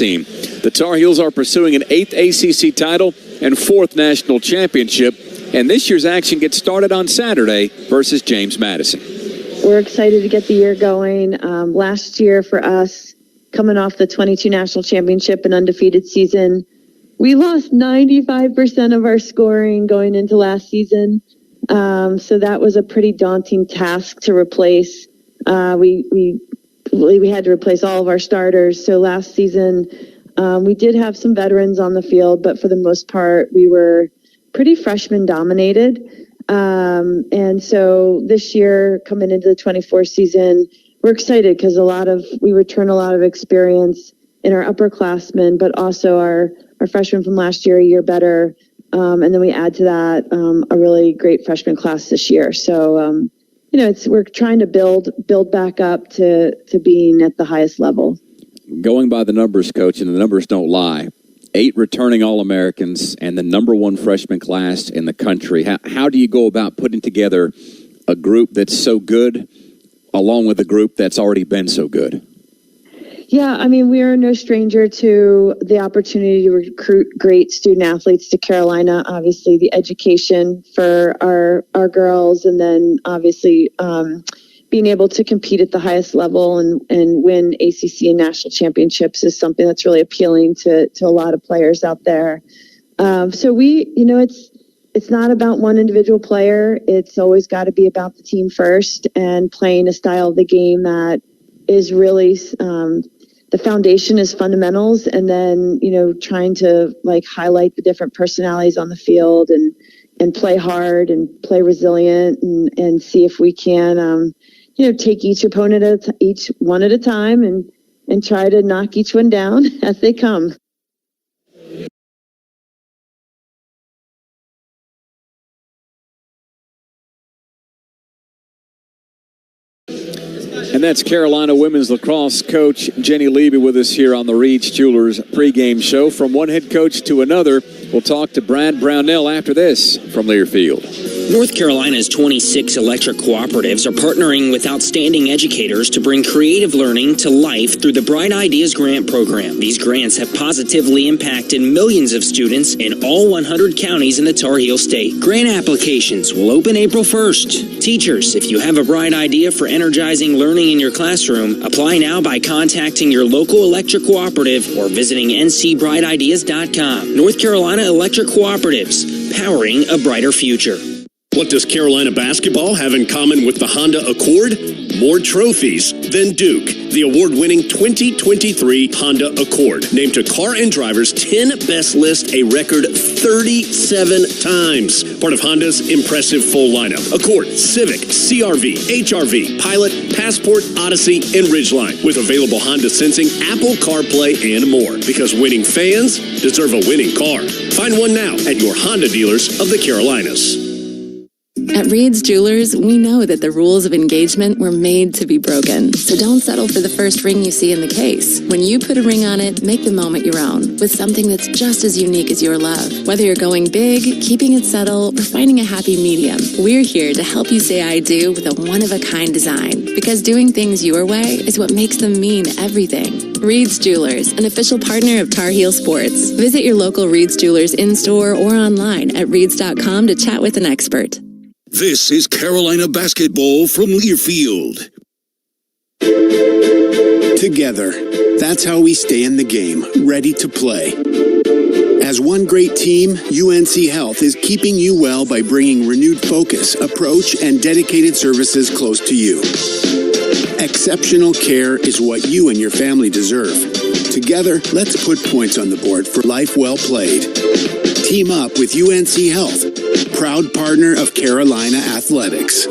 team. The Tar Heels are pursuing an 8th ACC title and 4th national championship, and this year's action gets started on Saturday versus James Madison. We're excited to get the year going. Last year for us, coming off the 22 national championship and undefeated season, we lost 95% of our scoring going into last season. So that was a pretty daunting task to replace. We had to replace all of our starters. So last season, we did have some veterans on the field, but for the most part, we were pretty freshman dominated. And so this year, coming into the 24 season, we're excited because we return a lot of experience in our upperclassmen, but also our freshmen from last year, a year better. And then we add to that a really great freshman class this year. So, we're trying to build back up to being at the highest level. Going by the numbers, Coach, and the numbers don't lie, 8 returning All-Americans and the number 1 freshman class in the country. How do you go about putting together a group that's so good along with a group that's already been so good? Yeah, I mean, we are no stranger to the opportunity to recruit great student athletes to Carolina. Obviously, the education for our girls, and then obviously being able to compete at the highest level and win ACC and national championships is something that's really appealing to a lot of players out there. So it's not about one individual player. It's always got to be about the team first and playing a style of the game that is really the foundation is fundamentals, and then trying to highlight the different personalities on the field and play hard and play resilient and see if we can take each opponent each one at a time and try to knock each one down as they come. And that's Carolina women's lacrosse coach Jenny Levy with us here on the Reed's Jewelers pregame show. From one head coach to another, we'll talk to Brad Brownell after this from Learfield. North Carolina's 26 electric cooperatives are partnering with outstanding educators to bring creative learning to life through the Bright Ideas Grant Program. These grants have positively impacted millions of students in all 100 counties in the Tar Heel State. Grant applications will open April 1st. Teachers, if you have a bright idea for energizing learning in your classroom, apply now by contacting your local electric cooperative or visiting ncbrightideas.com. North Carolina Electric Cooperatives, powering a brighter future. What does Carolina basketball have in common with the Honda Accord? More trophies than Duke. The award-winning 2023 Honda Accord, named to Car and Driver's 10 Best list a record 37 times. Part of Honda's impressive full lineup. Accord, Civic, CR-V, HR-V, Pilot, Passport, Odyssey, and Ridgeline. With available Honda Sensing, Apple CarPlay, and more. Because winning fans deserve a winning car. Find one now at your Honda dealers of the Carolinas. At Reed's Jewelers, we know that the rules of engagement were made to be broken. So don't settle for the first ring you see in the case. When you put a ring on it, make the moment your own with something that's just as unique as your love. Whether you're going big, keeping it subtle, or finding a happy medium, we're here to help you say I do with a one-of-a-kind design. Because doing things your way is what makes them mean everything. Reed's Jewelers, an official partner of Tar Heel Sports. Visit your local Reed's Jewelers in-store or online at reeds.com to chat with an expert. This is Carolina basketball from Learfield. Together, that's how we stay in the game, ready to play. As one great team, UNC Health is keeping you well by bringing renewed focus, approach, and dedicated services close to you. Exceptional care is what you and your family deserve. Together, let's put points on the board for life well played. Team up with UNC Health, proud partner of Carolina Athletics.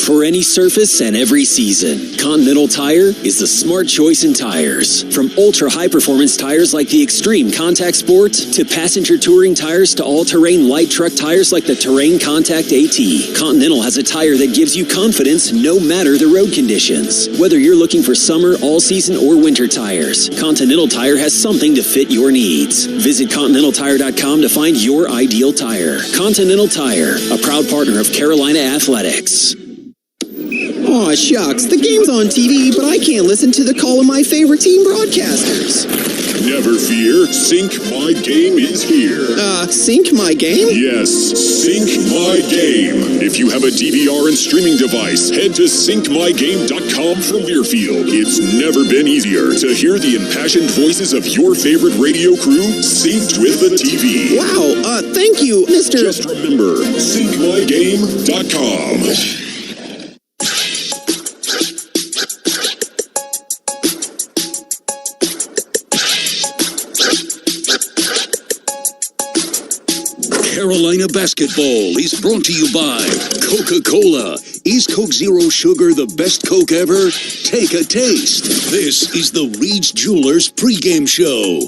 For any surface and every season, Continental Tire is the smart choice in tires. From ultra-high-performance tires like the Extreme Contact Sport, to passenger touring tires to all-terrain light truck tires like the Terrain Contact AT, Continental has a tire that gives you confidence no matter the road conditions. Whether you're looking for summer, all-season, or winter tires, Continental Tire has something to fit your needs. Visit ContinentalTire.com to find your ideal tire. Continental Tire, a proud partner of Carolina Athletics. Aw, shucks. The game's on TV, but I can't listen to the call of my favorite team broadcasters. Never fear, Sync My Game is here. Sync My Game? Yes, Sync My Game. If you have a DVR and streaming device, head to syncmygame.com for Learfield. It's never been easier to hear the impassioned voices of your favorite radio crew synced with the TV. Wow, thank you, Mr. Just remember, syncmygame.com. Carolina basketball is brought to you by Coca-Cola. Is Coke Zero Sugar the best Coke ever? Take a taste. This is the Reed's Jewelers pregame show.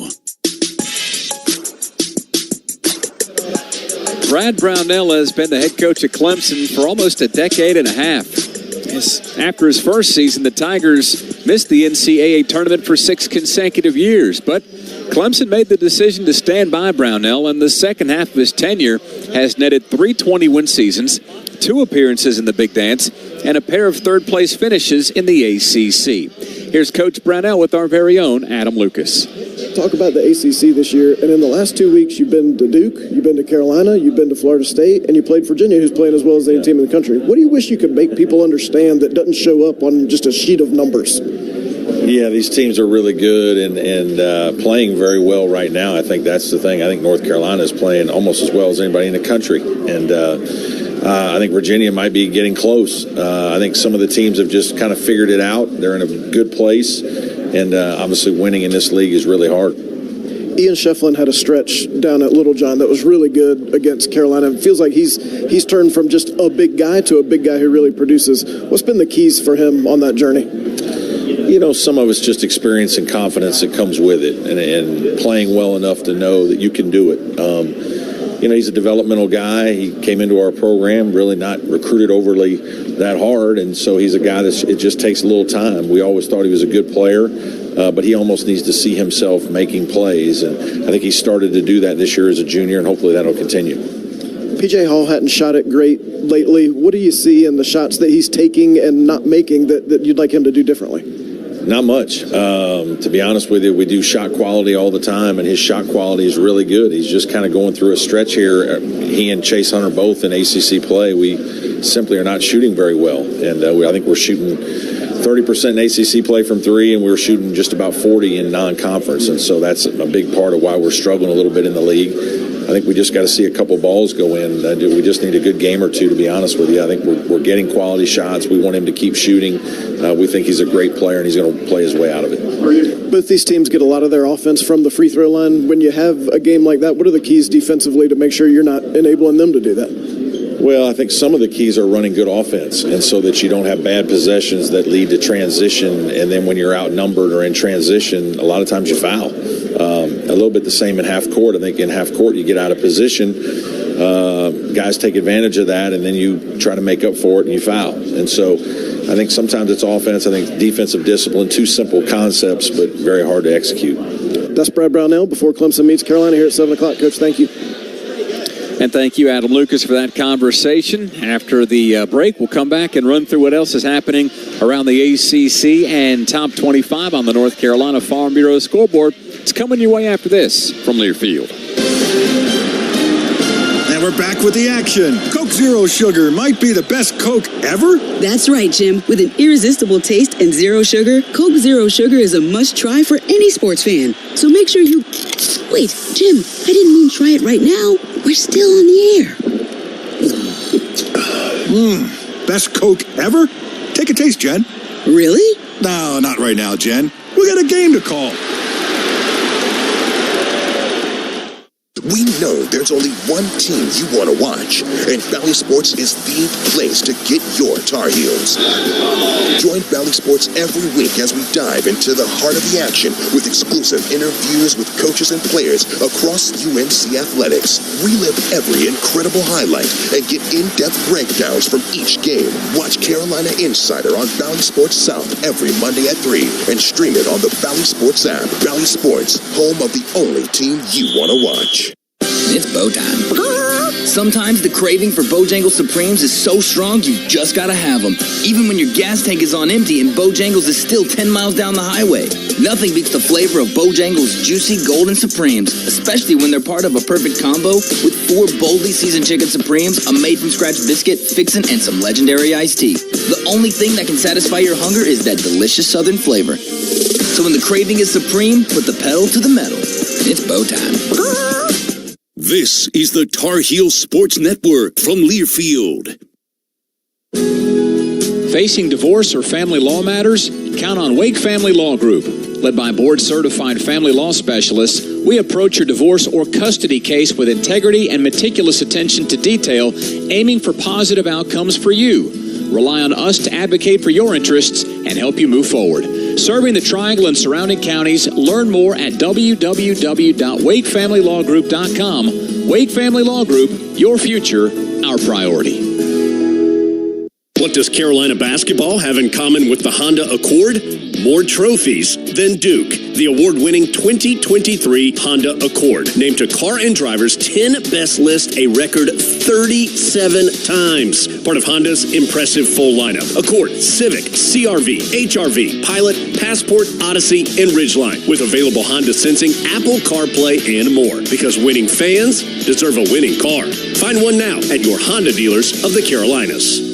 Brad Brownell has been the head coach at Clemson for almost a decade and a half. After his first season, the Tigers missed the NCAA tournament for 6 consecutive years, but Clemson made the decision to stand by Brownell, and the second half of his tenure has netted 3 20-win seasons, 2 appearances in the Big Dance, and a pair of third-place finishes in the ACC. Here's Coach Brownell with our very own Adam Lucas. Talk about the ACC this year, and in the last 2 weeks, you've been to Duke, you've been to Carolina, you've been to Florida State, and you played Virginia, who's playing as well as any team in the country. What do you wish you could make people understand that doesn't show up on just a sheet of numbers? Yeah, these teams are really good and playing very well right now. I think that's the thing. I think North Carolina is playing almost as well as anybody in the country. And I think Virginia might be getting close. I think some of the teams have just kind of figured it out. They're in a good place. And obviously winning in this league is really hard. Ian Shefflin had a stretch down at Little John that was really good against Carolina. It feels like he's turned from just a big guy to a big guy who really produces. What's been the keys for him on that journey? You know, some of it's just experience and confidence that comes with it and playing well enough to know that you can do it. You know, he's a developmental guy. He came into our program really not recruited overly that hard, and so he's a guy that it just takes a little time. We always thought he was a good player, but he almost needs to see himself making plays, and I think he started to do that this year as a junior, and hopefully that'll continue. P.J. Hall hadn't shot it great lately. What do you see in the shots that he's taking and not making that you'd like him to do differently? Not much. To be honest with you, we do shot quality all the time, and his shot quality is really good. He's just kind of going through a stretch here. He and Chase Hunter both in ACC play. We simply are not shooting very well, and I think we're shooting 30% in ACC play from 3, and we're shooting just about 40 in non-conference, and so that's a big part of why we're struggling a little bit in the league. I think we just got to see a couple balls go in. We just need a good game or two, to be honest with you. I think we're getting quality shots. We want him to keep shooting. We think he's a great player, and he's going to play his way out of it. Both these teams get a lot of their offense from the free throw line. When you have a game like that, what are the keys defensively to make sure you're not enabling them to do that? Well, I think some of the keys are running good offense, and so that you don't have bad possessions that lead to transition, and then when you're outnumbered or in transition, a lot of times you foul. A little bit the same in half court. I think in half court you get out of position, guys take advantage of that, and then you try to make up for it and you foul. And so I think sometimes it's offense. I think defensive discipline, 2 simple concepts, but very hard to execute. That's Brad Brownell before Clemson meets Carolina here at 7 o'clock. Coach, thank you. And thank you, Adam Lucas, for that conversation. After the break, we'll come back and run through what else is happening around the ACC and top 25 on the North Carolina Farm Bureau scoreboard. It's coming your way after this from Learfield. And we're back with the action. Coke Zero Sugar might be the best Coke ever. That's right, Jim. With an irresistible taste and zero sugar, Coke Zero Sugar is a must-try for any sports fan. So make sure you... Wait, Jim, I didn't mean try it right now. We're still on the air. Best Coke ever? Take a taste, Jen. Really? No, not right now, Jen. We got a game to call. We know there's only one team you want to watch, and Valley Sports is the place to get your Tar Heels. Join Valley Sports every week as we dive into the heart of the action with exclusive interviews with coaches and players across UNC athletics. Relive every incredible highlight and get in-depth breakdowns from each game. Watch Carolina Insider on Valley Sports South every Monday at 3 and stream it on the Valley Sports app. Valley Sports, home of the only team you want to watch. It's bow time. Sometimes the craving for Bojangles Supremes is so strong you just gotta have them. Even when your gas tank is on empty and Bojangles is still 10 miles down the highway. Nothing beats the flavor of Bojangles Juicy Golden Supremes, especially when they're part of a perfect combo with 4 boldly seasoned chicken Supremes, a made-from-scratch biscuit, fixin', and some legendary iced tea. The only thing that can satisfy your hunger is that delicious southern flavor. So when the craving is supreme, put the pedal to the metal. It's bow time. This is the Tar Heel Sports Network from Learfield. Facing divorce or family law matters? Count on Wake Family Law Group. Led by board-certified family law specialists, we approach your divorce or custody case with integrity and meticulous attention to detail, aiming for positive outcomes for you. Rely on us to advocate for your interests and help you move forward. Serving the Triangle and surrounding counties, learn more at www.wakefamilylawgroup.com. Wake Family Law Group, your future, our priority. What does Carolina basketball have in common with the Honda Accord? More trophies than Duke. The award-winning 2023 Honda Accord, named to Car and Driver's 10 Best list a record 37 times. Part of Honda's impressive full lineup. Accord, Civic, CR-V, HR-V, Pilot, Passport, Odyssey, and Ridgeline. With available Honda Sensing, Apple CarPlay, and more. Because winning fans deserve a winning car. Find one now at your Honda dealers of the Carolinas.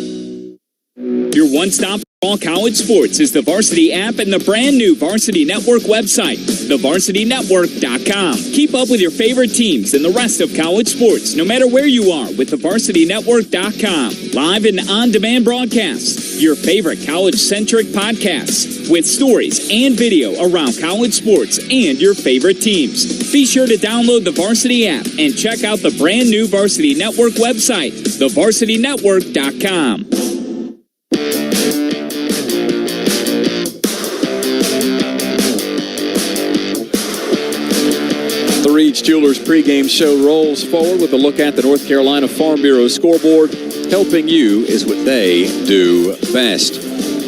Your one-stop for all college sports is the Varsity app and the brand new Varsity Network website, thevarsitynetwork.com. Keep up with your favorite teams and the rest of college sports, no matter where you are, with thevarsitynetwork.com. Live and on-demand broadcasts, your favorite college-centric podcasts, with stories and video around college sports and your favorite teams. Be sure to download the Varsity app and check out the brand new Varsity Network website, thevarsitynetwork.com. The Reed's Jewelers pregame show rolls forward with a look at the North Carolina Farm Bureau scoreboard. Helping you is what they do best.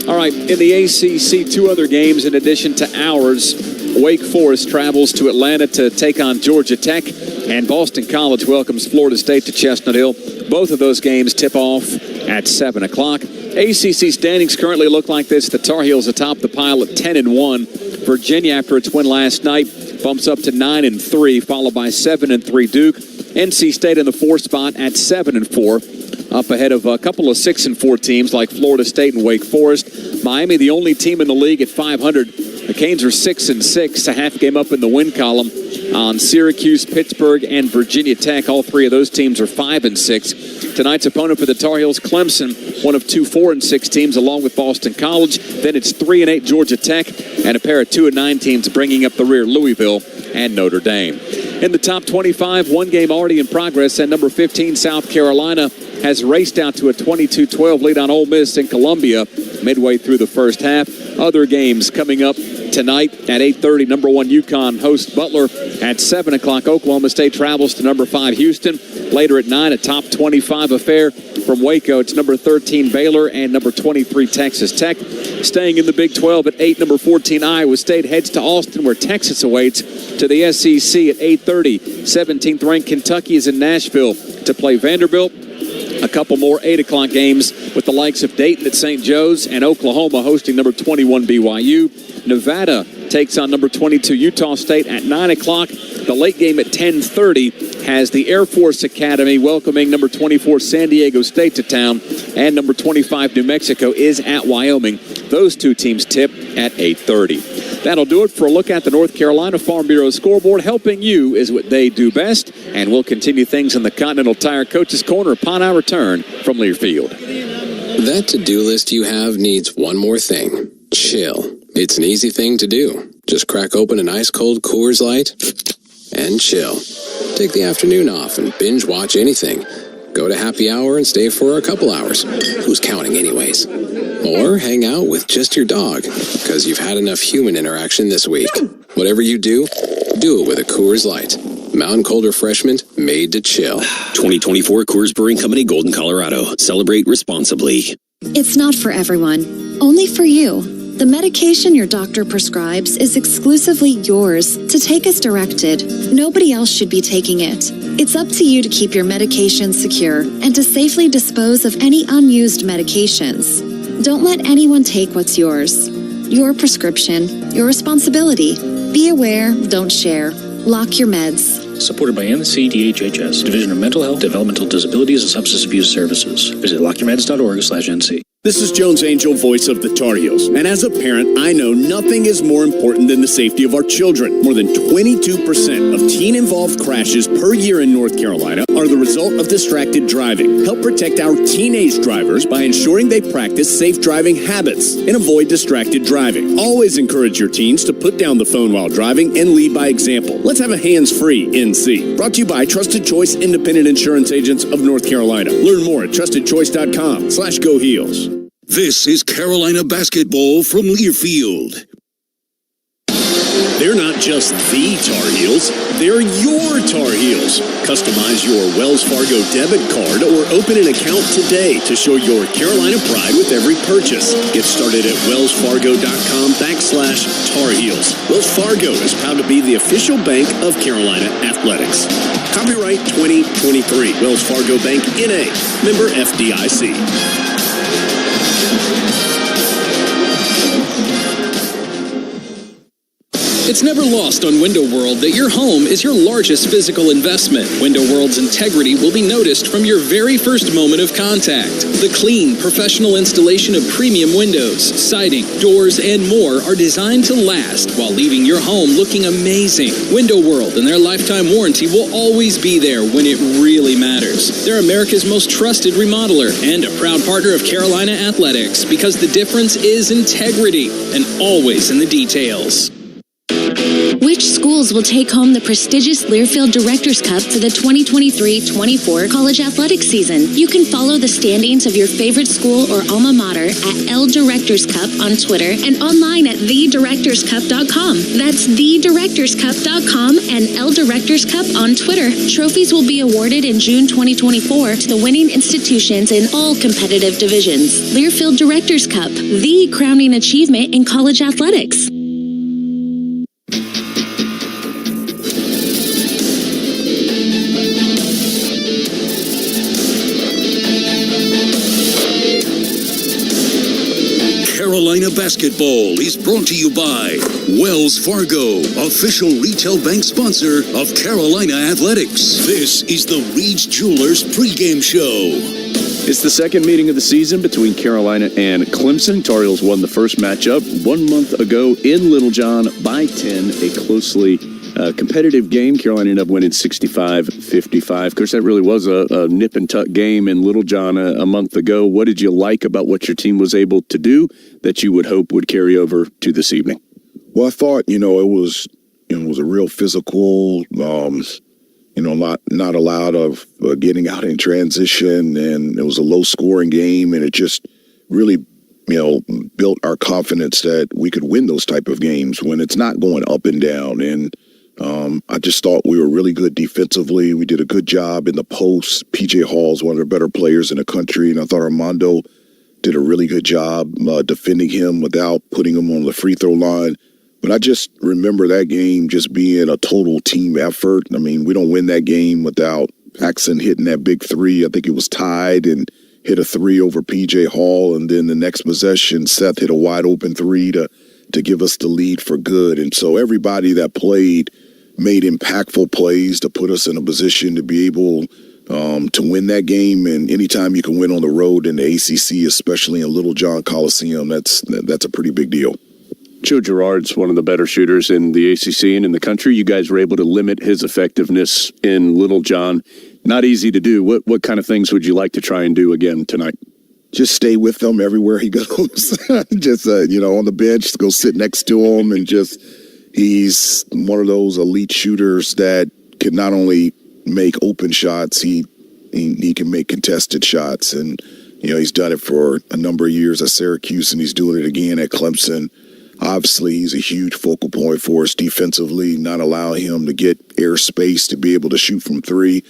All right, in the ACC, 2 other games in addition to ours. Wake Forest travels to Atlanta to take on Georgia Tech, and Boston College welcomes Florida State to Chestnut Hill. Both of those games tip off at 7 o'clock. ACC standings currently look like this. The Tar Heels atop the pile at 10-1. Virginia, after its win last night, bumps up to 9-3, followed by 7-3 Duke. NC State in the 4th spot at 7-4, up ahead of a couple of 6-4 teams like Florida State and Wake Forest. Miami, the only team in the league at 500. The Canes are 6-6, a half game up in the win column on Syracuse, Pittsburgh, and Virginia Tech. All 3 of those teams are 5-6. Tonight's opponent for the Tar Heels, Clemson, one of 2 4-6 teams, along with Boston College. Then it's 3-8 Georgia Tech, and a pair of 2-9 teams bringing up the rear, Louisville and Notre Dame. In the top 25, one game already in progress, and number 15, South Carolina, has raced out to a 22-12 lead on Ole Miss in Columbia midway through the first half. Other games coming up tonight at 8:30. Number 1 UConn hosts Butler. At 7 o'clock, Oklahoma State travels to number 5 Houston. Later at 9, a top 25 affair from Waco. It's number 13 Baylor and number 23 Texas Tech. Staying in the Big 12 at 8, number 14 Iowa State heads to Austin, where Texas awaits. To the SEC at 8:30. 17th ranked Kentucky is in Nashville to play Vanderbilt. A couple more 8 o'clock games with the likes of Dayton at St. Joe's and Oklahoma hosting number 21 BYU. Nevada takes on number 22 Utah State at 9 o'clock. The late game at 10:30 has the Air Force Academy welcoming number 24 San Diego State to town, and number 25 New Mexico is at Wyoming. Those 2 teams tip at 8:30. That'll do it for a look at the North Carolina Farm Bureau scoreboard. Helping you is what they do best, and we'll continue things in the Continental Tire Coach's Corner upon our return from Learfield. That to-do list you have needs one more thing. Chill. It's an easy thing to do. Just crack open an ice-cold Coors Light and chill. Take the afternoon off and binge watch anything. Go to happy hour and stay for a couple hours. Who's counting anyways? Or hang out with just your dog, because you've had enough human interaction this week. Whatever you do it with a Coors Light. Mountain Cold Refreshment made to chill. 2024 Coors Brewing Company, Golden, Colorado. Celebrate responsibly. It's not for everyone. Only for you. The medication your doctor prescribes is exclusively yours to take as directed. Nobody else should be taking it. It's up to you to keep your medications secure and to safely dispose of any unused medications. Don't let anyone take what's yours. Your prescription, your responsibility. Be aware, don't share. Lock your meds. Supported by NCDHHS, Division of Mental Health, Developmental Disabilities, and Substance Abuse Services. Visit lockyourmeds.org/NC. This is Jones Angel, voice of the Tar Heels. And as a parent, I know nothing is more important than the safety of our children. More than 22% of teen-involved crashes per year in North Carolina are the result of distracted driving. Help protect our teenage drivers by ensuring they practice safe driving habits and avoid distracted driving. Always encourage your teens to put down the phone while driving and lead by example. Let's have a hands-free NC. Brought to you by Trusted Choice Independent Insurance Agents of North Carolina. Learn more at trustedchoice.com/Go Heels. This is Carolina basketball from Learfield. They're not just the Tar Heels, they're your Tar Heels. Customize your Wells Fargo debit card or open an account today to show your Carolina pride with every purchase. Get started at wellsfargo.com/Tar Heels. Wells Fargo is proud to be the official bank of Carolina Athletics. Copyright 2023. Wells Fargo Bank, N.A. Member FDIC. It's never lost on Window World that your home is your largest physical investment. Window World's integrity will be noticed from your very first moment of contact. The clean, professional installation of premium windows, siding, doors, and more are designed to last while leaving your home looking amazing. Window World and their lifetime warranty will always be there when it really matters. They're America's most trusted remodeler and a proud partner of Carolina Athletics because the difference is integrity and always in the details. Which schools will take home the prestigious Learfield Directors Cup for the 2023-24 college athletics season? You can follow the standings of your favorite school or alma mater at L Directors Cup on Twitter and online at thedirectorscup.com. That's thedirectorscup.com and L Directors Cup on Twitter. Trophies will be awarded in June 2024 to the winning institutions in all competitive divisions. Learfield Directors Cup, the crowning achievement in college athletics. Carolina basketball is brought to you by Wells Fargo, official retail bank sponsor of Carolina Athletics. This is the Reed's Jewelers pregame show. It's the second meeting of the season between Carolina and Clemson. Tar Heels won the first matchup 1 month ago in Littlejohn by 10, a closely competitive game. Carolina ended up winning 65-55. Of course, that really was a nip-and-tuck game in Littlejohn a month ago. What did you like about what your team was able to do that you would hope would carry over to this evening? Well, I thought, it was a real physical, not a lot of getting out in transition, and it was a low-scoring game, and it just really built our confidence that we could win those type of games when it's not going up and down. And I just thought we were really good defensively. We did a good job in the post. P.J. Hall's one of the better players in the country, and I thought Armando did a really good job defending him without putting him on the free throw line. But I just remember that game just being a total team effort. I mean, we don't win that game without Paxson hitting that big three. I think it was tied and hit a three over P.J. Hall. And then the next possession, Seth hit a wide open three to give us the lead for good. And so everybody that played made impactful plays to put us in a position to be able to win that game. And anytime you can win on the road in the ACC, especially in Littlejohn Coliseum, that's a pretty big deal. Joe Girard's one of the better shooters in the ACC and in the country. You guys were able to limit his effectiveness in Littlejohn. Not easy to do. What kind of things would you like to try and do again tonight? Just stay with him everywhere he goes. Just, on the bench, go sit next to him. And he's one of those elite shooters that can not only make open shots, he can make contested shots. And, he's done it for a number of years at Syracuse, and he's doing it again at Clemson. Obviously, he's a huge focal point for us defensively, not allowing him to get airspace to be able to shoot from three.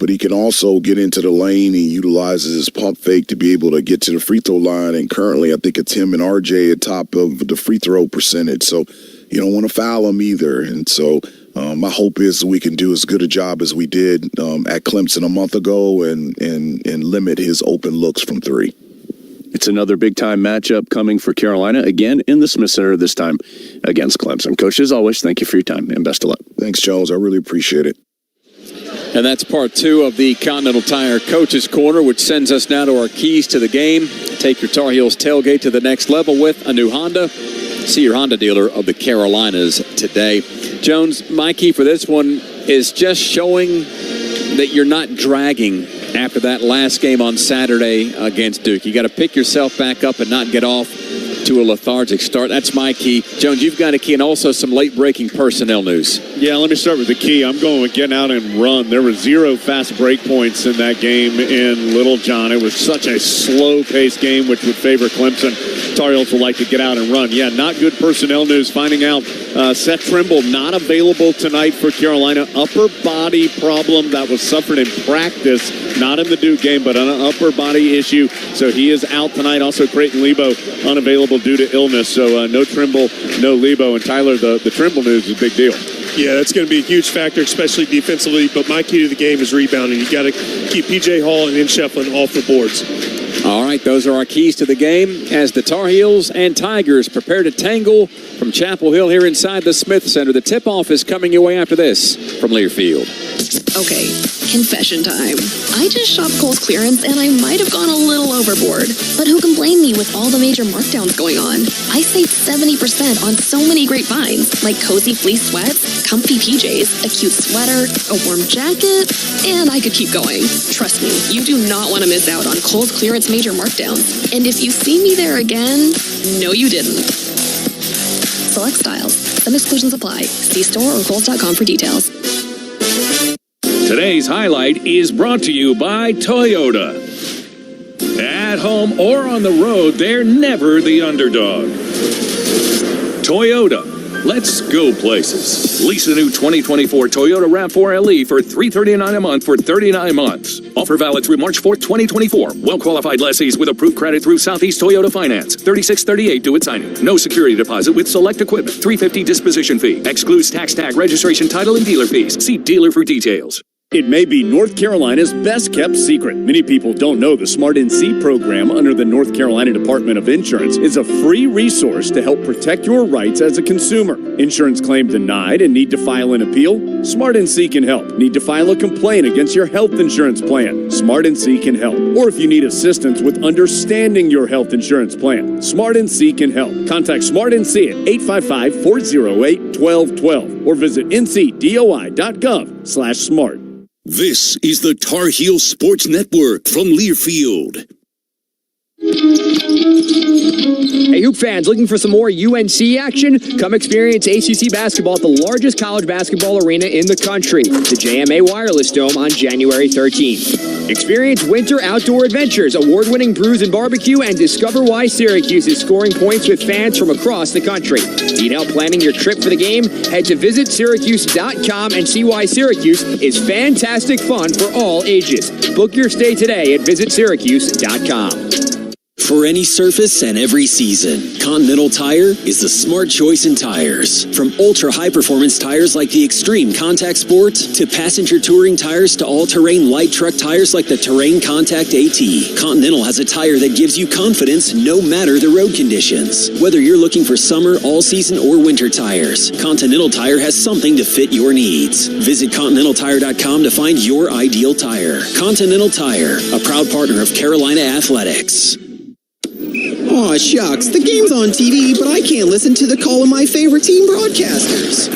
but he can also get into the lane. He utilizes his pump fake to be able to get to the free throw line. And currently, I think it's him and RJ at top of the free throw percentage. So you don't want to foul him either. And so my hope is we can do as good a job as we did at Clemson a month ago and limit his open looks from three. It's another big-time matchup coming for Carolina, again in the Smith Center, this time against Clemson. Coach, as always, thank you for your time and best of luck. Thanks, Jones. I really appreciate it. And that's part two of the Continental Tire Coaches Corner, which sends us now to our keys to the game. Take your Tar Heels tailgate to the next level with a new Honda. See your Honda dealer of the Carolinas today. Jones, my key for this one is just showing that you're not dragging after that last game on Saturday against Duke. You got to pick yourself back up and not get off to a lethargic start. That's my key. Jones, you've got a key, and also some late-breaking personnel news. Yeah, let me start with the key. I'm going with getting out and run. There were 0 fast break points in that game in Little John. It was such a slow-paced game, which would favor Clemson. Tar Heels will like to get out and run. Yeah, not good personnel news. Finding out Seth Trimble not available tonight for Carolina. Upper body problem that was suffered in practice, not in the Duke game, but an upper body issue. So he is out tonight. Also, Creighton Lebo unavailable due to illness. So no Trimble, no Lebo. And Tyler, the Trimble news is a big deal. Yeah, that's going to be a huge factor, especially defensively. But my key to the game is rebounding. You got to keep P.J. Hall and Shefflin off the boards. All right, those are our keys to the game as the Tar Heels and Tigers prepare to tangle from Chapel Hill here inside the Smith Center. The tip-off is coming your way after this from Learfield. Okay, confession time. I just shopped Kohl's clearance and I might have gone a little overboard. But who can blame me with all the major markdowns going on? I saved 70% on so many great finds, like cozy fleece sweats, comfy PJs, a cute sweater, a warm jacket, and I could keep going. Trust me, you do not want to miss out on Kohl's clearance major markdowns. And if you see me there again, no you didn't. Select styles. Some exclusions apply. See store or Kohl's.com for details. Today's highlight is brought to you by Toyota. At home or on the road, they're never the underdog. Toyota. Let's go places. Lease a new 2024 Toyota RAV4 LE for $339 a month for 39 months. Offer valid through March 4th, 2024. Well-qualified lessees with approved credit through Southeast Toyota Finance. 3638 due at signing. No security deposit with select equipment. $350 disposition fee. Excludes tax tag, registration, title, and dealer fees. See dealer for details. It may be North Carolina's best-kept secret. Many people don't know the Smart NC program under the North Carolina Department of Insurance is a free resource to help protect your rights as a consumer. Insurance claim denied and need to file an appeal? Smart NC can help. Need to file a complaint against your health insurance plan? Smart NC can help. Or if you need assistance with understanding your health insurance plan, Smart NC can help. Contact Smart NC at 855-408-1212 or visit ncdoi.gov/smart. This is the Tar Heel Sports Network from Learfield. Hey, Hoop fans, looking for some more UNC action? Come experience ACC basketball at the largest college basketball arena in the country, the JMA Wireless Dome, on January 13th. Experience winter outdoor adventures, award-winning brews and barbecue, and discover why Syracuse is scoring points with fans from across the country. Need help planning your trip for the game? Head to visitsyracuse.com and see why Syracuse is fantastic fun for all ages. Book your stay today at visitsyracuse.com. For any surface and every season, Continental Tire is the smart choice in tires. From ultra-high-performance tires like the Extreme Contact Sport to passenger touring tires to all-terrain light truck tires like the Terrain Contact AT, Continental has a tire that gives you confidence no matter the road conditions. Whether you're looking for summer, all-season, or winter tires, Continental Tire has something to fit your needs. Visit ContinentalTire.com to find your ideal tire. Continental Tire, a proud partner of Carolina Athletics. Aw, shucks. The game's on TV, but I can't listen to the call of my favorite team broadcasters.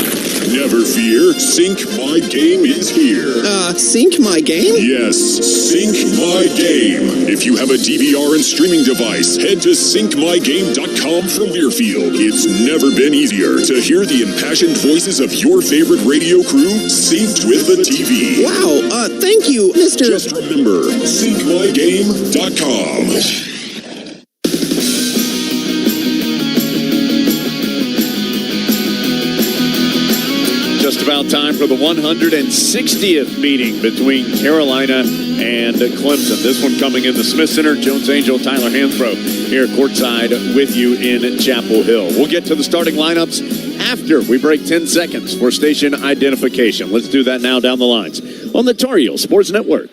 Never fear. Sync My Game is here. Sync My Game? Yes, Sync My Game. If you have a DVR and streaming device, head to syncmygame.com from Learfield. It's never been easier to hear the impassioned voices of your favorite radio crew synced with the TV. Wow, thank you, Mr. Just remember, syncmygame.com. Just about about time for the 160th meeting between Carolina and Clemson. This one coming in the Smith Center. Jones Angel, Tyler Hansbrough here courtside with you in Chapel Hill. We'll get to the starting lineups after we break 10 seconds for station identification. Let's do that now down the lines on the Tar Heel Sports Network.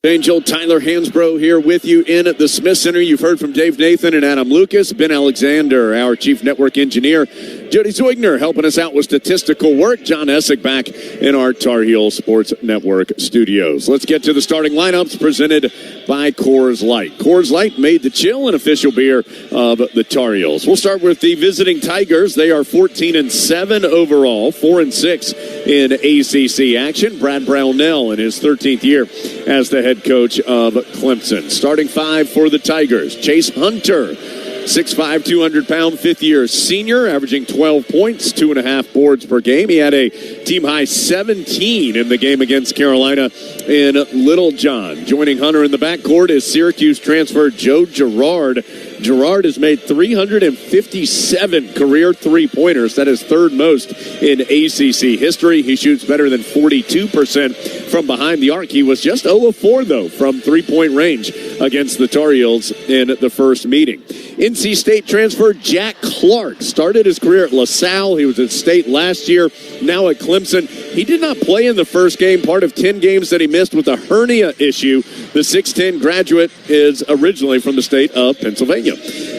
Angel, Tyler Hansbrough here with you in at the Smith Center. You've heard from Dave Nathan and Adam Lucas. Ben Alexander, our chief network engineer. Jody Zoigner helping us out with statistical work. John Essick back in our Tar Heel Sports Network studios. Let's get to the starting lineups presented by Coors Light. Coors Light made the chill an official beer of the Tar Heels. We'll start with the visiting Tigers. They are 14-7 overall, 4-6 in ACC action. Brad Brownell in his 13th year as the head coach of Clemson. Starting five for the Tigers. Chase Hunter, 6'5", 200-pound, fifth-year senior, averaging 12 points, 2.5 boards per game. He had a team-high 17 in the game against Carolina in Little John. Joining Hunter in the backcourt is Syracuse transfer Joe Girard. Girard has made 357 career three-pointers. That is third most in ACC history. He shoots better than 42% from behind the arc. He was just 0 of 4, though, from three-point range against the Tar Heels in the first meeting. NC State transfer Jack Clark started his career at LaSalle. He was at State last year, now at Clemson. He did not play in the first game, part of 10 games that he missed with a hernia issue. The 6'10 graduate is originally from the state of Pennsylvania.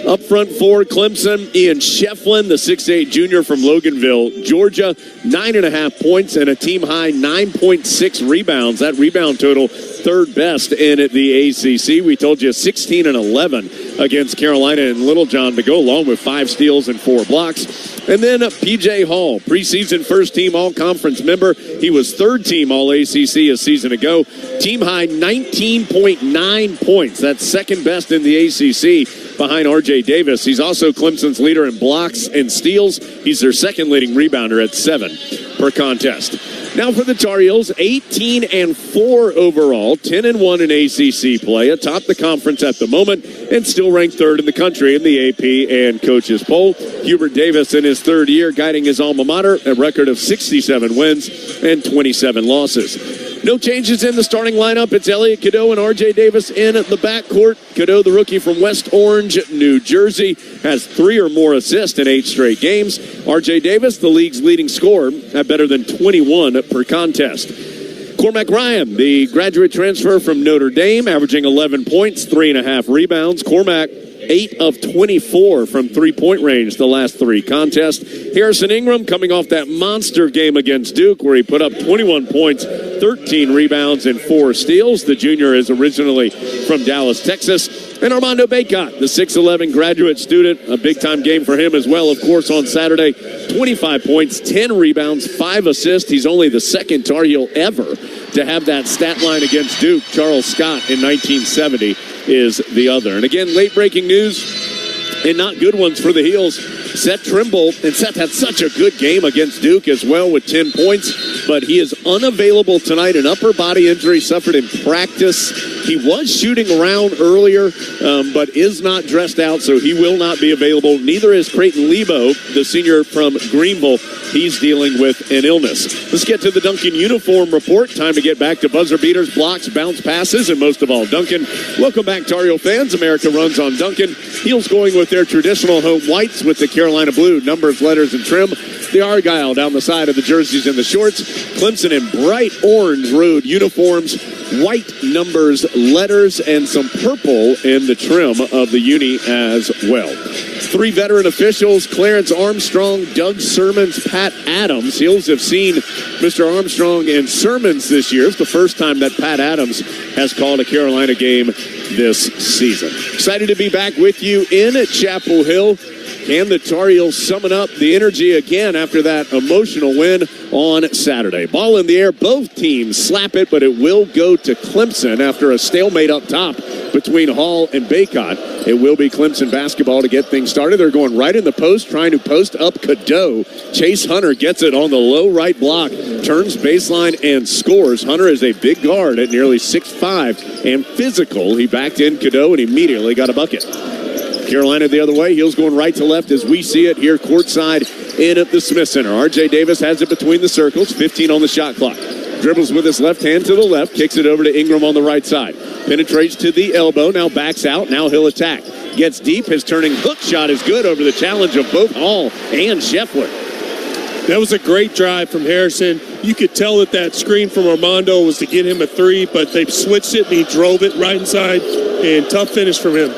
Up front for Clemson, Ian Shefflin, the 6'8 junior from Loganville, Georgia, 9.5 points and a team-high 9.6 rebounds. That rebound total, third best in the ACC. We told you 16-11 against Carolina and Little John to go along with 5 steals and 4 blocks. And then P.J. Hall, preseason first-team all-conference member. He was third-team all-ACC a season ago. Team-high 19.9 points. That's second best in the ACC behind R.J. Davis. He's also Clemson's leader in blocks and steals. He's their second leading rebounder at 7 per contest. Now for the Tar Heels, 18-4 overall, 10-1 in ACC play, atop the conference at the moment, and still ranked third in the country in the AP and coaches poll. Hubert Davis in his third year guiding his alma mater, a record of 67 wins and 27 losses. No changes in the starting lineup. It's Elliot Cadeau and R.J. Davis in the backcourt. Cadeau, the rookie from West Orange, New Jersey, has 3 or more assists in 8 straight games. R.J. Davis, the league's leading scorer, at better than 21 per contest. Cormac Ryan, the graduate transfer from Notre Dame, averaging 11 points, 3.5 rebounds. Cormac, 8 of 24 from three-point range the last 3 contests. Harrison Ingram coming off that monster game against Duke where he put up 21 points, 13 rebounds, and 4 steals. The junior is originally from Dallas, Texas. And Armando Bacot, the 6'11 graduate student, a big-time game for him as well, of course, on Saturday. 25 points, 10 rebounds, 5 assists. He's only the second Tar Heel ever to have that stat line against Duke. Charles Scott in 1970 is the other. And again, late-breaking news and not good ones for the Heels. Seth Trimble, and Seth had such a good game against Duke as well with 10 points, but he is unavailable tonight. An upper body injury suffered in practice. He was shooting around earlier, but is not dressed out, so he will not be available. Neither is Creighton Lebo, the senior from Greenville. He's dealing with an illness. Let's get to the Duncan uniform report. Time to get back to buzzer beaters, blocks, bounce passes, and most of all, Duncan. Welcome back, Tar Heel fans. America runs on Duncan. Heels going with their traditional home whites with the Carolina blue numbers, letters, and trim. The Argyle down the side of the jerseys and the shorts. Clemson in bright orange road uniforms, white numbers, letters, and some purple in the trim of the uni as well. 3 veteran officials, Clarence Armstrong, Doug Sermons, Pat Adams. Heels have seen Mr. Armstrong and Sermons this year. It's the first time that Pat Adams has called a Carolina game this season. Excited to be back with you in Chapel Hill. Can the Tar Heels summon up the energy again after that emotional win on Saturday? Ball in the air. Both teams slap it, but it will go to Clemson after a stalemate up top between Hall and Bacot. It will be Clemson basketball to get things started. They're going right in the post, trying to post up Cadeau. Chase Hunter gets it on the low right block, turns baseline and scores. Hunter is a big guard at nearly 6'5" and physical. He backed in Cadeau and immediately got a bucket. Carolina the other way. Heels going right to left as we see it here courtside in at the Smith Center. R.J. Davis has it between the circles. 15 on the shot clock. Dribbles with his left hand to the left. Kicks it over to Ingram on the right side. Penetrates to the elbow. Now backs out. Now he'll attack. Gets deep. His turning hook shot is good over the challenge of both Hall and Scheffler. That was a great drive from Harrison. You could tell that screen from Armando was to get him a three, but they switched it and he drove it right inside. And tough finish from him.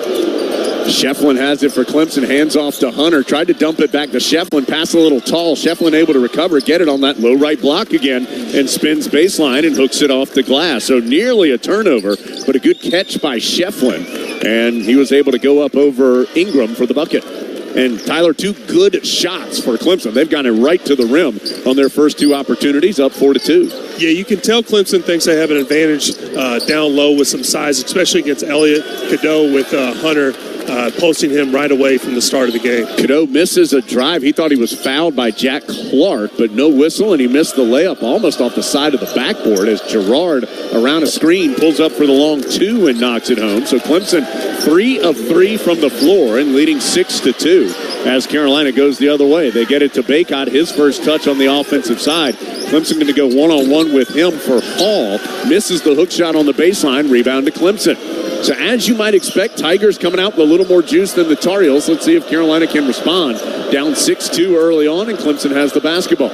Shefflin has it for Clemson. Hands off to Hunter. Tried to dump it back to Shefflin. Pass a little tall. Shefflin able to recover. Get it on that low right block again. And spins baseline and hooks it off the glass. So nearly a turnover, but a good catch by Shefflin. And he was able to go up over Ingram for the bucket. And Tyler, 2 good shots for Clemson. They've gotten it right to the rim on their first 2 opportunities, up 4-2. Yeah, you can tell Clemson thinks they have an advantage down low with some size, especially against Elliott. Cadeau with Hunter posting him right away from the start of the game. Cadeau misses a drive. He thought he was fouled by Jack Clark, but no whistle, and he missed the layup almost off the side of the backboard as Gerard, around a screen, pulls up for the long 2 and knocks it home. So Clemson 3 of 3 from the floor and leading 6-2 as Carolina goes the other way. They get it to Baycott, his first touch on the offensive side. Clemson going to go one-on-one with him for Hall. Misses the hook shot on the baseline. Rebound to Clemson. So as you might expect, Tigers coming out with a little more juice than the Tar Heels. Let's see if Carolina can respond. Down 6-2 early on, and Clemson has the basketball.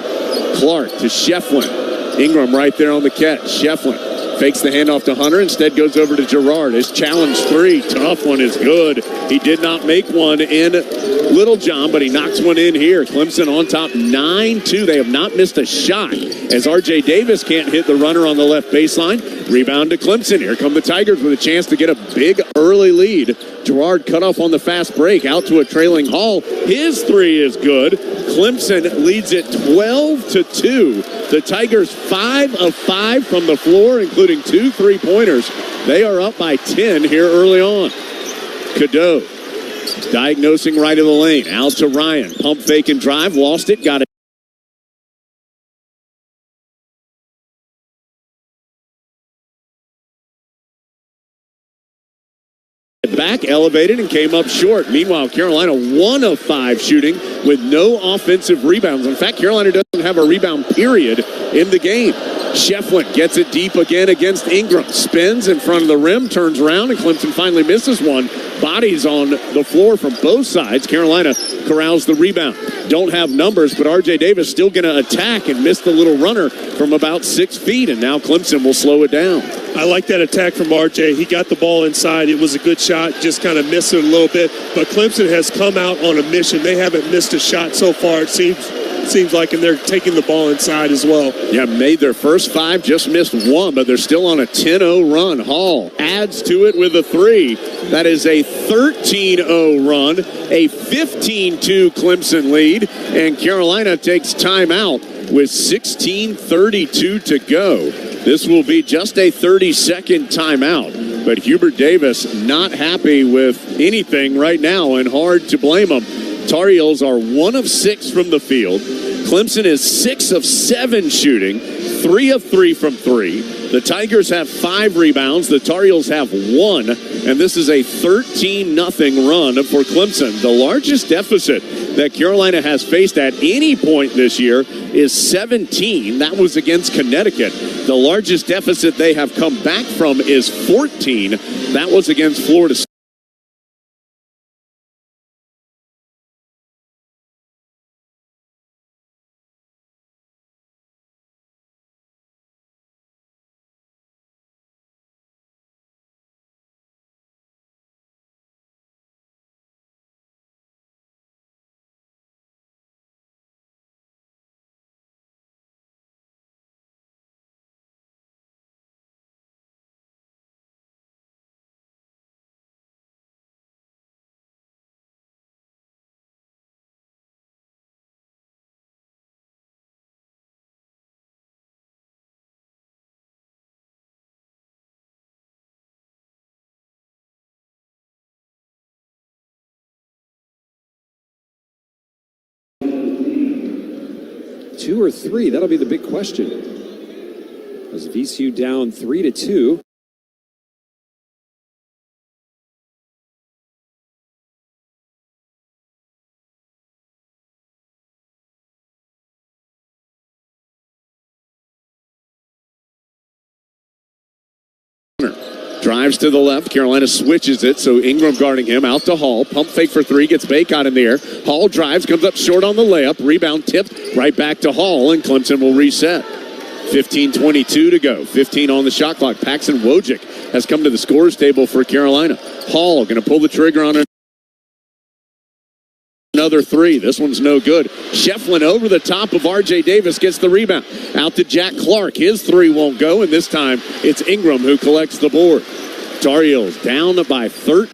Clark to Shefflin. Ingram right there on the catch. Shefflin fakes the handoff to Hunter. Instead goes over to Gerard. His challenge 3. Tough one is good. He did not make one in Littlejohn, but he knocks one in here. Clemson on top 9-2. They have not missed a shot as R.J. Davis can't hit the runner on the left baseline. Rebound to Clemson. Here come the Tigers with a chance to get a big early lead. Gerard cut off on the fast break. Out to a trailing Hall. His 3 is good. Clemson leads it 12-2. The Tigers 5 of 5 from the floor, including 2 3-pointers. They are up by 10 here early on. Cadeau diagnosing right of the lane. Out to Ryan. Pump fake and drive. Lost it. Got it. Back elevated and came up short. Meanwhile, Carolina 1 of 5 shooting with no offensive rebounds. In fact, Carolina doesn't have a rebound period in the game. Shefflin gets it deep again against Ingram. Spins in front of the rim, turns around, and Clemson finally misses one. Bodies on the floor from both sides. Carolina corrals the rebound. Don't have numbers, but R.J. Davis still going to attack and miss the little runner from about 6 feet, and now Clemson will slow it down. I like that attack from R.J. He got the ball inside. It was a good shot, just kind of missed it a little bit. But Clemson has come out on a mission. They haven't missed a shot so far, it seems like, and they're taking the ball inside as well. Yeah, made their first 5, just missed 1, but they're still on a 10-0 run. Hall adds to it with a 3. That is a 13-0 run, a 15-2 Clemson lead, and Carolina takes timeout with 16:32 to go. This will be just a 30-second timeout, but Hubert Davis not happy with anything right now, and hard to blame him. Tar Heels are 1 of 6 from the field. Clemson is 6 of 7 shooting, 3 of 3 from 3. The Tigers have 5 rebounds. The Tar Heels have 1, and this is a 13-0 run for Clemson. The largest deficit that Carolina has faced at any point this year is 17. That was against Connecticut. The largest deficit they have come back from is 14. That was against Florida State. 2 or 3? That'll be the big question. As VCU down 3-2. Drives to the left. Carolina switches it, so Ingram guarding him. Out to Hall. Pump fake for 3. Gets Bacot in the air. Hall drives, comes up short on the layup. Rebound tipped right back to Hall, and Clemson will reset. 15:22 to go. 15 on the shot clock. Paxton Wojcik has come to the scorers table for Carolina. Hall going to pull the trigger on another 3. This one's no good. Shefflin over the top of R.J. Davis gets the rebound. Out to Jack Clark. His 3 won't go, and this time it's Ingram who collects the board. Tar Heels down by 13.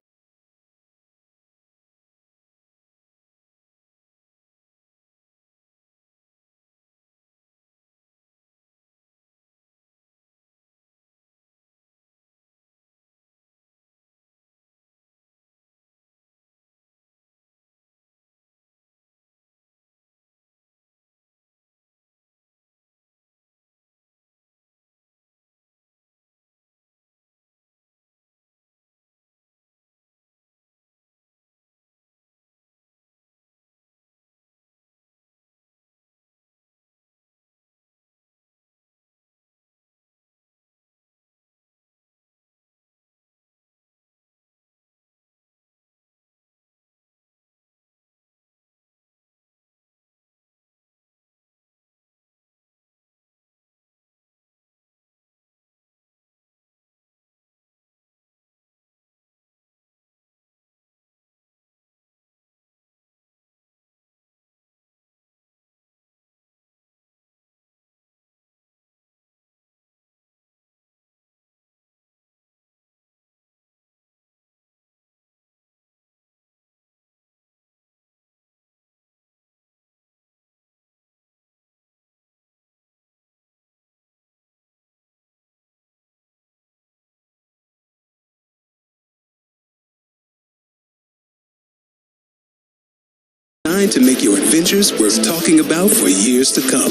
To make your adventures worth talking about for years to come.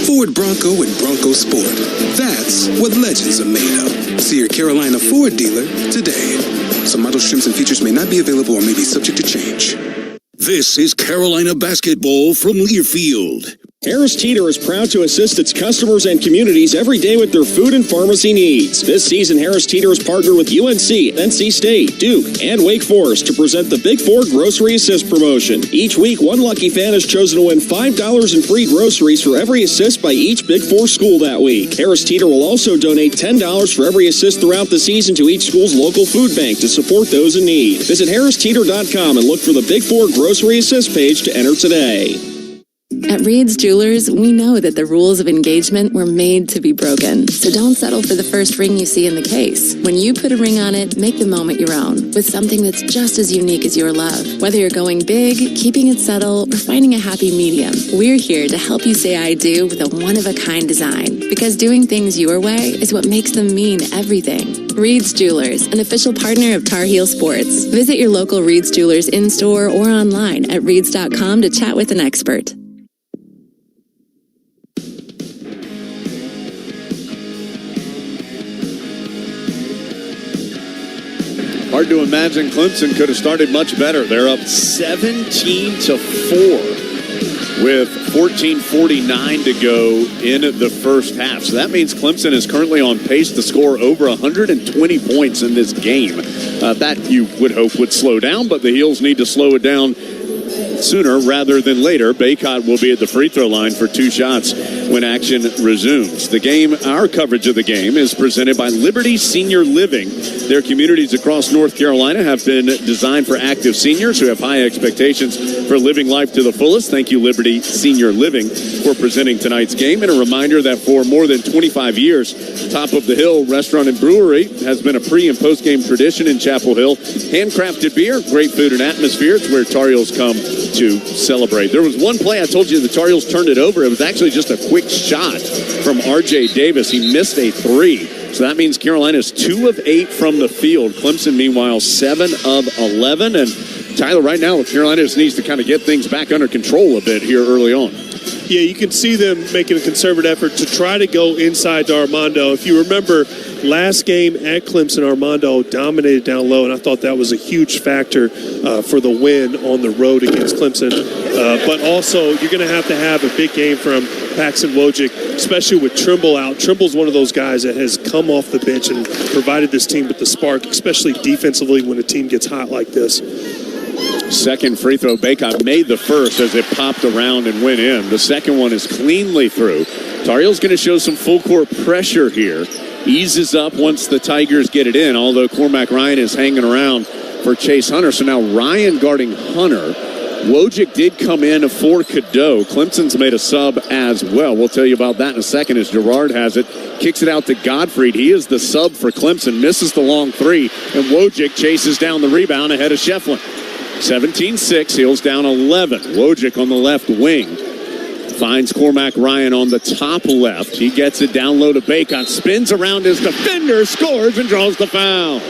Ford Bronco and Bronco Sport. That's what legends are made of. See your Carolina Ford dealer today. Some models, trims, and features may not be available or may be subject to change. This is Carolina basketball from Learfield. Harris Teeter is proud to assist its customers and communities every day with their food and pharmacy needs. This season, Harris Teeter has partnered with UNC, NC State, Duke, and Wake Forest to present the Big Four Grocery Assist promotion. Each week, one lucky fan is chosen to win $5 in free groceries for every assist by each Big Four school that week. Harris Teeter will also donate $10 for every assist throughout the season to each school's local food bank to support those in need. Visit HarrisTeeter.com and look for the Big Four Grocery Assist page to enter today. At Reed's Jewelers, we know that the rules of engagement were made to be broken. So don't settle for the first ring you see in the case. When you put a ring on it, make the moment your own with something that's just as unique as your love. Whether you're going big, keeping it subtle, or finding a happy medium, we're here to help you say I do with a one-of-a-kind design. Because doing things your way is what makes them mean everything. Reed's Jewelers, an official partner of Tar Heel Sports. Visit your local Reed's Jewelers in-store or online at reeds.com to chat with an expert. Hard to imagine Clemson could have started much better. They're up 17-4 with 14:49 to go in the first half. So that means Clemson is currently on pace to score over 120 points in this game. That you would hope would slow down, but the Heels need to slow it down sooner rather than later. Bacot will be at the free throw line for 2 shots when action resumes. The game, our coverage of the game, is presented by Liberty Senior Living. Their communities across North Carolina have been designed for active seniors who have high expectations for living life to the fullest. Thank you, Liberty Senior Living, for presenting tonight's game. And a reminder that for more than 25 years, Top of the Hill Restaurant and Brewery has been a pre- and post-game tradition in Chapel Hill. Handcrafted beer, great food and atmosphere. It's where Tar Heels come to celebrate. There was one play I told you the Tar Heels turned it over. It was actually just a quick shot from R.J. Davis. He missed a 3. So that means Carolina's 2 of 8 from the field. Clemson, meanwhile, 7 of 11. And Tyler, right now, Carolina just needs to kind of get things back under control a bit here early on. Yeah, you can see them making a concerted effort to try to go inside to Armando. If you remember, last game at Clemson, Armando dominated down low, and I thought that was a huge factor for the win on the road against Clemson. But also, you're going to have a big game from Paxton Wojcik, especially with Trimble out. Trimble's one of those guys that has come off the bench and provided this team with the spark, especially defensively when a team gets hot like this. Second free throw, Baycott made the first as it popped around and went in. The second one is cleanly through. Tar Heels going to show some full court pressure here. Eases up once the Tigers get it in, although Cormac Ryan is hanging around for Chase Hunter. So now Ryan guarding Hunter. Wojcik did come in for Cadeau. Clemson's made a sub as well. We'll tell you about that in a second as Gerard has it. Kicks it out to Gottfried. He is the sub for Clemson. Misses the long three, and Wojcik chases down the rebound ahead of Shefflin. 17-6, Heels down 11. Wojcik on the left wing. Finds Cormac Ryan on the top left. He gets it down low to Baycott. Spins around his defender, scores, and draws the foul.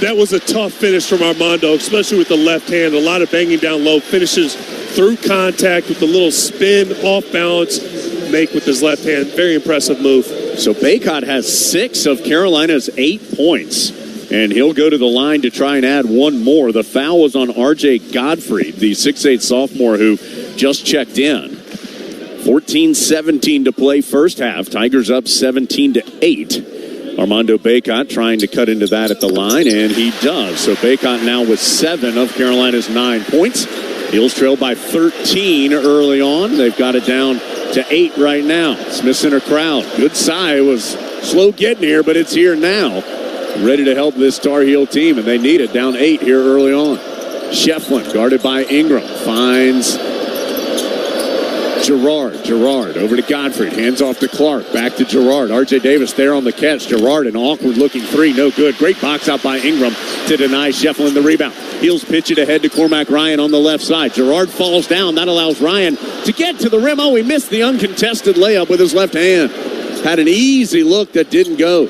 That was a tough finish from Armando, especially with the left hand. A lot of banging down low. Finishes through contact with a little spin, off balance, make with his left hand. Very impressive move. So Baycott has 6 of Carolina's 8 points. And he'll go to the line to try and add one more. The foul was on R.J. Gottfried, the 6'8 sophomore who just checked in. 14-17 to play first half. Tigers up 17-8. Armando Baycott trying to cut into that at the line, and he does. So Baycott now with 7 of Carolina's 9 points. Heels trail by 13 early on. They've got it down to 8 right now. Smith Center crowd. Good sigh. It was slow getting here, but it's here now. Ready to help this Tar Heel team, and they need it. Down 8 here early on. Shefflin guarded by Ingram. Finds Gerard. Gerard over to Gottfried. Hands off to Clark. Back to Gerard. R.J. Davis there on the catch. Gerard, an awkward-looking three. No good. Great box out by Ingram to deny Shefflin the rebound. Heels pitch it ahead to Cormac Ryan on the left side. Gerard falls down. That allows Ryan to get to the rim. Oh, he missed the uncontested layup with his left hand. Had an easy look that didn't go.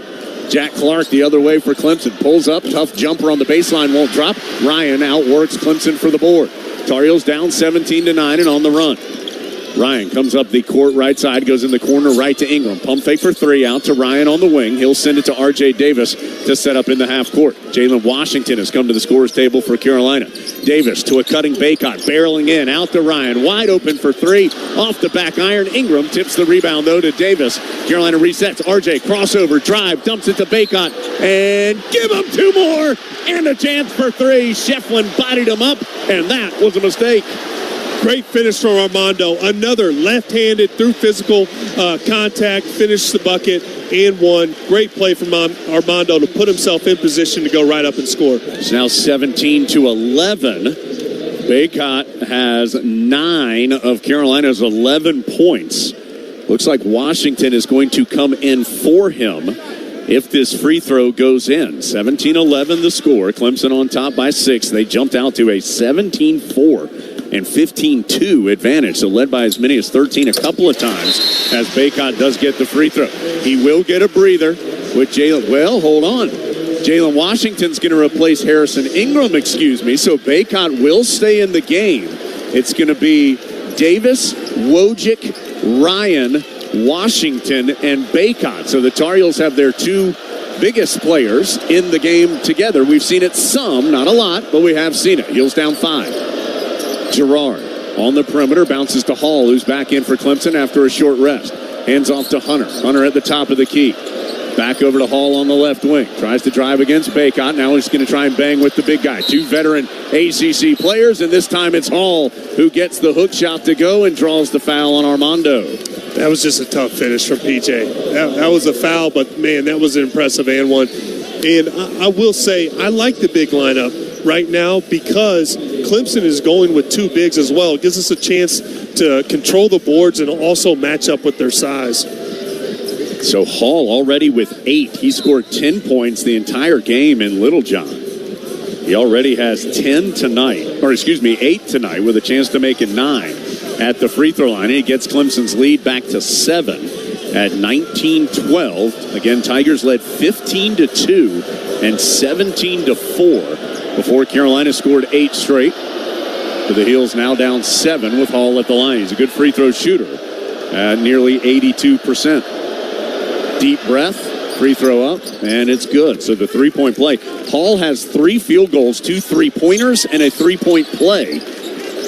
Jack Clark the other way for Clemson. Pulls up. Tough jumper on the baseline. Won't drop. Ryan outworks Clemson for the board. Tar Heels down 17-9 and on the run. Ryan comes up the court right side, goes in the corner right to Ingram. Pump fake for 3 out to Ryan on the wing. He'll send it to R.J. Davis to set up in the half court. Jalen Washington has come to the scorer's table for Carolina. Davis to a cutting Baycott, barreling in, out to Ryan. Wide open for 3, off the back iron. Ingram tips the rebound, though, to Davis. Carolina resets. R.J. crossover, drive, dumps it to Baycott, and give him 2 more, and a chance for 3. Shefflin bodied him up, and that was a mistake. Great finish from Armando. Another left-handed through physical contact, finished the bucket and one. Great play from Armando to put himself in position to go right up and score. It's now 17-11. Baycott has 9 of Carolina's 11 points. Looks like Washington is going to come in for him if this free throw goes in. 17-11 the score. Clemson on top by 6. They jumped out to a 17-4. And 15-2 advantage, so led by as many as 13 a couple of times as Baycott does get the free throw. He will get a breather with Jalen. Well, hold on. Jalen Washington's going to replace Harrison Ingram, so Baycott will stay in the game. It's going to be Davis, Wojcik, Ryan, Washington, and Baycott. So the Tar Heels have their 2 biggest players in the game together. We've seen it some, not a lot, but we have seen it. Heels down 5. Gerard on the perimeter, bounces to Hall, who's back in for Clemson after a short rest. Hands off to Hunter. Hunter at the top of the key. Back over to Hall on the left wing. Tries to drive against Baycott. Now he's going to try and bang with the big guy. 2 veteran ACC players, and this time it's Hall who gets the hook shot to go and draws the foul on Armando. That was just a tough finish from PJ. That was a foul, but, man, that was an impressive and one. And I will say, I like the big lineup right now because Clemson is going with 2 bigs as well. It gives us a chance to control the boards and also match up with their size. So Hall already with 8. He scored 10 points the entire game in Littlejohn. He already has 8 tonight with a chance to make it 9 at the free throw line. He gets Clemson's lead back to 7 at 19-12. Again, Tigers led 15-2 and 17-4 before Carolina scored 8 straight. The Heels now down 7 with Hall at the line. He's a good free throw shooter at nearly 82%. Deep breath, free throw up, and it's good. So the 3-point play. Hall has 3 field goals, 2 3-pointers, and a 3-point play.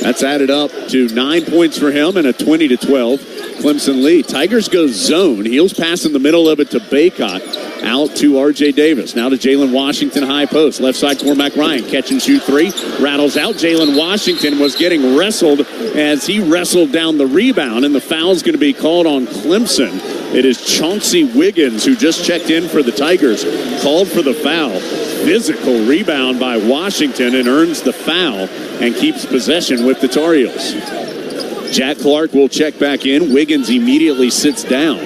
That's added up to 9 points for him and a 20-12 Clemson lead. Tigers go zone. Heels pass in the middle of it to Baycott. Out to R.J. Davis. Now to Jalen Washington, high post. Left side, Cormac Ryan. Catch and shoot 3. Rattles out. Jalen Washington was getting wrestled as he wrestled down the rebound, and the foul's going to be called on Clemson. It is Chauncey Wiggins, who just checked in for the Tigers, called for the foul. Physical rebound by Washington and earns the foul and keeps possession with the Tar Heels. Jack Clark will check back in. Wiggins immediately sits down.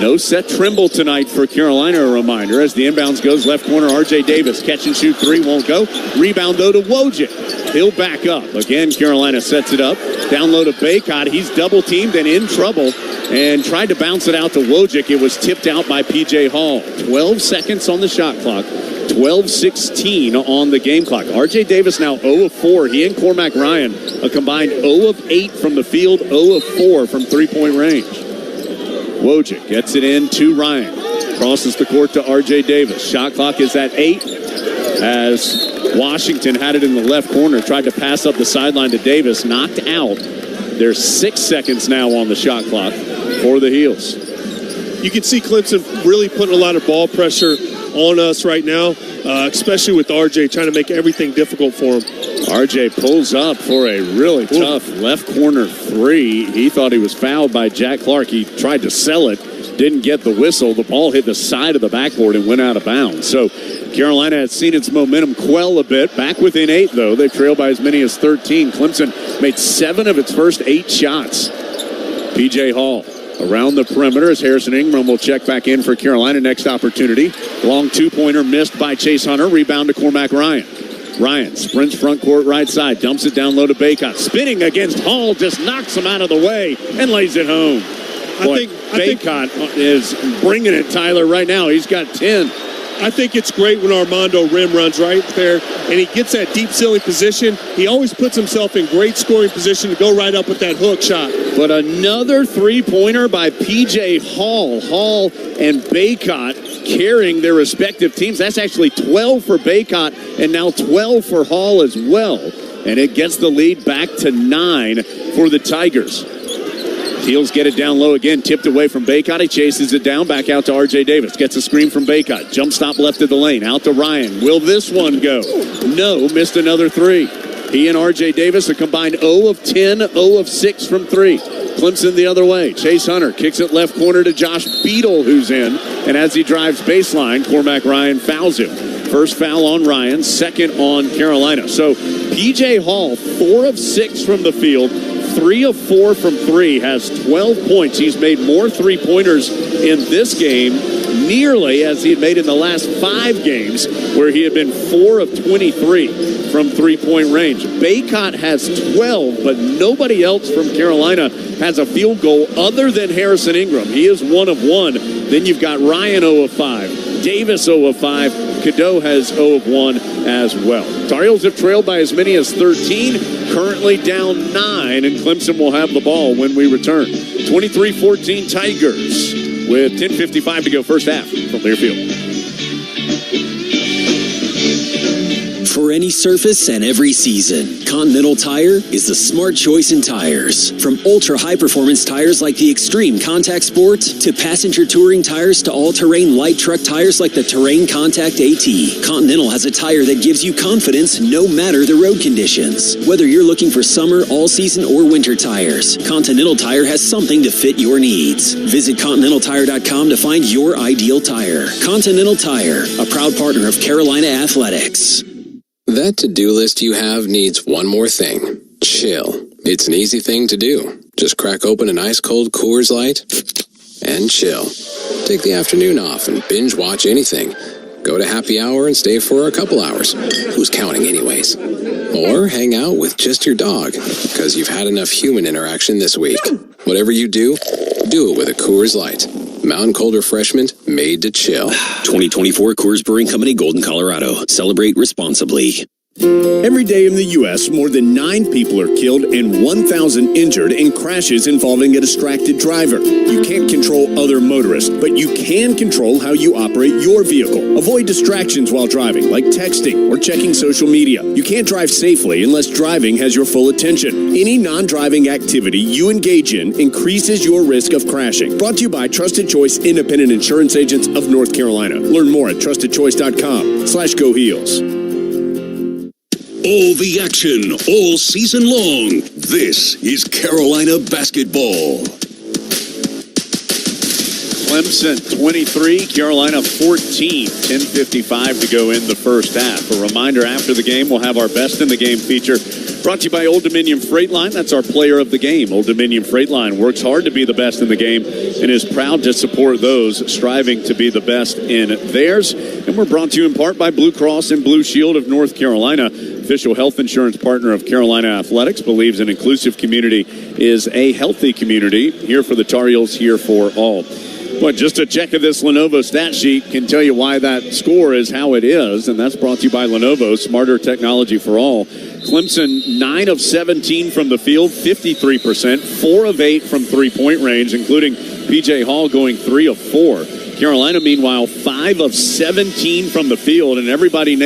No Seth Trimble tonight for Carolina, a reminder. As the inbounds goes left corner, R.J. Davis. Catch and shoot 3, won't go. Rebound, though, to Wojcik. He'll back up. Again, Carolina sets it up. Down low to Baycott. He's double-teamed and in trouble and tried to bounce it out to Wojcik. It was tipped out by P.J. Hall. 12 seconds on the shot clock. 12-16 on the game clock. R.J. Davis now 0 of 4. He and Cormac Ryan a combined 0 of 8 from the field, 0 of 4 from three-point range. Wojcik gets it in to Ryan. Crosses the court to R.J. Davis. Shot clock is at 8 as Washington had it in the left corner. Tried to pass up the sideline to Davis. Knocked out. There's 6 seconds now on the shot clock for the Heels. You can see Clemson really putting a lot of ball pressure on us right now, especially with RJ trying to make everything difficult for him. RJ pulls up for a really tough left corner 3. He thought he was fouled by Jack Clark. He tried to sell it, didn't get the whistle. The ball hit the side of the backboard and went out of bounds. So Carolina has seen its momentum quell a bit. Back within 8, though. They've trailed by as many as 13. Clemson made 7 of its first 8 shots. P.J. Hall around the perimeter as Harrison Ingram will check back in for Carolina. Next opportunity. Long 2-pointer missed by Chase Hunter. Rebound to Cormac Ryan. Ryan sprints front court right side. Dumps it down low to Baycott. Spinning against Hall. Just knocks him out of the way and lays it home. I think Baycott is bringing it, Tyler, right now. He's got 10. I think it's great when Armando Rim runs right there and he gets that deep ceiling position. He always puts himself in great scoring position to go right up with that hook shot. But another 3-pointer by P.J. Hall. Hall and Baycott carrying their respective teams. That's actually 12 for Baycott and now 12 for Hall as well. And it gets the lead back to 9 for the Tigers. Heels get it down low again, tipped away from Baycott. He chases it down, back out to R.J. Davis. Gets a screen from Baycott. Jump stop left of the lane, out to Ryan. Will this one go? No, missed another 3. He and R.J. Davis a combined 0 of 10, 0 of 6 from 3. Clemson the other way. Chase Hunter kicks it left corner to Josh Beadle, who's in. And as he drives baseline, Cormac Ryan fouls him. First foul on Ryan, second on Carolina. So P.J. Hall, 4 of 6 from the field. 3 of 4 from 3, has 12 points. He's made more 3-pointers in this game, nearly as he had made in the last 5 games, where he had been 4 of 23 from 3-point range. Baycott has 12, but nobody else from Carolina has a field goal other than Harrison Ingram. He is 1 of 1. Then you've got Ryan 0 of 5, Davis 0 of 5, Cadeau has 0 of 1 as well. Tar Heels have trailed by as many as 13, currently down 9, and Clemson will have the ball when we return. 23-14 Tigers with 10:55 to go first half from Learfield. For any surface and every season, Continental Tire is the smart choice in tires. From ultra-high performance tires like the Extreme Contact Sport to passenger touring tires to all-terrain light truck tires like the Terrain Contact AT, Continental has a tire that gives you confidence no matter the road conditions. Whether you're looking for summer, all-season, or winter tires, Continental Tire has something to fit your needs. Visit ContinentalTire.com to find your ideal tire. Continental Tire, a proud partner of Carolina Athletics. That to-do list you have needs one more thing. Chill. It's an easy thing to do. Just crack open an ice-cold Coors Light and chill. Take the afternoon off and binge watch anything. Go to happy hour and stay for a couple hours. Who's counting anyways? Or hang out with just your dog, because you've had enough human interaction this week. Whatever you do it with a Coors Light. Mountain Cold Refreshment made to chill. 2024 Coors Brewing Company, Golden, Colorado. Celebrate responsibly. Every day in the U.S., more than 9 people are killed and 1,000 injured in crashes involving a distracted driver. You can't control other motorists, but you can control how you operate your vehicle. Avoid distractions while driving, like texting or checking social media. You can't drive safely unless driving has your full attention. Any non-driving activity you engage in increases your risk of crashing. Brought to you by Trusted Choice Independent Insurance Agents of North Carolina. Learn more at trustedchoice.com/GoHeels. All the action, all season long. This is Carolina basketball. Clemson 23, Carolina 14, 10:55 to go in the first half. A reminder, after the game, we'll have our Best in the Game feature brought to you by Old Dominion Freight Line. That's our player of the game. Old Dominion Freight Line works hard to be the best in the game and is proud to support those striving to be the best in theirs. And we're brought to you in part by Blue Cross and Blue Shield of North Carolina. Official health insurance partner of Carolina Athletics, believes an inclusive community is a healthy community. Here for the Tar Heels, here for all. But just a check of this Lenovo stat sheet can tell you why that score is how it is, and that's brought to you by Lenovo, smarter technology for all. Clemson, 9 of 17 from the field, 53%, 4 of 8 from three-point range, including P.J. Hall going 3 of 4. Carolina, meanwhile, 5 of 17 from the field, and everybody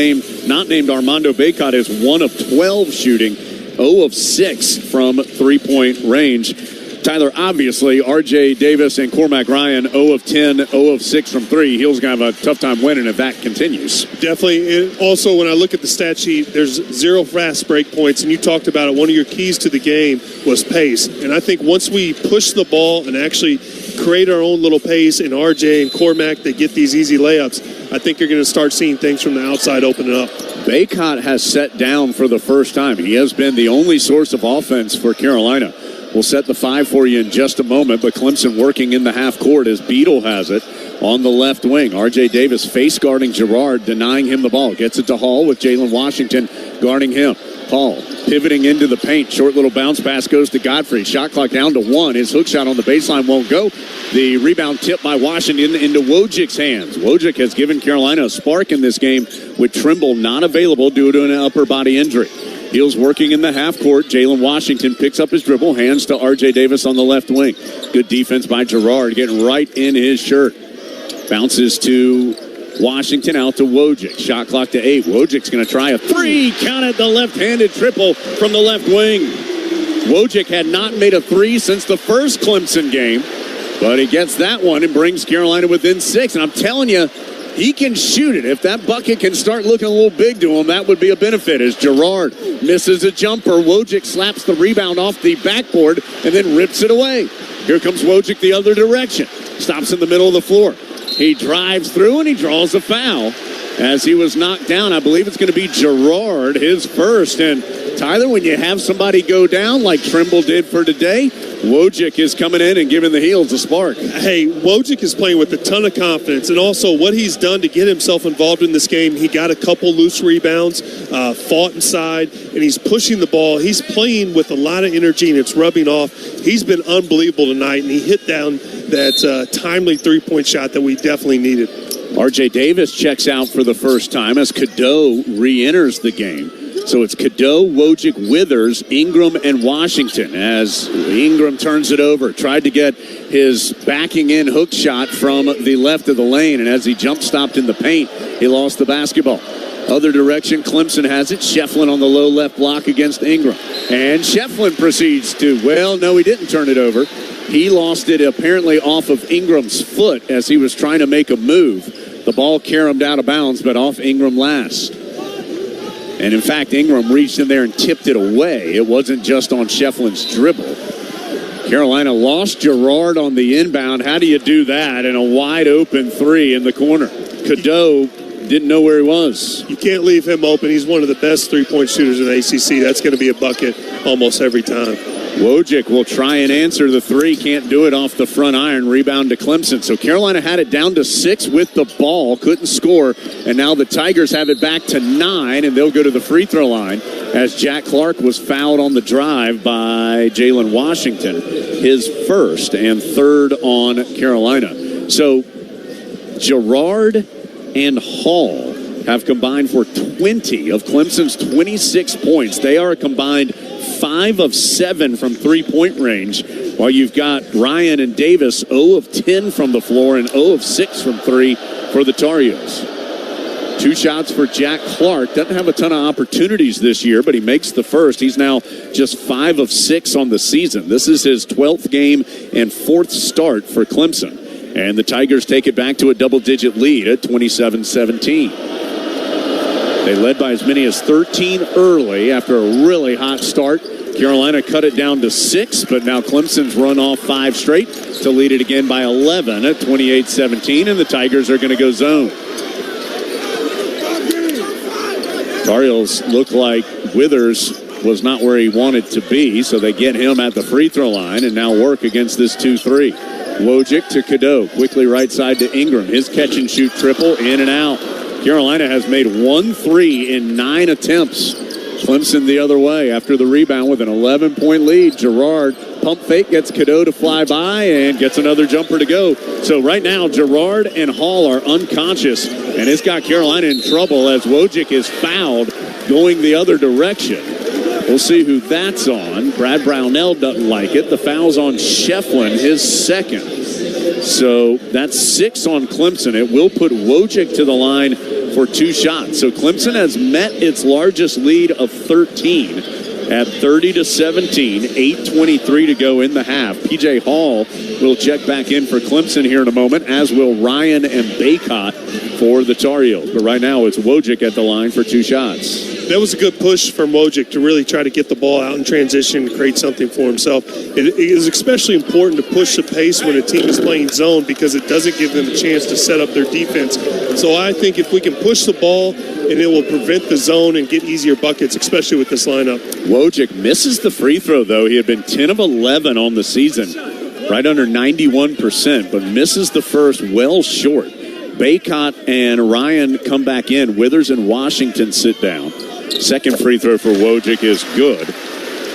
not named Armando Bacot is 1 of 12 shooting, 0 of 6 from three-point range. Tyler, obviously, R.J. Davis and Cormac Ryan, 0 of 10, 0 of 6 from 3. Heels going to have a tough time winning if that continues. Definitely. And also, when I look at the stat sheet, there's 0 fast break points, and you talked about it. One of your keys to the game was pace. And I think once we push the ball and actually create our own little pace in R.J. and Cormac that get these easy layups, I think you're going to start seeing things from the outside open up. Bacot has set down for the first time. He has been the only source of offense for Carolina. We'll set the 5 for you in just a moment, but Clemson working in the half court as Beadle has it on the left wing. R.J. Davis face guarding Girard, denying him the ball. Gets it to Hall with Jalen Washington guarding him. Hall pivoting into the paint. Short little bounce pass goes to Godfrey. Shot clock down to 1. His hook shot on the baseline won't go. The rebound tip by Washington into Wojcik's hands. Wojcik has given Carolina a spark in this game with Trimble not available due to an upper body injury. Heels working in the half court. Jalen Washington picks up his dribble, hands to R.J. Davis on the left wing. Good defense by Girard, getting right in his shirt. Bounces to Washington, out to Wojcik. Shot clock to 8. Wojcik's going to try a 3. Counted the left-handed triple from the left wing. Wojcik had not made a 3 since the first Clemson game, but he gets that one and brings Carolina within 6. And I'm telling you, he can shoot it. If that bucket can start looking a little big to him, that would be a benefit. As Girard misses a jumper, Wojcik slaps the rebound off the backboard and then rips it away. Here comes Wojcik the other direction. Stops in the middle of the floor. He drives through and he draws a foul as he was knocked down. I believe it's going to be Girard, his first. And Tyler, when you have somebody go down like Trimble did for today, Wojcik is coming in and giving the Heels a spark. Hey, Wojcik is playing with a ton of confidence, and also what he's done to get himself involved in this game. He got a couple loose rebounds, fought inside, and he's pushing the ball. He's playing with a lot of energy, and it's rubbing off. He's been unbelievable tonight, and he hit down that timely three-point shot that we definitely needed. R.J. Davis checks out for the first time as Cadeau re-enters the game. So it's Cadeau, Wojcik, Withers, Ingram, and Washington as Ingram turns it over. Tried to get his backing in hook shot from the left of the lane, and as he jump-stopped in the paint, he lost the basketball. Other direction, Clemson has it. Shefflin on the low left block against Ingram. And Shefflin proceeds to, well, no, he didn't turn it over. He lost it apparently off of Ingram's foot as he was trying to make a move. The ball caromed out of bounds, but off Ingram last. And, in fact, Ingram reached in there and tipped it away. It wasn't just on Shefflin's dribble. Carolina lost Girard on the inbound. How do you do that in a wide-open 3 in the corner? Cadeau didn't know where he was. You can't leave him open. He's one of the best three-point shooters in the ACC. That's going to be a bucket almost every time. Wojcik will try and answer the 3. Can't do it off the front iron. Rebound to Clemson. So Carolina had it down to 6 with the ball. Couldn't score. And now the Tigers have it back to 9, and they'll go to the free throw line as Jack Clark was fouled on the drive by Jalen Washington. His first and third on Carolina. So Girard and Hall have combined for 20 of Clemson's 26 points. They are a combined 5 of 7 from three-point range, while you've got Ryan and Davis 0 of 10 from the floor and 0 of 6 from 3 for the Tar Heels. 2 shots for Jack Clark. Doesn't have a ton of opportunities this year, but he makes the first. He's now just 5 of 6 on the season. This is his 12th game and 4th start for Clemson. And the Tigers take it back to a double-digit lead at 27-17. They led by as many as 13 early after a really hot start. Carolina cut it down to 6, but now Clemson's run off 5 straight to lead it again by 11 at 28-17, and the Tigers are going to go zone. Tar Heels look like Withers was not where he wanted to be, so they get him at the free throw line and now work against this 2-3. Wojcik to Cadeau, quickly right side to Ingram. His catch and shoot triple, in and out. Carolina has made 1 3 in 9 attempts. Clemson the other way after the rebound with an 11-point lead. Girard pump fake, gets Cadeau to fly by and gets another jumper to go. So right now, Girard and Hall are unconscious, and it's got Carolina in trouble as Wojcik is fouled going the other direction. We'll see who that's on. Brad Brownell doesn't like it. The foul's on Shefflin, his second. So that's 6 on Clemson. It will put Wojcik to the line for 2 shots. So Clemson has met its largest lead of 13 at 30-17, 8:23 to go in the half. P.J. Hall will check back in for Clemson here in a moment, as will Ryan and Baycott for the Tar Heels. But right now it's Wojcik at the line for 2 shots. That was a good push from Wojcik to really try to get the ball out in transition and create something for himself. It is especially important to push the pace when a team is playing zone because it doesn't give them a chance to set up their defense. So I think if we can push the ball, and it will prevent the zone and get easier buckets, especially with this lineup. Wojcik misses the free throw, though. He had been 10 of 11 on the season, right under 91%, but misses the first well short. Baycott and Ryan come back in. Withers and Washington sit down. Second free throw for Wojcik is good.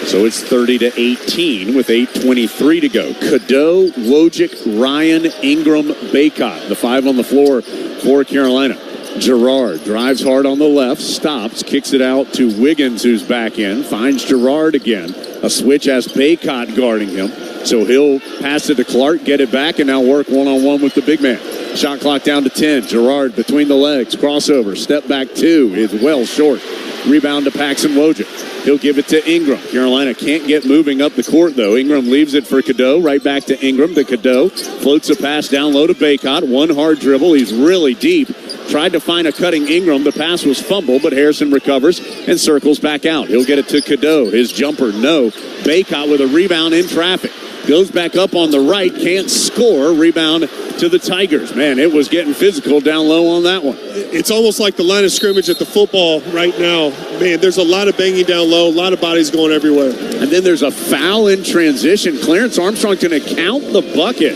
So it's 30-18 with 8:23 to go. Cadeau, Wojcik, Ryan, Ingram, Baycott, the 5 on the floor for Carolina. Girard drives hard on the left, stops, kicks it out to Wiggins, who's back in, finds Girard again. A switch has Baycott guarding him. So he'll pass it to Clark, get it back, and now work one-on-one with the big man. Shot clock down to 10. Girard between the legs, crossover, step back 2 is well short. Rebound to Paxson Wojcik. He'll give it to Ingram. Carolina can't get moving up the court, though. Ingram leaves it for Cadeau. Right back to Ingram. To Cadeau. Floats a pass down low to Baycott. One hard dribble. He's really deep. Tried to find a cutting Ingram. The pass was fumbled, but Harrison recovers and circles back out. He'll get it to Cadeau. His jumper, no. Baycott with a rebound in traffic. Goes back up on the right. Can't score. Rebound to the Tigers. Man, it was getting physical down low on that one. It's almost like the line of scrimmage at the football right now. Man, there's a lot of banging down low, a lot of bodies going everywhere. And then there's a foul in transition. Clarence Armstrong going to count the bucket.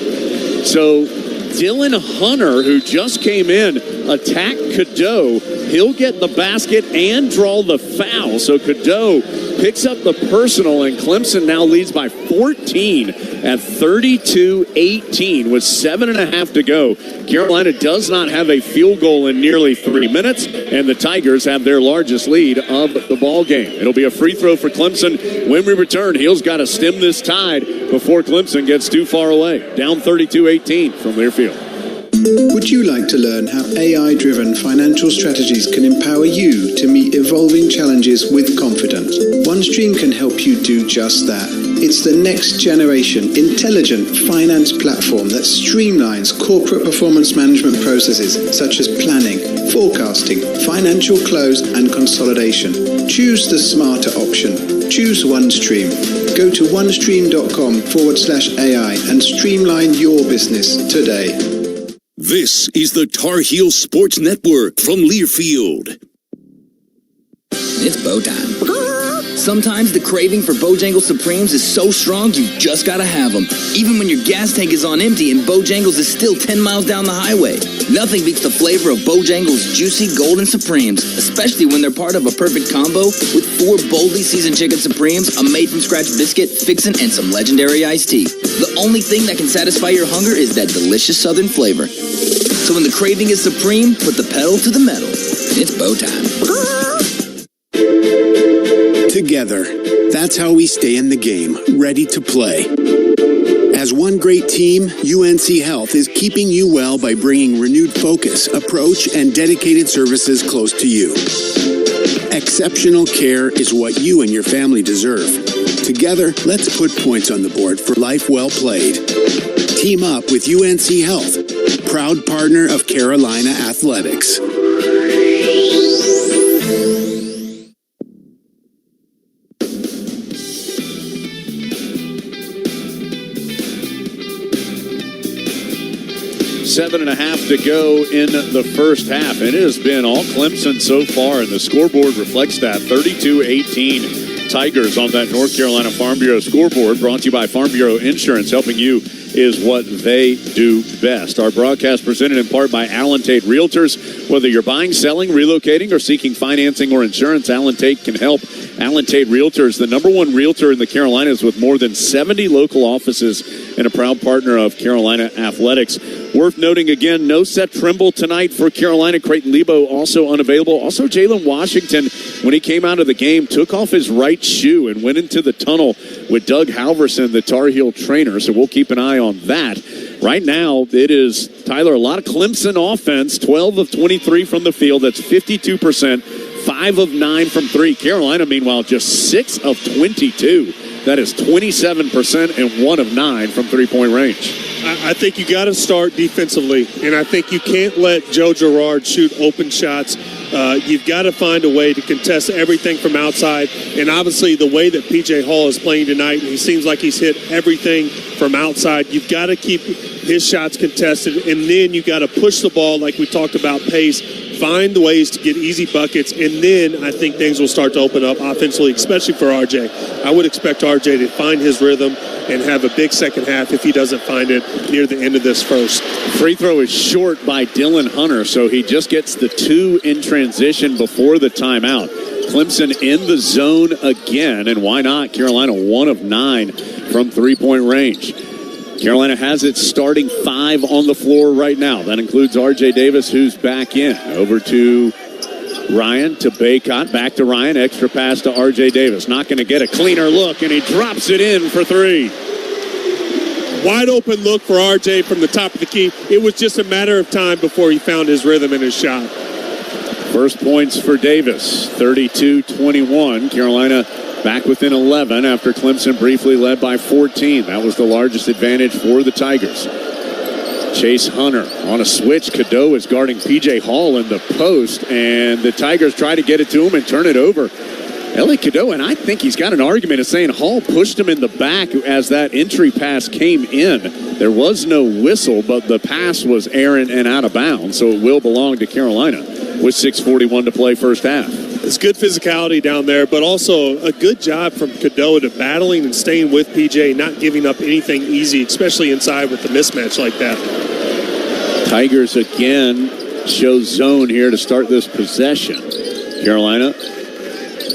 So Dylan Hunter, who just came in, attacked Cadeau. He'll get the basket and draw the foul. So Cadeau picks up the personal, and Clemson now leads by 14 at 32-18 with 7.5 to go. Carolina does not have a field goal in nearly 3 minutes, and the Tigers have their largest lead of the ball game. It'll be a free throw for Clemson when we return. Heels got to stem this tide before Clemson gets too far away. Down 32-18 from Learfield. Would you like to learn how AI-driven financial strategies can empower you to meet evolving challenges with confidence? OneStream can help you do just that. It's the next generation intelligent finance platform that streamlines corporate performance management processes such as planning, forecasting, financial close, and consolidation. Choose the smarter option. Choose OneStream. Go to onestream.com/AI and streamline your business today. This is the Tar Heel Sports Network from Learfield. It's bow time. Sometimes the craving for Bojangles Supremes is so strong you just gotta have them. Even when your gas tank is on empty and Bojangles is still 10 miles down the highway. Nothing beats the flavor of Bojangles juicy golden Supremes, especially when they're part of a perfect combo with 4 boldly seasoned chicken Supremes, a made-from-scratch biscuit, fixin', and some legendary iced tea. The only thing that can satisfy your hunger is that delicious southern flavor. So when the craving is supreme, put the pedal to the metal. It's bow time. Together, that's how we stay in the game, ready to play. As one great team, UNC Health is keeping you well by bringing renewed focus, approach, and dedicated services close to you. Exceptional care is what you and your family deserve. Together, let's put points on the board for life well played. Team up with UNC Health, proud partner of Carolina Athletics. Seven and a half to go in the first half. It has been all Clemson so far, and the scoreboard reflects that. 32-18 Tigers on that North Carolina Farm Bureau scoreboard, brought to you by Farm Bureau Insurance. Helping you is what they do best. Our broadcast presented in part by Allen Tate Realtors. Whether you're buying, selling, relocating, or seeking financing or insurance, Allen Tate can help. Allen Tate Realtors, the #1 realtor in the Carolinas with more than 70 local offices and a proud partner of Carolina Athletics. Worth noting again, no Seth Trimble tonight for Carolina. Creighton Lebo also unavailable. Also, Jalen Washington, when he came out of the game, took off his right shoe and went into the tunnel with Doug Halverson, the Tar Heel trainer. So we'll keep an eye on that. Right now, it is, Tyler, a lot of Clemson offense. 12 of 23 from the field. That's 52%. 5 of 9 from 3. Carolina, meanwhile, just 6 of 22. That is 27% and 1 of 9 from three-point range. I think you got to start defensively, and I think you can't let Joe Girard shoot open shots. You've got to find a way to contest everything from outside, and obviously the way that P.J. Hall is playing tonight, he seems like he's hit everything from outside. You've got to keep his shots contested, and then you got to push the ball like we talked about, pace, find the ways to get easy buckets, and then I think things will start to open up offensively, especially for RJ. I would expect RJ to find his rhythm and have a big second half if he doesn't find it near the end of this first. Free throw is short by Dylan Hunter, so he just gets the 2 in transition before the timeout. Clemson in the zone again, and why not? Carolina 1 of 9 from three-point range. Carolina has its starting 5 on the floor right now. That includes R.J. Davis, who's back in. Over to Ryan, to Baycott, back to Ryan. Extra pass to R.J. Davis. Not going to get a cleaner look, and he drops it in for 3. Wide open look for R.J. from the top of the key. It was just a matter of time before he found his rhythm in his shot. First points for Davis, 32-21. Carolina back within 11 after Clemson briefly led by 14. That was the largest advantage for the Tigers. Chase Hunter on a switch. Cadeau is guarding P.J. Hall in the post, and the Tigers try to get it to him and turn it over. Ellie Cadeau, and I think he's got an argument of saying Hall pushed him in the back as that entry pass came in. There was no whistle, but the pass was errant and out of bounds, so it will belong to Carolina with 6:41 to play first half. It's good physicality down there, but also a good job from Cadeau to battling and staying with PJ, not giving up anything easy, especially inside with the mismatch like that. Tigers again show zone here to start this possession. Carolina,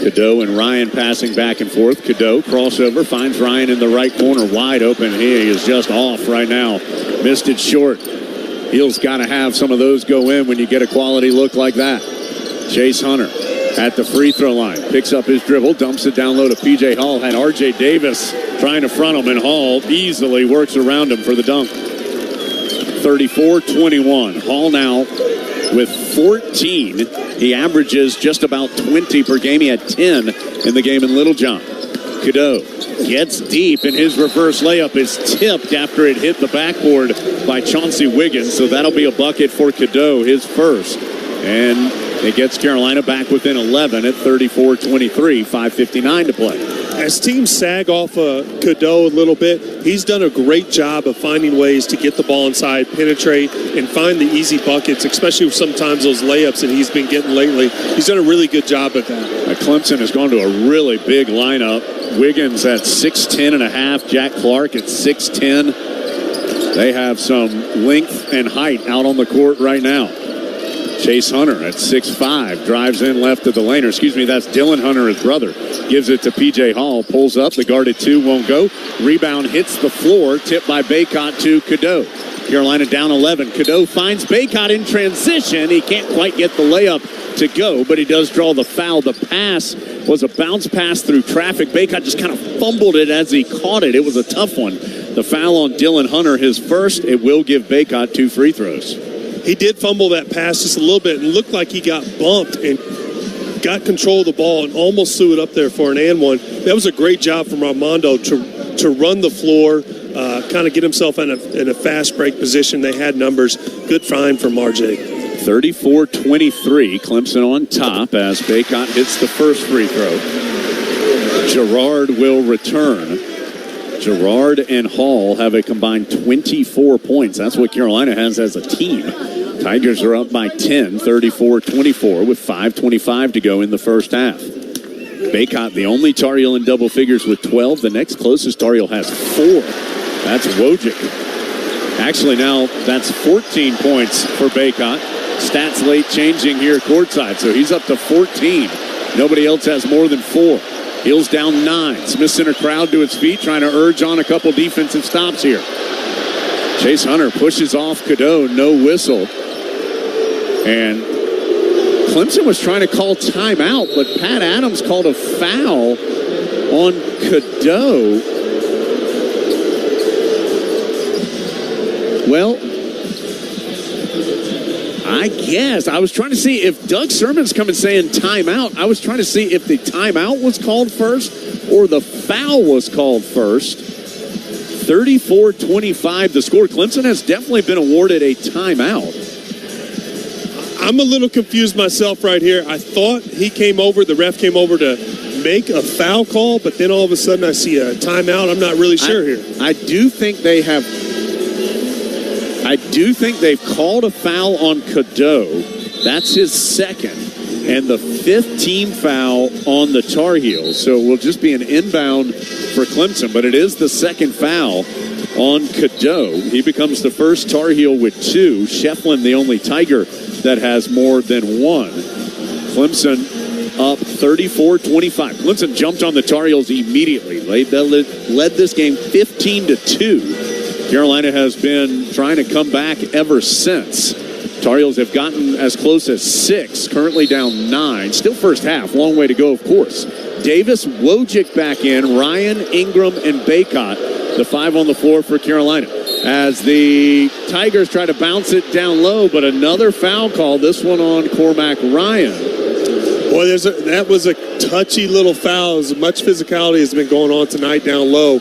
Cadeau and Ryan passing back and forth. Cadeau, crossover, finds Ryan in the right corner, wide open. He is just off right now. Missed it short. Heel's got to have some of those go in when you get a quality look like that. Chase Hunter at the free throw line, picks up his dribble, dumps it down low to P.J. Hall. Had R.J. Davis trying to front him, and Hall easily works around him for the dunk. 34-21. Hall now with 14. He averages just about 20 per game. He had 10 in the game in Littlejohn. Cadeau gets deep, and his reverse layup is tipped after it hit the backboard by Chauncey Wiggins. So that'll be a bucket for Cadeau, his first. And it gets Carolina back within 11 at 34-23, 5:59 to play. As teams sag off Cadeau a little bit, he's done a great job of finding ways to get the ball inside, penetrate, and find the easy buckets, especially sometimes those layups that he's been getting lately. He's done a really good job at that. Clemson has gone to a really big lineup. Wiggins at 6'10 and a half, Jack Clark at 6'10. They have some length and height out on the court right now. Chase Hunter at 6'5", drives in left of the lane. That's Dylan Hunter, his brother. Gives it to P.J. Hall, pulls up, the guard at 2, won't go. Rebound hits the floor, tipped by Baycott to Cadeau. Carolina down 11. Cadeau finds Baycott in transition. He can't quite get the layup to go, but he does draw the foul. The pass was a bounce pass through traffic. Baycott just kind of fumbled it as he caught it. It was a tough one. The foul on Dylan Hunter, his first. It will give Baycott 2 free throws. He did fumble that pass just a little bit and looked like he got bumped and got control of the ball and almost threw it up there for an and one. That was a great job from Armando to run the floor, kind of get himself in a fast break position. They had numbers. Good find from RJ. 34-23, Clemson on top as Baycott hits the first free throw. Girard will return. Girard and Hall have a combined 24 points. That's what Carolina has as a team. Tigers are up by 10, 34-24, with 5:25 to go in the first half. Baycott, the only Tar Heel in double figures with 12. The next closest Tar Heel has 4. That's Wojcik. Actually, now that's 14 points for Baycott. Stats late changing here courtside, so he's up to 14. Nobody else has more than 4. Heels down 9. Smith Center crowd to its feet, trying to urge on a couple defensive stops here. Chase Hunter pushes off Cadeau, no whistle. And Clemson was trying to call timeout, but Pat Adams called a foul on Cadeau. Well, I guess I was trying to see if Doug Sermon's coming saying timeout. I was trying to see if the timeout was called first or the foul was called first. 34-25 the score. Clemson has definitely been awarded a timeout. I'm a little confused myself right here. I thought the ref came over to make a foul call, but then all of a sudden I see a timeout. I'm not really sure here. I do think they've called a foul on Cadeau. That's his second. And the 5th team foul on the Tar Heels. So it will just be an inbound for Clemson, but it is the second foul on Cadeau. He becomes the first Tar Heel with 2. Shefflin, the only Tiger that has more than 1. Clemson up 34-25. Clemson jumped on the Tar Heels immediately. Led this game 15-2. Carolina has been trying to come back ever since. Tar Heels have gotten as close as 6, currently down 9. Still first half, long way to go, of course. Davis, Wojcik back in, Ryan, Ingram, and Baycott, the 5 on the floor for Carolina. As the Tigers try to bounce it down low, but another foul call, this one on Cormac Ryan. Boy, that was a touchy little foul. As much physicality has been going on tonight down low.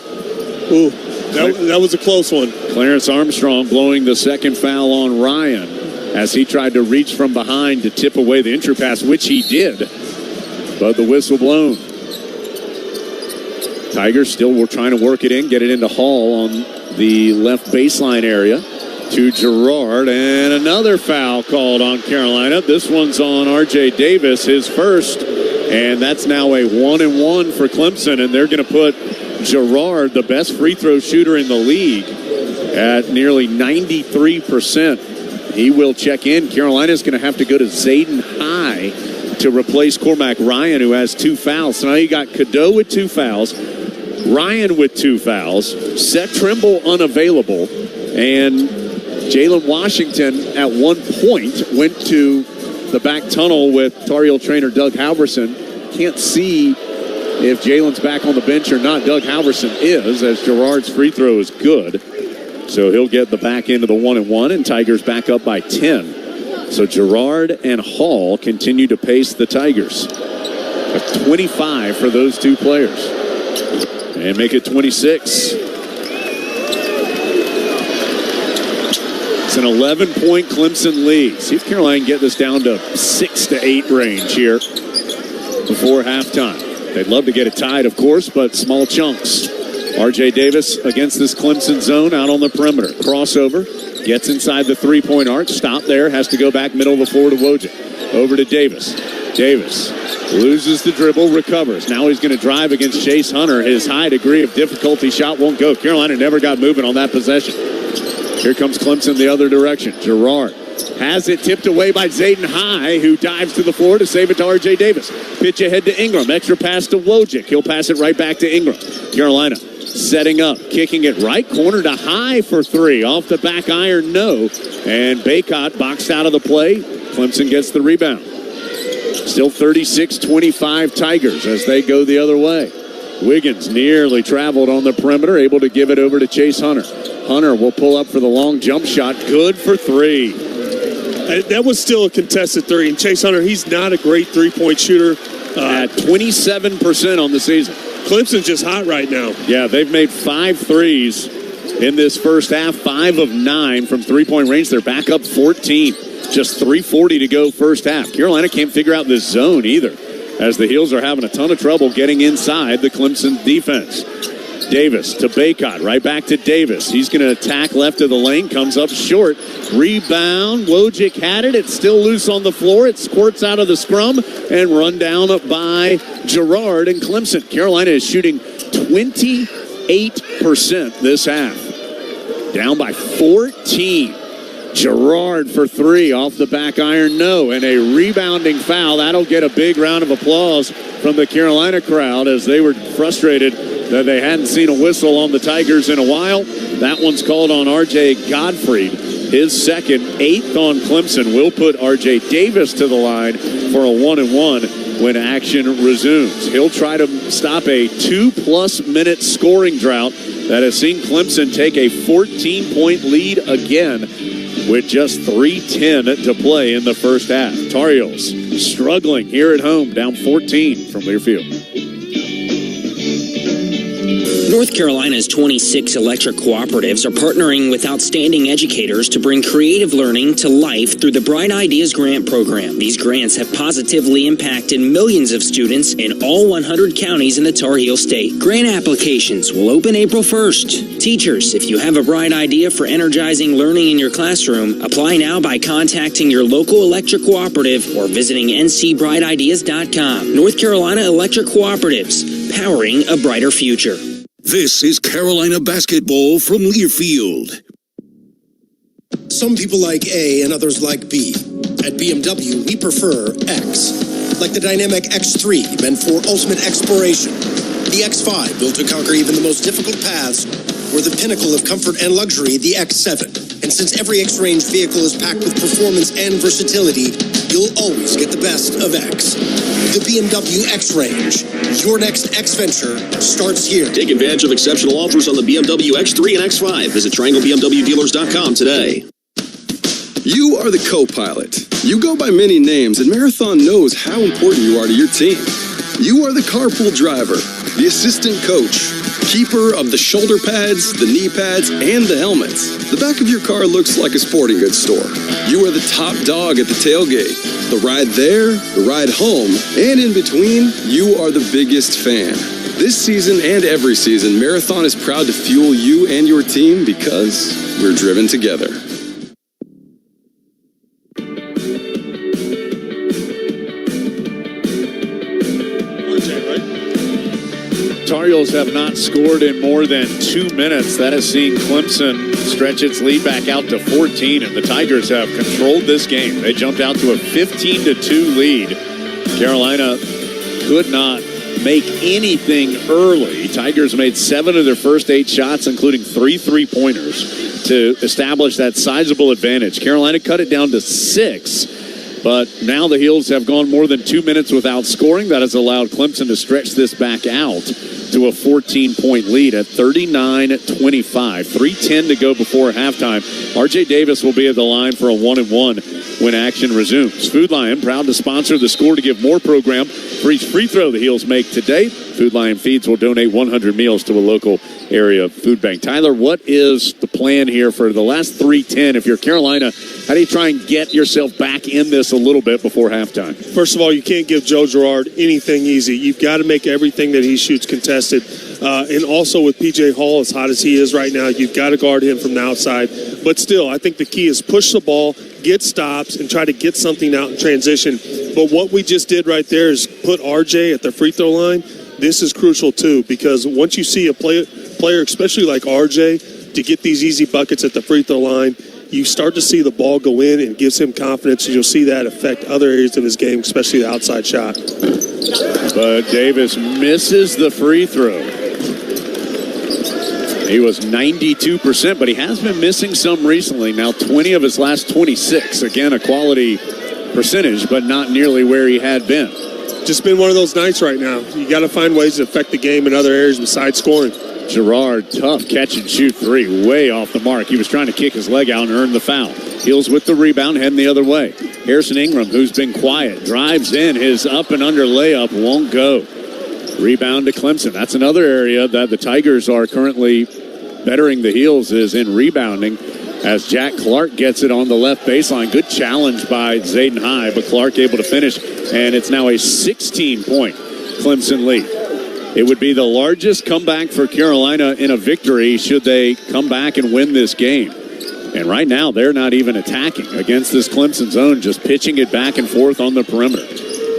Ooh, that was a close one. Clarence Armstrong blowing the second foul on Ryan as he tried to reach from behind to tip away the entry pass, which he did. But the whistle blown. Tigers still were trying to work it in, get it into Hall on the left baseline area to Girard, and another foul called on Carolina. This one's on R.J. Davis, his first, and that's now a 1-and-1 for Clemson, and they're going to put Girard, the best free throw shooter in the league, at nearly 93%. He will check in. Carolina's going to have to go to Zayden High to replace Cormac Ryan, who has 2 fouls. So now you got Cadeau with 2 fouls, Ryan with 2 fouls, Seth Trimble unavailable, and Jalen Washington at one point went to the back tunnel with Tar Heel trainer Doug Halverson. Can't see if Jalen's back on the bench or not. Doug Halverson is, as Girard's free throw is good. So he'll get the back end of the 1-and-1, and Tigers back up by 10. So Girard and Hall continue to pace the Tigers. 25 for those 2 players. And make it 26. It's an 11-point Clemson lead. See if Carolina can get this down to 6 to 8 range here before halftime. They'd love to get it tied, of course, but small chunks. R.J. Davis against this Clemson zone out on the perimeter. Crossover, gets inside the 3-point arc. Stop there, has to go back middle of the floor to Wojcik. Over to Davis. Davis loses the dribble, recovers. Now he's going to drive against Chase Hunter. His high degree of difficulty shot won't go. Carolina never got moving on that possession. Here comes Clemson the other direction. Girard has it tipped away by Zayden High, who dives to the floor to save it to R.J. Davis. Pitch ahead to Ingram. Extra pass to Wojcik. He'll pass it right back to Ingram. Carolina setting up, kicking it right corner to High for 3. Off the back iron, no. And Baycott boxed out of the play. Clemson gets the rebound. Still 36-25 Tigers as they go the other way. Wiggins nearly traveled on the perimeter, able to give it over to Chase Hunter. Hunter will pull up for the long jump shot. Good for three. That was still a contested three. And Chase Hunter, he's not a great three-point shooter. At 27% on the season. Clemson's just hot right now. Yeah, they've made 5 threes in this first half, 5 of 9 from three-point range. They're back up 14. Just 3:40 to go first half. Carolina can't figure out this zone either, as the Heels are having a ton of trouble getting inside the Clemson defense. Davis to Baycott, right back to Davis. He's going to attack left of the lane, comes up short. Rebound, Wojcik had it. It's still loose on the floor. It squirts out of the scrum and run down by Gerard and Clemson. Carolina is shooting 28% this half. Down by 14. Gerard for three off the back iron, no. And a rebounding foul. That'll get a big round of applause from the Carolina crowd as they were frustrated that they hadn't seen a whistle on the Tigers in a while. That one's called on R.J. Godfrey. His second, 8th on Clemson, will put R.J. Davis to the line for a 1-and-1 when action resumes. He'll try to stop a 2+ minute scoring drought that has seen Clemson take a 14-point lead again with just 3:10 to play in the first half. Tar Heels struggling here at home, down 14 from Learfield. North Carolina's 26 electric cooperatives are partnering with outstanding educators to bring creative learning to life through the Bright Ideas Grant Program. These grants have positively impacted millions of students in all 100 counties in the Tar Heel State. Grant applications will open April 1st. Teachers, if you have a bright idea for energizing learning in your classroom, apply now by contacting your local electric cooperative or visiting ncbrightideas.com. North Carolina Electric Cooperatives, powering a brighter future. This is Carolina basketball from Learfield. Some people like A and others like B. At BMW, we prefer X. Like the dynamic X3, meant for ultimate exploration. The X5, built to conquer even the most difficult paths. Or the pinnacle of comfort and luxury, the X7. And since every X-Range vehicle is packed with performance and versatility, you'll always get the best of X. The BMW X-Range. Your next X-Venture starts here. Take advantage of exceptional offers on the BMW X3 and X5. Visit TriangleBMWDealers.com today. You are the co-pilot. You go by many names, and Marathon knows how important you are to your team. You are the carpool driver, the assistant coach, keeper of the shoulder pads, the knee pads, and the helmets. The back of your car looks like a sporting goods store. You are the top dog at the tailgate. The ride there, the ride home, and in between, you are the biggest fan. This season and every season, Marathon is proud to fuel you and your team because we're driven together. Tar Heels have not scored in more than 2 minutes. That has seen Clemson stretch its lead back out to 14, and the Tigers have controlled this game. They jumped out to a 15-2 lead. Carolina could not make anything early. Tigers made 7 of their first 8 shots, including 3 3-pointers, to establish that sizable advantage. Carolina cut it down to 6. But now the Heels have gone more than 2 minutes without scoring. That has allowed Clemson to stretch this back out to a 14-point lead at 39-25. 3:10 to go before halftime. R.J. Davis will be at the line for a 1-and-1 when action resumes. Food Lion, proud to sponsor the Score to Give More program. For each free throw the Heels make today, Food Lion Feeds will donate 100 meals to a local area food bank. Tyler, what is the plan here for the last 3:10? If you're Carolina, how do you try and get yourself back in this a little bit before halftime? First of all, you can't give Joe Girard anything easy. You've got to make everything that he shoots contested. And also with P.J. Hall, as hot as he is right now, you've got to guard him from the outside. But still, I think the key is push the ball, get stops, and try to get something out in transition. But what we just did right there is put R.J. at the free throw line. This is crucial, too, because once you see a player, especially like R.J., to get these easy buckets at the free throw line, you start to see the ball go in and gives him confidence, and you'll see that affect other areas of his game, especially the outside shot. But Davis misses the free throw. He was 92%, but he has been missing some recently. Now 20 of his last 26. Again, a quality percentage, but not nearly where he had been. Just been one of those nights right now. You got to find ways to affect the game in other areas besides scoring. Girard, tough catch and shoot three, way off the mark. He was trying to kick his leg out and earn the foul. Heels with the rebound, heading the other way. Harrison Ingram, who's been quiet, drives in. His up and under layup won't go. Rebound to Clemson. That's another area that the Tigers are currently bettering the Heels is in rebounding, as Jack Clark gets it on the left baseline. Good challenge by Zayden High, but Clark able to finish, and it's now a 16-point Clemson lead. It would be the largest comeback for Carolina in a victory should they come back and win this game. And right now, they're not even attacking against this Clemson zone, just pitching it back and forth on the perimeter.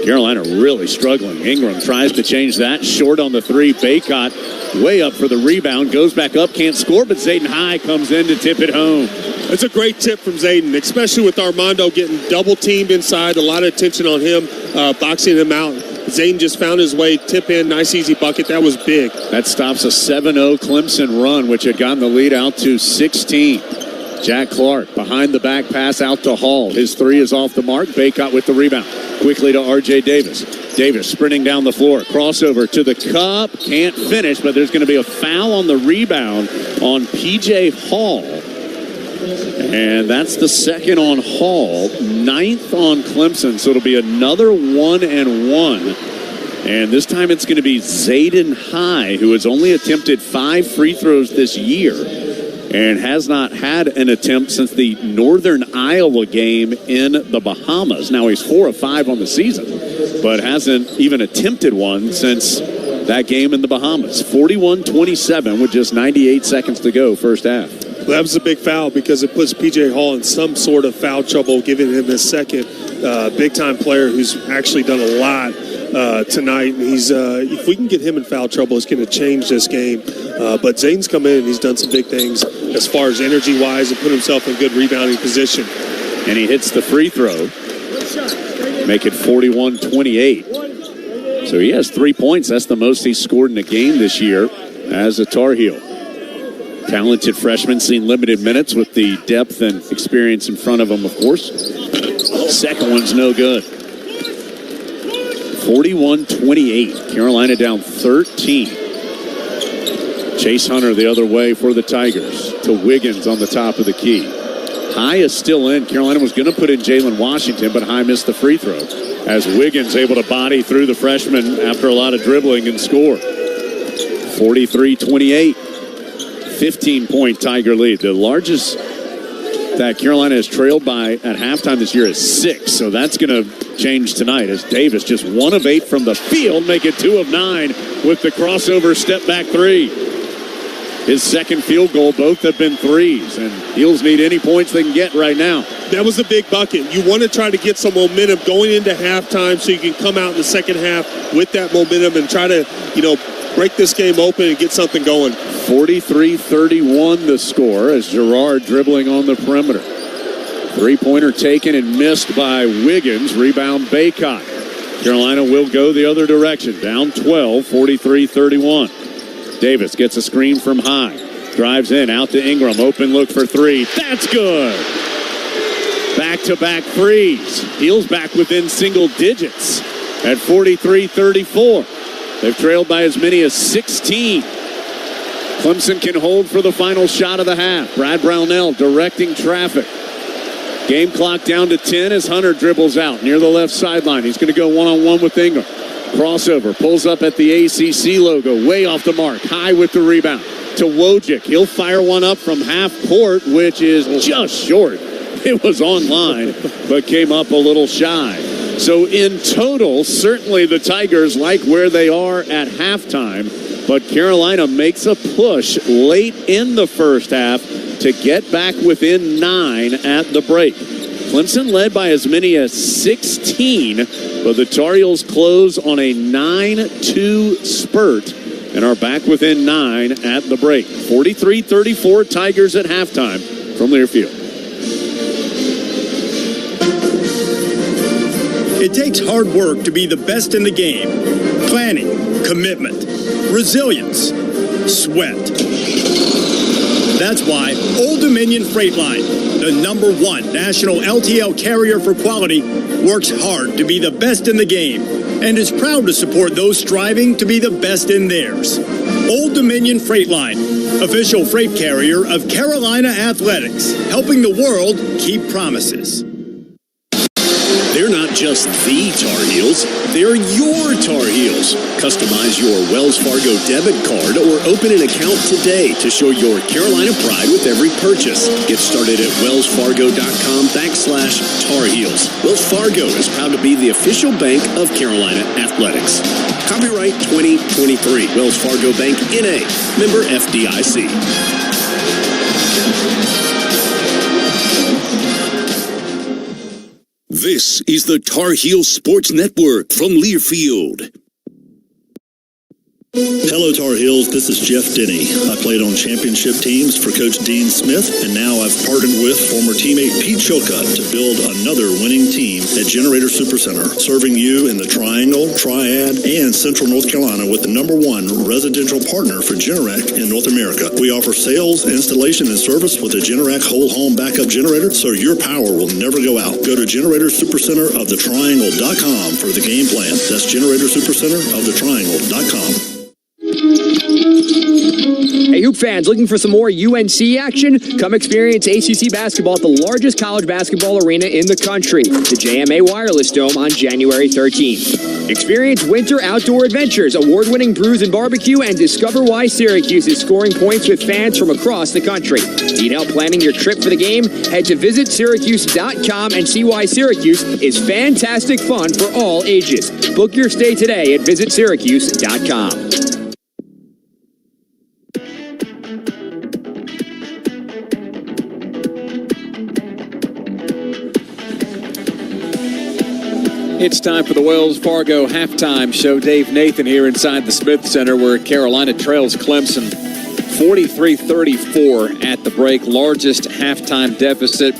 Carolina really struggling. Ingram tries to change that. Short on the three. Baycott way up for the rebound. Goes back up. Can't score, but Zayden High comes in to tip it home. It's a great tip from Zayden, especially with Armando getting double-teamed inside. A lot of attention on him, boxing him out. Zayden just found his way, tip in, nice easy bucket. That was big. That stops a 7-0 Clemson run, which had gotten the lead out to 16. Jack Clark behind the back pass out to Hall. His three is off the mark. Baycott with the rebound. Quickly to R.J. Davis. Davis sprinting down the floor. Crossover to the cup. Can't finish, but there's going to be a foul on the rebound on P.J. Hall. And that's the second on Hall. 9th on Clemson, so it'll be another 1-and-1. And this time it's going to be Zayden High, who has only attempted 5 free throws this year and has not had an attempt since the Northern Iowa game in the Bahamas. Now he's 4 of 5 on the season, but hasn't even attempted one since that game in the Bahamas. 41-27 with just 98 seconds to go, first half. Well, that was a big foul because it puts P.J. Hall in some sort of foul trouble, giving him his second big-time player who's actually done a lot tonight. And he's if we can get him in foul trouble, it's going to change this game. But Zayden's come in and he's done some big things as far as energy-wise and put himself in good rebounding position. And he hits the free throw. Make it 41-28. So he has 3 points. That's the most he's scored in a game this year as a Tar Heel. Talented freshman, seen limited minutes with the depth and experience in front of him, of course. Second one's no good. 41-28. Carolina down 13. Chase Hunter the other way for the Tigers to Wiggins on the top of the key. High is still in. Carolina was going to put in Jalen Washington, but High missed the free throw as Wiggins able to body through the freshman after a lot of dribbling and score. 43-28. 15-point Tiger lead. The largest that Carolina has trailed by at halftime this year is 6, so that's going to change tonight as Davis just 1 of 8 from the field, make it 2 of 9 with the crossover step-back three. His second field goal, both have been threes, and Heels need any points they can get right now. That was a big bucket. You want to try to get some momentum going into halftime so you can come out in the second half with that momentum and try to, break this game open and get something going. 43-31 the score as Girard dribbling on the perimeter. Three-pointer taken and missed by Wiggins. Rebound Baycott. Carolina will go the other direction. Down 12, 43-31. Davis gets a screen from High. Drives in, out to Ingram. Open look for three. That's good. Back-to-back threes. Heels back within single digits at 43-34. They've trailed by as many as 16. Clemson can hold for the final shot of the half. Brad Brownell directing traffic. Game clock down to 10 as Hunter dribbles out near the left sideline. He's going to go one-on-one with Ingram. Crossover, pulls up at the ACC logo, way off the mark. High with the rebound to Wojcik. He'll fire one up from half court, which is just short. It was online, but came up a little shy. So in total, certainly the Tigers like where they are at halftime, but Carolina makes a push late in the first half to get back within 9 at the break. Clemson led by as many as 16, but the Tar Heels close on a 9-2 spurt and are back within 9 at the break. 43-34 Tigers at halftime from Learfield. It takes hard work to be the best in the game. Planning, commitment, resilience, sweat. That's why Old Dominion Freight Line, the #1 national LTL carrier for quality, works hard to be the best in the game and is proud to support those striving to be the best in theirs. Old Dominion Freight Line, official freight carrier of Carolina Athletics, helping the world keep promises. They're not just the Tar Heels, they're your Tar Heels. Customize your Wells Fargo debit card or open an account today to show your Carolina pride with every purchase. Get started at wellsfargo.com/Tar Heels. Wells Fargo is proud to be the official bank of Carolina Athletics. Copyright 2023. Wells Fargo Bank, N.A. Member FDIC. This is the Tar Heel Sports Network from Learfield. Hello, Tar Heels. This is Jeff Denny. I played on championship teams for Coach Dean Smith, and now I've partnered with former teammate Pete Chilcutt to build another winning team at Generator Supercenter, serving you in the Triangle, Triad, and Central North Carolina with the #1 residential partner for Generac in North America. We offer sales, installation, and service with a Generac whole home backup generator, so your power will never go out. Go to Generator Supercenter of the Triangle.com for the game plan. That's Generator Supercenter of the Triangle.com. Hey, Hoop fans, looking for some more UNC action? Come experience ACC basketball at the largest college basketball arena in the country, the JMA Wireless Dome, on January 13th. Experience winter outdoor adventures, award-winning brews and barbecue, and discover why Syracuse is scoring points with fans from across the country. Need help planning your trip for the game? Head to visitsyracuse.com and see why Syracuse is fantastic fun for all ages. Book your stay today at visitsyracuse.com. It's time for the Wells Fargo halftime show. Dave Nathan here inside the Smith Center, where Carolina trails Clemson 43-34 at the break. Largest halftime deficit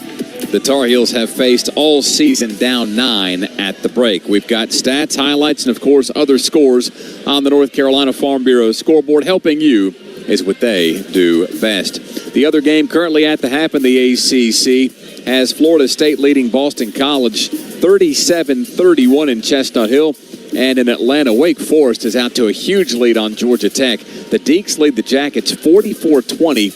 the Tar Heels have faced all season, down 9 at the break. We've got stats, highlights, and of course other scores on the North Carolina Farm Bureau scoreboard. Helping you is what they do best. The other game currently at the half in the ACC has Florida State leading Boston College 37-31 in Chestnut Hill. And in Atlanta, Wake Forest is out to a huge lead on Georgia Tech. The Deacs lead the Jackets 44-20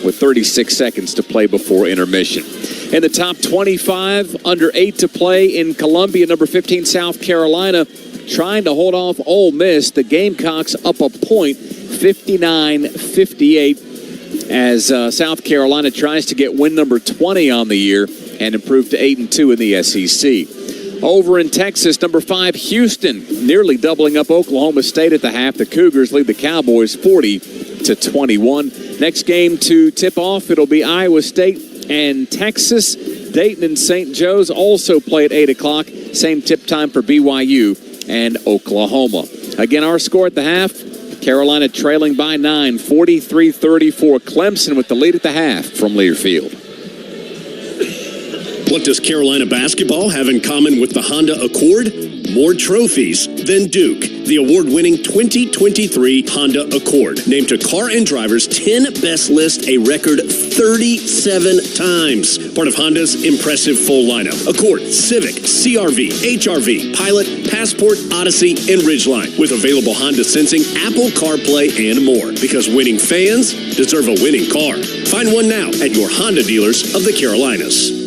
with 36 seconds to play before intermission. In the top 25, under 8 to play in Columbia, number 15 South Carolina trying to hold off Ole Miss. The Gamecocks up a point, 59-58, as South Carolina tries to get win number 20 on the year and improve to 8-2 in the SEC. Over in Texas, number 5 Houston nearly doubling up Oklahoma State at the half. The Cougars lead the Cowboys 40-21. Next game to tip off, it'll be Iowa State and Texas. Dayton and St. Joe's also play at 8 o'clock. Same tip time for BYU and Oklahoma. Again, our score at the half, Carolina trailing by 9, 43-34. Clemson with the lead at the half from Learfield. What does Carolina basketball have in common with the Honda Accord? More trophies than Duke. The award-winning 2023 Honda Accord. Named to Car and Driver's 10 Best list a record 37 times. Part of Honda's impressive full lineup. Accord, Civic, CR-V, HR-V, Pilot, Passport, Odyssey, and Ridgeline. With available Honda Sensing, Apple CarPlay, and more. Because winning fans deserve a winning car. Find one now at your Honda dealers of the Carolinas.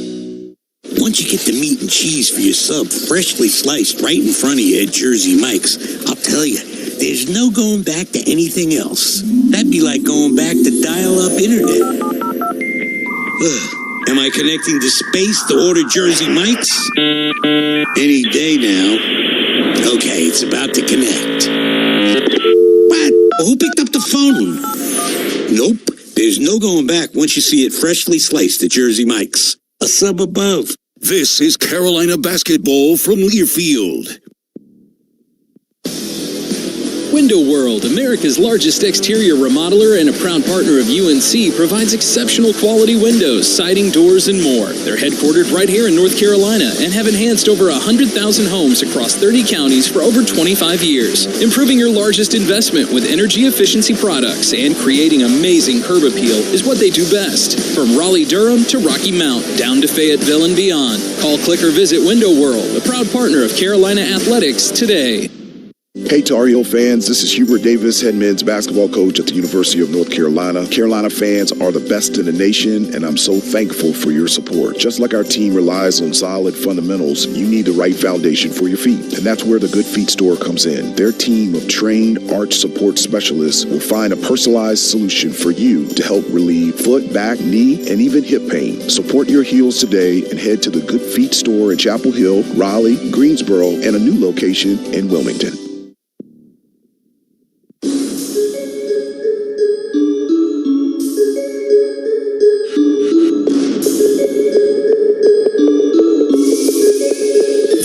Once you get the meat and cheese for your sub freshly sliced right in front of you at Jersey Mike's, I'll tell you, there's no going back to anything else. That'd be like going back to dial-up internet. Am I connecting to space to order Jersey Mike's? Any day now. Okay, it's about to connect. What? Who picked up the phone? Nope, there's no going back once you see it freshly sliced at Jersey Mike's. A sub above. This is Carolina basketball from Learfield. Window World, America's largest exterior remodeler and a proud partner of UNC, provides exceptional quality windows, siding, doors, and more. They're headquartered right here in North Carolina and have enhanced over 100,000 homes across 30 counties for over 25 years. Improving your largest investment with energy efficiency products and creating amazing curb appeal is what they do best. From Raleigh-Durham to Rocky Mount, down to Fayetteville and beyond. Call, click, or visit Window World, a proud partner of Carolina Athletics, today. Hey Tar Heel fans, this is Hubert Davis, head men's basketball coach at the University of North Carolina. Carolina fans are the best in the nation, and I'm so thankful for your support. Just like our team relies on solid fundamentals, you need the right foundation for your feet. And that's where the Good Feet store comes in. Their team of trained arch support specialists will find a personalized solution for you to help relieve foot, back, knee, and even hip pain. Support your heels today and head to the Good Feet store in Chapel Hill, Raleigh, Greensboro, and a new location in Wilmington.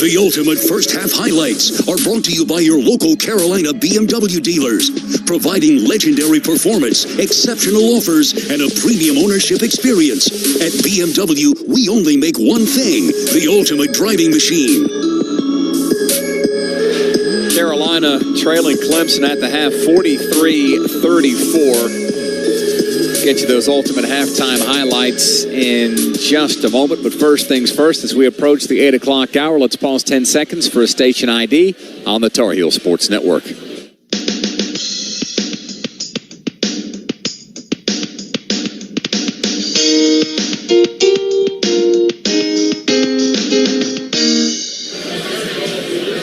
The ultimate first half highlights are brought to you by your local Carolina BMW dealers, providing legendary performance, exceptional offers, and a premium ownership experience. At BMW, we only make one thing, the ultimate driving machine. Carolina trailing Clemson at the half, 43-34. Get you those ultimate halftime highlights in just a moment. But first things first, as we approach the 8 o'clock hour, let's pause 10 seconds for a station ID on the Tar Heel Sports Network.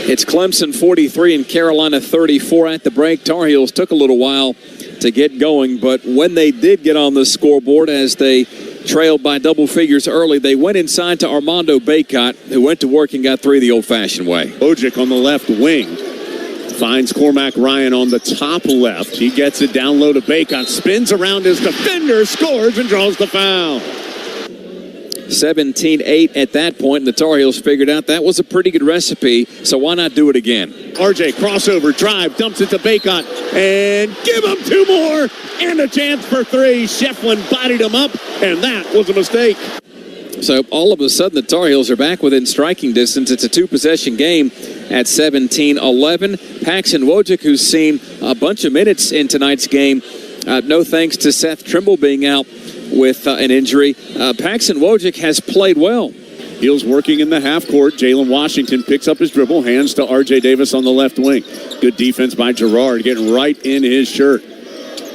It's Clemson 43 and Carolina 34 at the break. Tar Heels took a little while to get going, but when they did get on the scoreboard, as they trailed by double figures early, they went inside to Armando Bacot, who went to work and got three the old-fashioned way. Wojcik on the left wing finds Cormac Ryan on the top left. He gets it down low to Bacot, spins around his defender, scores, and draws the foul. 17-8 at that point, and the Tar Heels figured out that was a pretty good recipe, so why not do it again? RJ crossover drive, dumps it to Bacot, and give him two more, and a chance for three. Shefflin bodied him up, and that was a mistake. So all of a sudden, the Tar Heels are back within striking distance. It's a two-possession game at 17-11. Paxton Wojcik, who's seen a bunch of minutes in tonight's game, no thanks to Seth Trimble being out with an injury. Paxton Wojcik has played well. Heels working in the half court. Jalen Washington picks up his dribble, hands to R.J. Davis on the left wing. Good defense by Gerard, getting right in his shirt.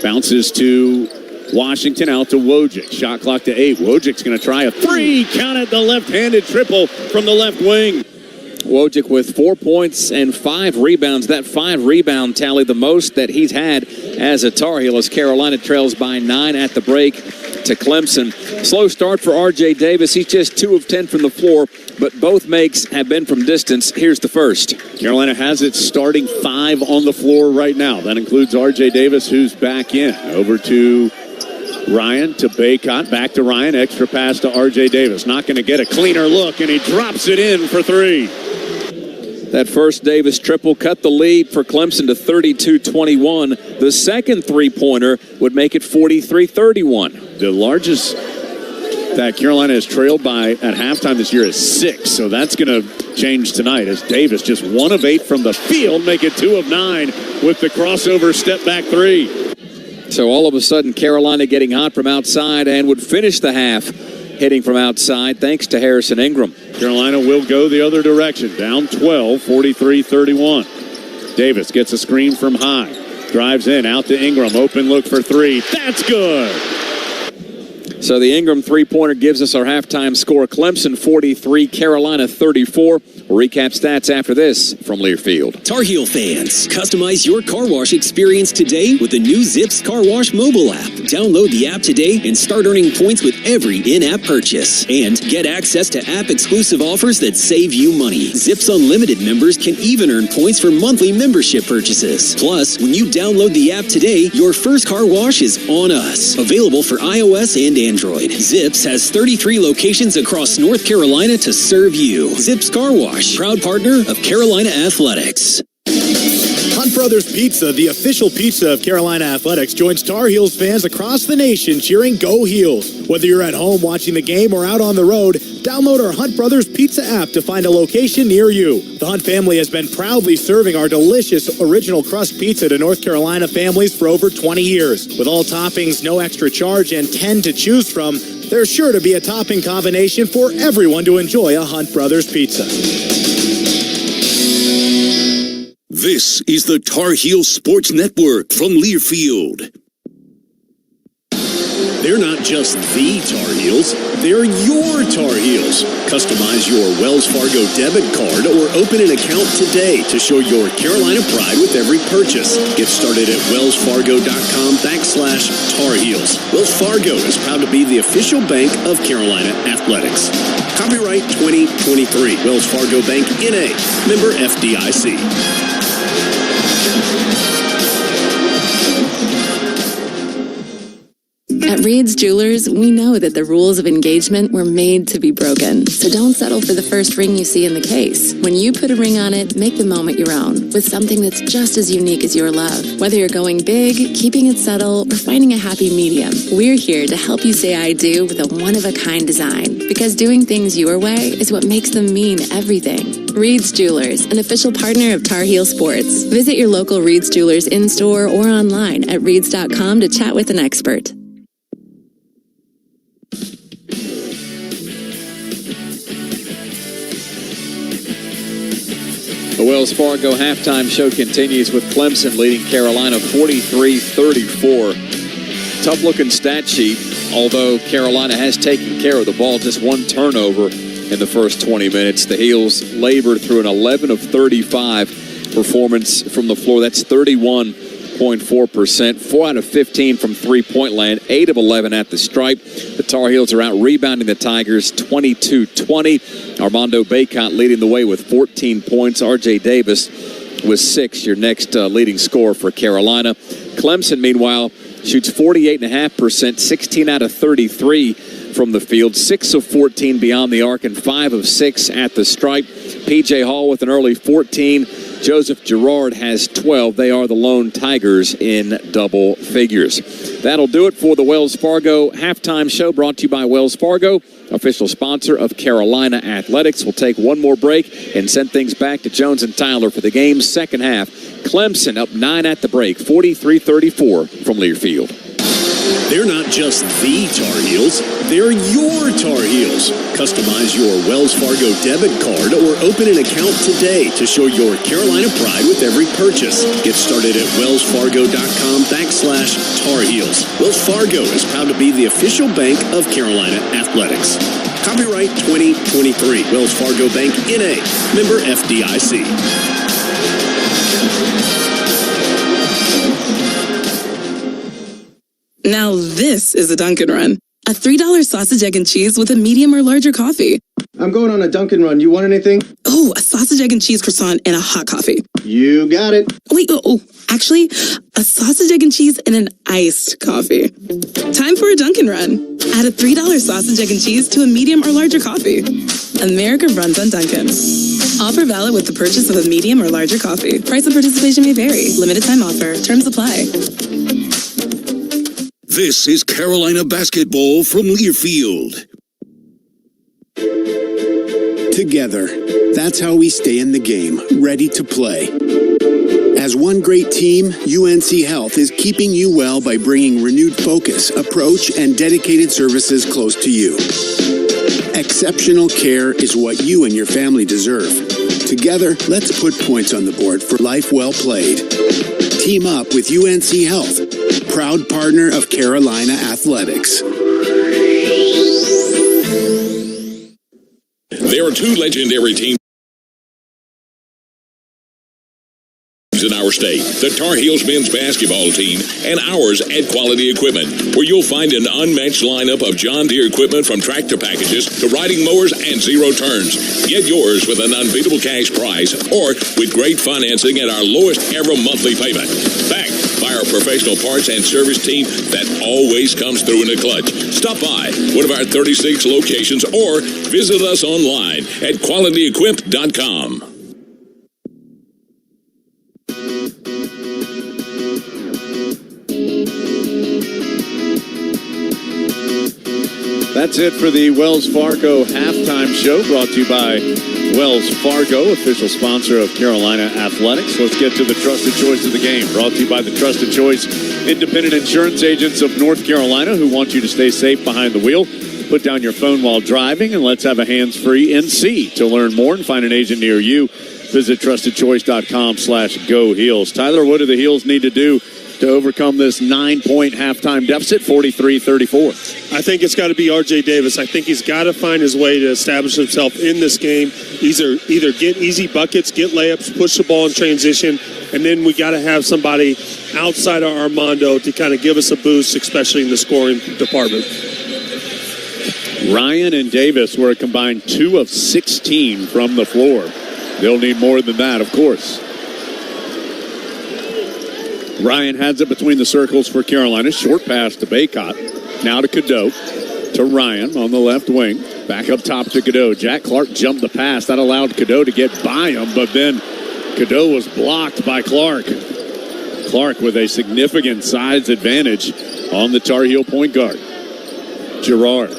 Bounces to Washington, out to Wojcik. Shot clock to 8. Wojcik's going to try a three. Counted the left-handed triple from the left wing. Wojcik with 4 points and 5 rebounds. That 5-rebound tally, the most that he's had as a Tar Heel, as Carolina trails by 9 at the break to Clemson. Slow start for R.J. Davis. He's just 2 of 10 from the floor, but both makes have been from distance. Here's the first. Carolina has its starting 5 on the floor right now. That includes R.J. Davis, who's back in. Over to Ryan, to Bacot, back to Ryan. Extra pass to R.J. Davis. Not going to get a cleaner look, and he drops it in for 3. That first Davis triple cut the lead for Clemson to 32-21. The second three-pointer would make it 43-31. The largest that Carolina has trailed by at halftime this year is 6, so that's going to change tonight as Davis just 1 of 8 from the field, make it 2 of 9 with the crossover step-back 3. So all of a sudden, Carolina getting hot from outside and would finish the half hitting from outside thanks to Harrison Ingram. Carolina will go the other direction, down 12, 43-31. Davis gets a screen from high, drives in, out to Ingram, open look for 3. That's good. So the Ingram three-pointer gives us our halftime score. Clemson 43, Carolina 34. We'll recap stats after this from Learfield. Tar Heel fans, customize your car wash experience today with the new Zips Car Wash mobile app. Download the app today and start earning points with every in-app purchase. And get access to app-exclusive offers that save you money. Zips Unlimited members can even earn points for monthly membership purchases. Plus, when you download the app today, your first car wash is on us. Available for iOS and Android. Zips has 33 locations across North Carolina to serve you. Zips Car Wash, proud partner of Carolina Athletics. Hunt Brothers Pizza, the official pizza of Carolina Athletics, joins Tar Heels fans across the nation cheering Go Heels. Whether you're at home watching the game or out on the road, download our Hunt Brothers Pizza app to find a location near you. The Hunt family has been proudly serving our delicious original crust pizza to North Carolina families for over 20 years. With all toppings, no extra charge, and 10 to choose from, there's sure to be a topping combination for everyone to enjoy a Hunt Brothers Pizza. This is the Tar Heels Sports Network from Learfield. They're not just the Tar Heels, they're your Tar Heels. Customize your Wells Fargo debit card or open an account today to show your Carolina pride with every purchase. Get started at wellsfargo.com/Tar Heels. Wells Fargo is proud to be the official bank of Carolina Athletics. Copyright 2023. Wells Fargo Bank, N.A. Member FDIC. At Reed's Jewelers, we know that the rules of engagement were made to be broken. So don't settle for the first ring you see in the case. When you put a ring on it, make the moment your own with something that's just as unique as your love. Whether you're going big, keeping it subtle, or finding a happy medium, we're here to help you say I do with a one-of-a-kind design. Because doing things your way is what makes them mean everything. Reed's Jewelers, an official partner of Tar Heel Sports. Visit your local Reed's Jewelers in-store or online at reeds.com to chat with an expert. The Wells Fargo halftime show continues with Clemson leading Carolina 43-34. Tough-looking stat sheet, although Carolina has taken care of the ball, just one turnover in the first 20 minutes. The Heels labored through an 11 of 35 performance from the floor. That's 31.4%. 4 out of 15 from three-point land, 8 of 11 at the stripe. The Tar Heels are out rebounding the Tigers 22-20. Armando Bacot leading the way with 14 points. R.J. Davis with 6, your next leading scorer for Carolina. Clemson, meanwhile, shoots 48.5%, 16 out of 33 from the field, 6 of 14 beyond the arc, and 5 of 6 at the stripe. P.J. Hall with an early 14. Joseph Girard has 12. They are the lone Tigers in double figures. That'll do it for the Wells Fargo halftime show, brought to you by Wells Fargo, official sponsor of Carolina Athletics. We'll take one more break and send things back to Jones and Tyler for the game's second half. Clemson up 9 at the break, 43-34 from Learfield. They're not just the Tar Heels, they're your Tar Heels. Customize your Wells Fargo debit card or open an account today to show your Carolina pride with every purchase. Get started at wellsfargo.com/Tar Heels. Wells Fargo is proud to be the official bank of Carolina Athletics. Copyright 2023. Wells Fargo Bank, N.A. Member FDIC. Now this is a Dunkin' Run. A $3 sausage, egg, and cheese with a medium or larger coffee. I'm going on a Dunkin' Run. You want anything? Oh, a sausage, egg, and cheese croissant and a hot coffee. You got it. Wait, actually, a sausage, egg, and cheese and an iced coffee. Time for a Dunkin' Run. Add a $3 sausage, egg, and cheese to a medium or larger coffee. America runs on Dunkin'. Offer valid with the purchase of a medium or larger coffee. Price and participation may vary. Limited time offer. Terms apply. This is Carolina basketball from Learfield. Together, that's how we stay in the game, ready to play. As one great team, UNC Health is keeping you well by bringing renewed focus, approach, and dedicated services close to you. Exceptional care is what you and your family deserve. Together, let's put points on the board for life well played. Team up with UNC Health, proud partner of Carolina Athletics. There are two legendary teams in our state, the Tar Heels men's basketball team and ours at Quality Equipment, where you'll find an unmatched lineup of John Deere equipment from tractor packages to riding mowers and zero turns. Get yours with an unbeatable cash price or with great financing at our lowest ever monthly payment. Backed by our professional parts and service team that always comes through in a clutch. Stop by one of our 36 locations or visit us online at qualityequip.com. That's it for the Wells Fargo halftime show, brought to you by Wells Fargo, official sponsor of Carolina Athletics. Let's get to the trusted choice of the game, brought to you by the Trusted Choice Independent Insurance Agents of North Carolina, who want you to stay safe behind the wheel. Put down your phone while driving, and let's have a hands-free NC. To learn more and find an agent near you, visit trustedchoice.com/go Heels. Tyler, what do the Heels need to do to overcome this 9-point halftime deficit, 43-34? I think it's got to be R.J. Davis. I think he's got to find his way to establish himself in this game. Either get easy buckets, get layups, push the ball in transition, and then we got to have somebody outside of Armando to kind of give us a boost, especially in the scoring department. Ryan and Davis were a combined 2 of 16 from the floor. They'll need more than that, of course. Ryan has it between the circles for Carolina. Short pass to Baycott. Now to Cadeau. To Ryan on the left wing. Back up top to Cadeau. Jack Clark jumped the pass. That allowed Cadeau to get by him, but then Cadeau was blocked by Clark. Clark with a significant size advantage on the Tar Heel point guard. Girard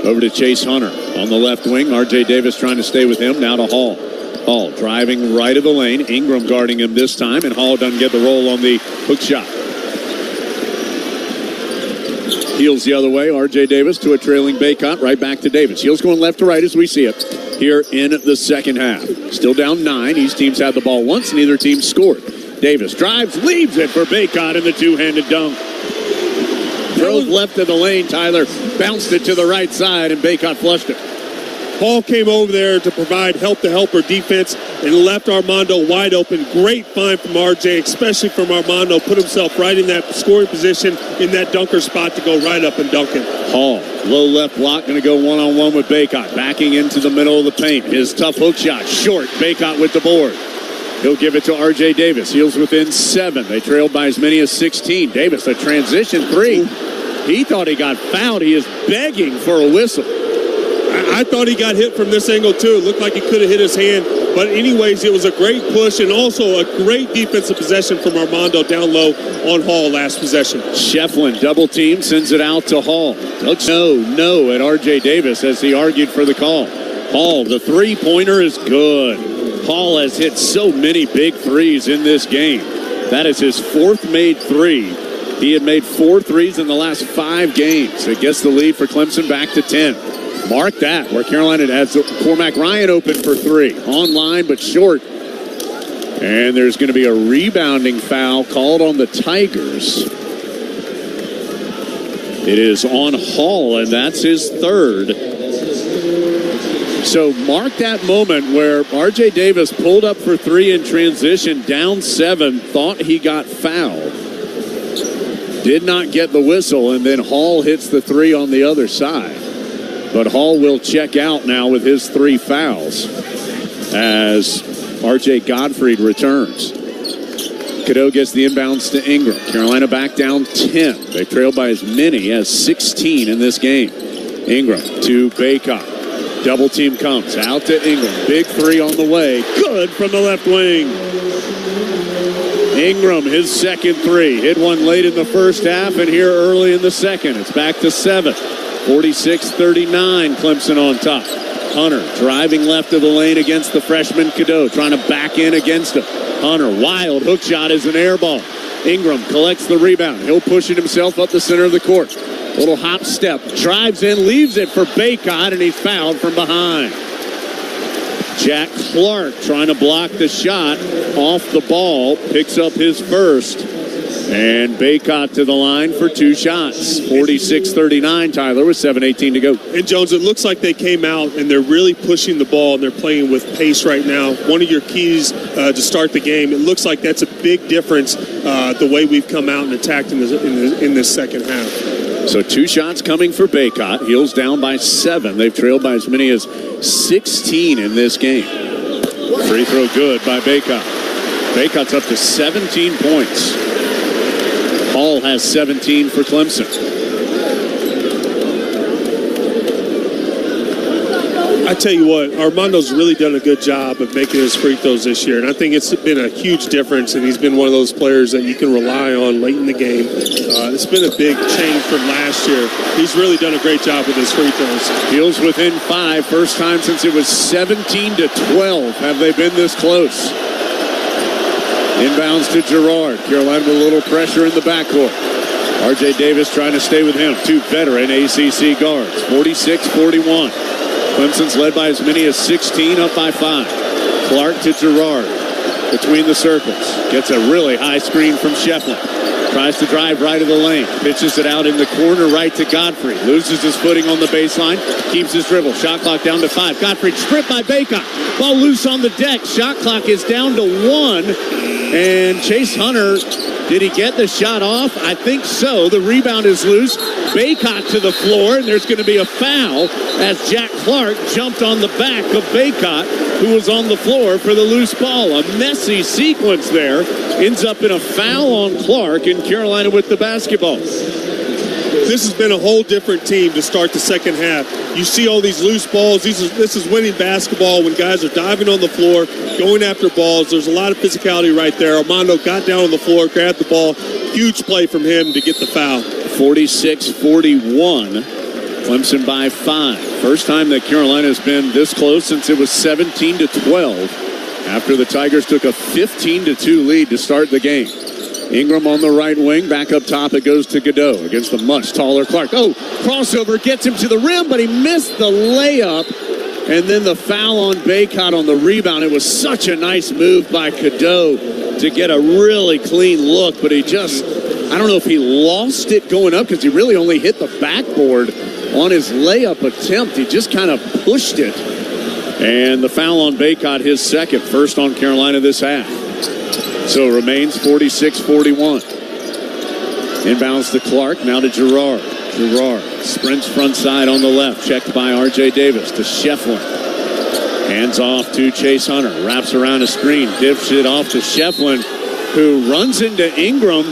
over to Chase Hunter on the left wing. R.J. Davis trying to stay with him. Now to Hall. Hall driving right of the lane. Ingram guarding him this time, and Hall doesn't get the roll on the hook shot. Heels the other way. R.J. Davis to a trailing Baycott. Right back to Davis. Heels going left to right as we see it here in the second half. Still down 9. Each team's had the ball once. Neither team scored. Davis drives, leaves it for Baycott in the two-handed dunk. Drove left of the lane. Tyler bounced it to the right side, and Baycott flushed it. Hall came over there to provide help-to-helper defense and left Armando wide open. Great find from RJ, especially from Armando. Put himself right in that scoring position in that dunker spot to go right up and dunk it. Hall, low left block, going to go one-on-one with Baycott. Backing into the middle of the paint. His tough hook shot, short. Baycott with the board. He'll give it to R.J. Davis. Heels within 7. They trailed by as many as 16. Davis, a transition 3. He thought he got fouled. He is begging for a whistle. I thought he got hit from this angle, too. It looked like he could have hit his hand. But anyways, it was a great push and also a great defensive possession from Armando down low on Hall last possession. Shefflin, double team, sends it out to Hall. Looks no at R.J. Davis as he argued for the call. Hall, the three-pointer is good. Hall has hit so many big threes in this game. That is his 4th made 3. He had made 4 threes in the last 5 games. It gets the lead for Clemson back to 10. Mark that, where Carolina has Cormac Ryan open for 3. Online, but short. And there's going to be a rebounding foul called on the Tigers. It is on Hall, and that's his 3rd. So mark that moment where R.J. Davis pulled up for 3 in transition, down 7, thought he got fouled. Did not get the whistle, and then Hall hits the 3 on the other side. But Hall will check out now with his 3 fouls as R.J. Gottfried returns. Cadeau gets the inbounds to Ingram. Carolina back down 10. They trailed by as many as 16 in this game. Ingram to Baycott. Double team comes out to Ingram. Big 3 on the way. Good from the left wing. Ingram, his second 3. Hit one late in the first half and here early in the second. It's back to 7. 46-39, Clemson on top. Hunter driving left of the lane against the freshman Cadeau, trying to back in against him. Hunter, wild hook shot is an air ball. Ingram collects the rebound. He'll push it himself up the center of the court. Little hop step, drives in, leaves it for Baycott, and he's fouled from behind. Jack Clark trying to block the shot off the ball, picks up his first. And Baycott to the line for 2 shots. 46-39, Tyler, with 7:18 to go. And, Jones, it looks like they came out and they're really pushing the ball and they're playing with pace right now. One of your keys to start the game. It looks like that's a big difference the way we've come out and attacked in this second half. So 2 shots coming for Baycott. Heels down by 7. They've trailed by as many as 16 in this game. Free throw good by Baycott. Baycott's up to 17 points. Hall has 17 for Clemson. I tell you what, Armando's really done a good job of making his free throws this year, and I think it's been a huge difference, and he's been one of those players that you can rely on late in the game. It's been a big change from last year. He's really done a great job with his free throws. Heels within 5, first time since it was 17-12 have they been this close. Inbounds to Girard. Carolina with a little pressure in the backcourt. R.J. Davis trying to stay with him. 2 veteran ACC guards. 46-41. Clemson's led by as many as 16, up by 5. Clark to Girard. Between the circles. Gets a really high screen from Shefflin. Tries to drive right of the lane. Pitches it out in the corner right to Godfrey. Loses his footing on the baseline. Keeps his dribble. Shot clock down to 5. Godfrey stripped by Baycott. Ball loose on the deck. Shot clock is down to 1. And Chase Hunter, did he get the shot off? I think so. The rebound is loose. Baycott to the floor, and there's going to be a foul as Jack Clark jumped on the back of Baycott, who was on the floor for the loose ball. A messy sequence there. Ends up in a foul on Clark, and Carolina with the basketball. This has been a whole different team to start the second half. You see all these loose balls. This is winning basketball when guys are diving on the floor, going after balls. There's a lot of physicality right there. Armando got down on the floor, grabbed the ball. Huge play from him to get the foul. 46-41. Clemson by 5. First time that Carolina has been this close since it was 17-12 after the Tigers took a 15-2 lead to start the game. Ingram on the right wing. Back up top, it goes to Godot against the much taller Clark. Oh, crossover gets him to the rim, but he missed the layup. And then the foul on Baycott on the rebound. It was such a nice move by Godot to get a really clean look, but he just, I don't know if he lost it going up because he really only hit the backboard on his layup attempt. He just kind of pushed it. And the foul on Baycott, his second, first on Carolina this half. So it remains 46-41. Inbounds to Clark, now to Girard. Girard sprints front side on the left, checked by R.J. Davis to Shefflin. Hands off to Chase Hunter, wraps around a screen, dips it off to Shefflin, who runs into Ingram,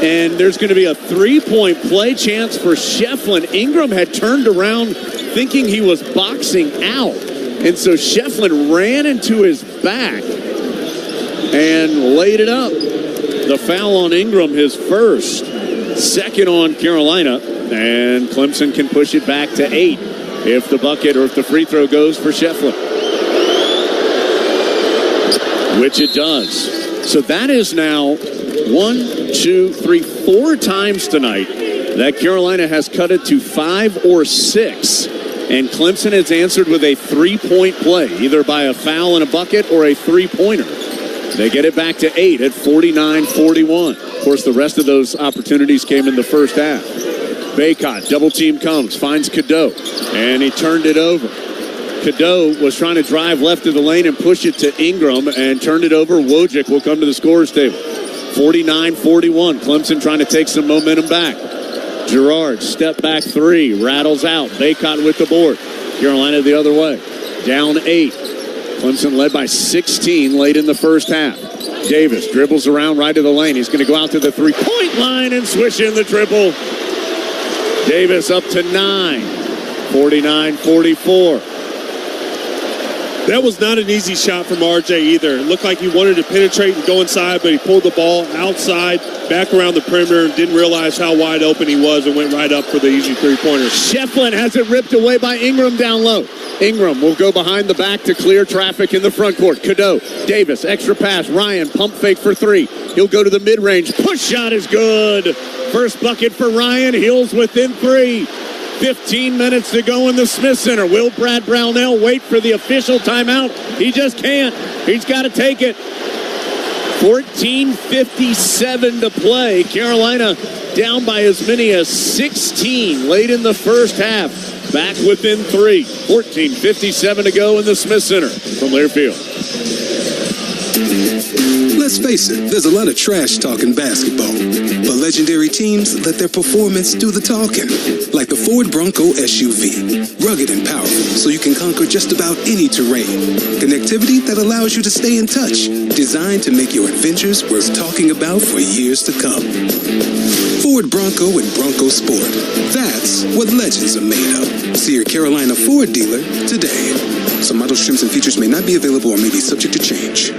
and there's going to be a 3-point play chance for Shefflin. Ingram had turned around thinking he was boxing out, and so Shefflin ran into his back and laid it up. The foul on Ingram, his first. Second on Carolina, and Clemson can push it back to 8 if the bucket or if the free throw goes for Shefflin, which it does. So that is now 4 times tonight that Carolina has cut it to 5 or 6, and Clemson has answered with a 3-point play, either by a foul and a bucket or a 3-pointer. They get it back to 8 at 49-41. Of course, the rest of those opportunities came in the first half. Baycott, double team comes, finds Cadeau, and he turned it over. Cadeau was trying to drive left of the lane and push it to Ingram and turned it over. Wojcik will come to the scorer's table. 49-41. Clemson trying to take some momentum back. Girard, step back 3, rattles out. Baycott with the board. Carolina the other way. Down 8. Clemson led by 16 late in the first half. Davis dribbles around right to the lane. He's going to go out to the 3-point line and swish in the triple. Davis up to 9. 49-44. That was not an easy shot from RJ either. It looked like he wanted to penetrate and go inside, but he pulled the ball outside, back around the perimeter, and didn't realize how wide open he was and went right up for the easy 3-pointer. Shefflin has it ripped away by Ingram down low. Ingram will go behind the back to clear traffic in the front court. Cadeau, Davis, extra pass. Ryan, pump fake for 3. He'll go to the mid-range. Push shot is good. First bucket for Ryan. Heels within 3. 15 minutes to go in the Smith Center. Will Brad Brownell wait for the official timeout? He just can't. He's got to take it. 14:57 to play. Carolina down by as many as 16 late in the first half. Back within 3. 14:57 to go in the Smith Center from Learfield. Let's face it, there's a lot of trash talking basketball. But legendary teams let their performance do the talking. Like the Ford Bronco SUV. Rugged and powerful, so you can conquer just about any terrain. Connectivity that allows you to stay in touch. Designed to make your adventures worth talking about for years to come. Ford Bronco and Bronco Sport. That's what legends are made of. See your Carolina Ford dealer today. Some models, trims, and features may not be available or may be subject to change.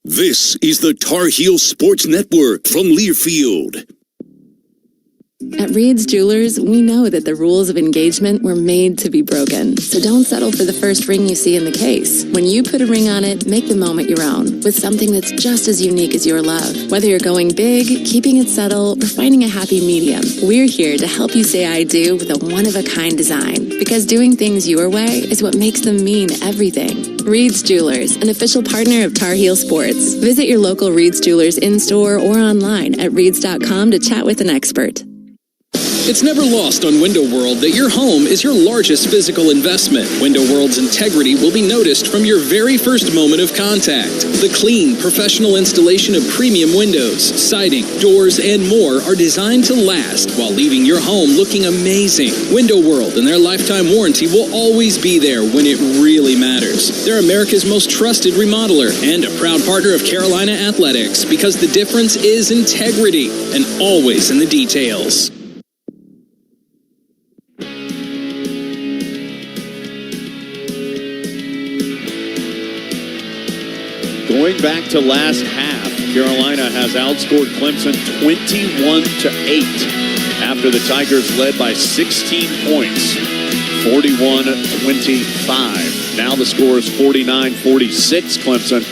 This is the Tar Heel Sports Network from Learfield. At Reed's Jewelers, we know that the rules of engagement were made to be broken. So don't settle for the first ring you see in the case. When you put a ring on it, make the moment your own with something that's just as unique as your love. Whether you're going big, keeping it subtle, or finding a happy medium, we're here to help you say I do with a one-of-a-kind design. Because doing things your way is what makes them mean everything. Reed's Jewelers, an official partner of Tar Heel Sports. Visit your local Reed's Jewelers in-store or online at reeds.com to chat with an expert. It's never lost on Window World that your home is your largest physical investment. Window World's integrity will be noticed from your very first moment of contact. The clean, professional installation of premium windows, siding, doors, and more are designed to last while leaving your home looking amazing. Window World and their lifetime warranty will always be there when it really matters. They're America's most trusted remodeler and a proud partner of Carolina Athletics because the difference is integrity and always in the details. Going back to last half, Carolina has outscored Clemson 21-8 after the Tigers led by 16 points, 41-25. Now the score is 49-46 Clemson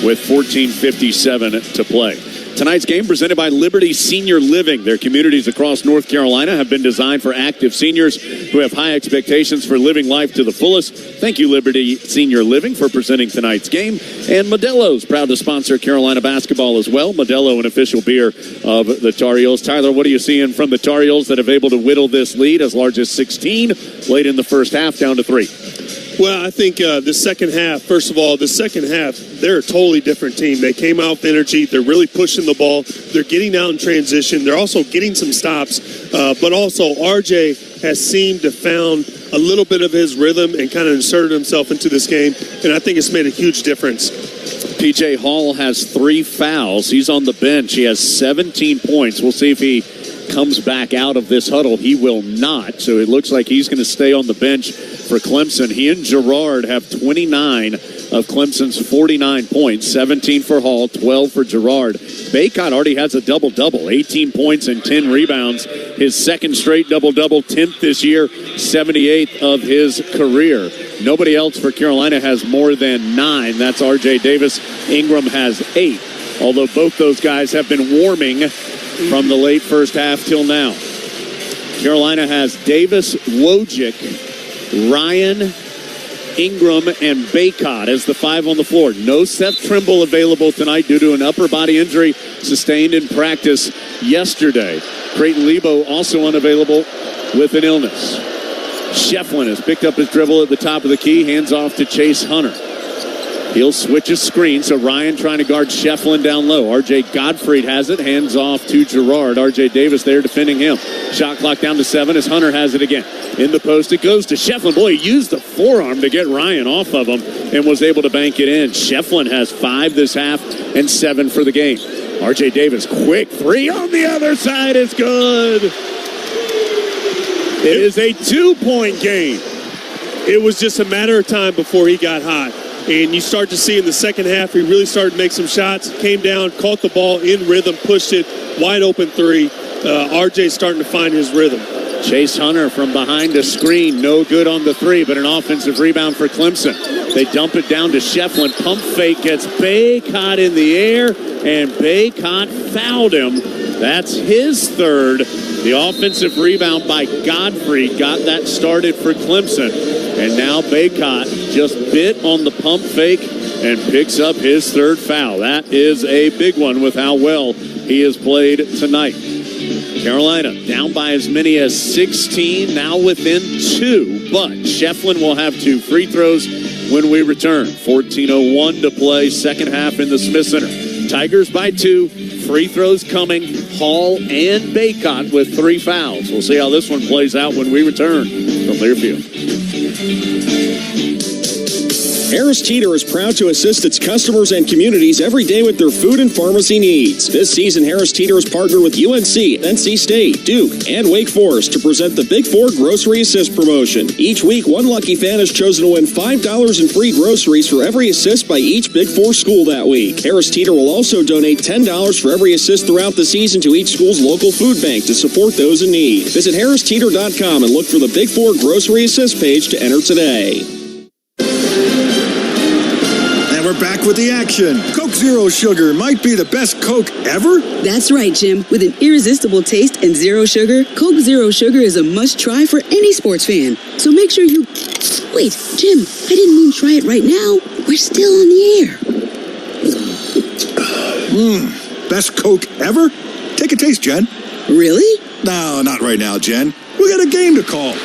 with 14:57 to play. Tonight's game presented by Liberty Senior Living. Their communities across North Carolina have been designed for active seniors who have high expectations for living life to the fullest. Thank you, Liberty Senior Living, for presenting tonight's game. And Modelo's proud to sponsor Carolina basketball as well. Modelo, an official beer of the Tar Heels. Tyler, what are you seeing from the Tar Heels that have able to whittle this lead as large as 16 late in the first half down to 3? Well, I think the second half, first of all, they're a totally different team. They came out with energy. They're really pushing the ball. They're getting out in transition. They're also getting some stops. But also, RJ has seemed to found a little bit of his rhythm and kind of inserted himself into this game. And I think it's made a huge difference. PJ Hall has 3 fouls. He's on the bench. He has 17 points. We'll see if he comes back out of this huddle. He will not. So it looks like he's going to stay on the bench for Clemson. He and Girard have 29 of Clemson's 49 points, 17 for Hall, 12 for Girard. Baycott already has a double-double, 18 points and 10 rebounds. His second straight double-double, 10th this year, 78th of his career. Nobody else for Carolina has more than 9. That's R.J. Davis. Ingram has 8, although both those guys have been warming from the late first half till now. Carolina has Davis, Wojcik, Ryan, Ingram, and Baycott as the 5 on the floor. No Seth Trimble available tonight due to an upper body injury sustained in practice yesterday. Creighton Lebo also unavailable with an illness. Shefflin has picked up his dribble at the top of the key, hands off to Chase Hunter. He'll switch his screen, so Ryan trying to guard Shefflin down low. R.J. Godfrey has it, hands off to Girard. R.J. Davis there defending him. Shot clock down to 7 as Hunter has it again. In the post, it goes to Shefflin. Boy, he used the forearm to get Ryan off of him and was able to bank it in. Shefflin has 5 this half and 7 for the game. R.J. Davis, quick 3 on the other side. It's good. It is a 2-point game. It was just a matter of time before he got hot. And you start to see in the second half, he really started to make some shots, came down, caught the ball in rhythm, pushed it, wide open 3. RJ's starting to find his rhythm. Chase Hunter from behind a screen, no good on the 3, but an offensive rebound for Clemson. They dump it down to Shefflin. Pump fake gets Baycott in the air, and Baycott fouled him. That's his 3rd. The offensive rebound by Godfrey got that started for Clemson. And now Baycott just bit on the pump fake and picks up his 3rd foul. That is a big one with how well he has played tonight. Carolina down by as many as 16, now within 2. But Shefflin will have 2 free throws when we return. 14:01 to play, second half in the Smith Center. Tigers by 2. Free throws coming. Hall and Baycott with 3 fouls. We'll see how this one plays out when we return from Learfield. Harris Teeter is proud to assist its customers and communities every day with their food and pharmacy needs. This season, Harris Teeter has partnered with UNC, NC State, Duke, and Wake Forest to present the Big Four Grocery Assist promotion. Each week, one lucky fan is chosen to win $5 in free groceries for every assist by each Big Four school that week. Harris Teeter will also donate $10 for every assist throughout the season to each school's local food bank to support those in need. Visit harristeeter.com and look for the Big Four Grocery Assist page to enter today. And we're back with the action. Coke Zero Sugar might be the best Coke ever. That's right, Jim. With an irresistible taste and zero sugar, Coke Zero Sugar is a must-try for any sports fan. So make sure you... Wait, Jim, I didn't mean try it right now. We're still on the air. Best Coke ever? Take a taste, Jen. Really? No, not right now, Jen. We got a game to call.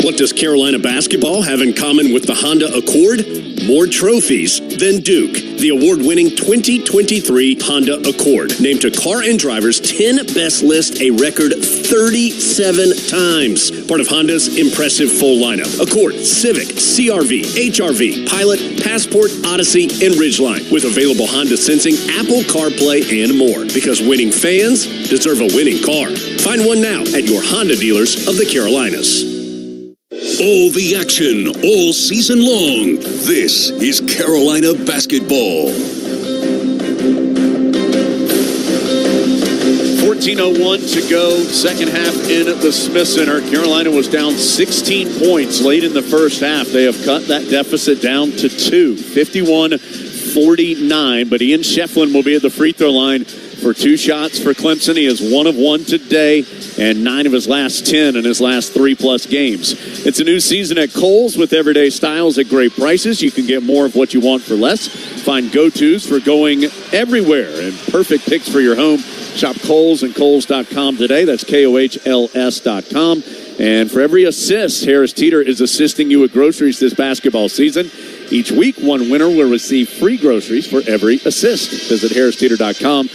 What does Carolina basketball have in common with the Honda Accord? More trophies than Duke. The award-winning 2023 Honda Accord, named to Car and Driver's 10 Best list a record 37 times. Part of Honda's impressive full lineup. Accord, Civic, CR-V, HR-V, Pilot, Passport, Odyssey, and Ridgeline. With available Honda Sensing, Apple CarPlay, and more. Because winning fans deserve a winning car. Find one now at your Honda dealers of the Carolinas. All the action, all season long. This is Carolina basketball. 14:01 to go, second half in the Smith Center. Carolina was down 16 points late in the first half. They have cut that deficit down to 2, 51-49. But Ian Shefflin will be at the free throw line for 2 shots for Clemson. He is 1 of 1 today and 9 of his last 10 in his last 3+ games. It's a new season at Kohl's with everyday styles at great prices. You can get more of what you want for less. Find go-tos for going everywhere and perfect picks for your home. Shop Kohl's and Kohl's.com today. That's KOHLS.com. And for every assist, Harris Teeter is assisting you with groceries this basketball season. Each week, one winner will receive free groceries for every assist. Visit harristeeter.com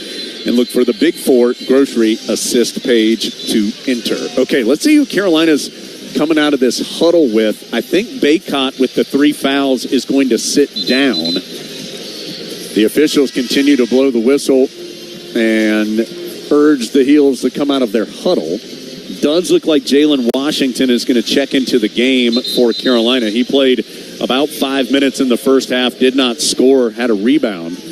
and look for the Big Four Grocery Assist page to enter. Okay, let's see who Carolina's coming out of this huddle with. I think Baycott with the 3 fouls is going to sit down. The officials continue to blow the whistle and urge the Heels to come out of their huddle. Does look like Jalen Washington is going to check into the game for Carolina. He played about 5 minutes in the first half, did not score, had a rebound.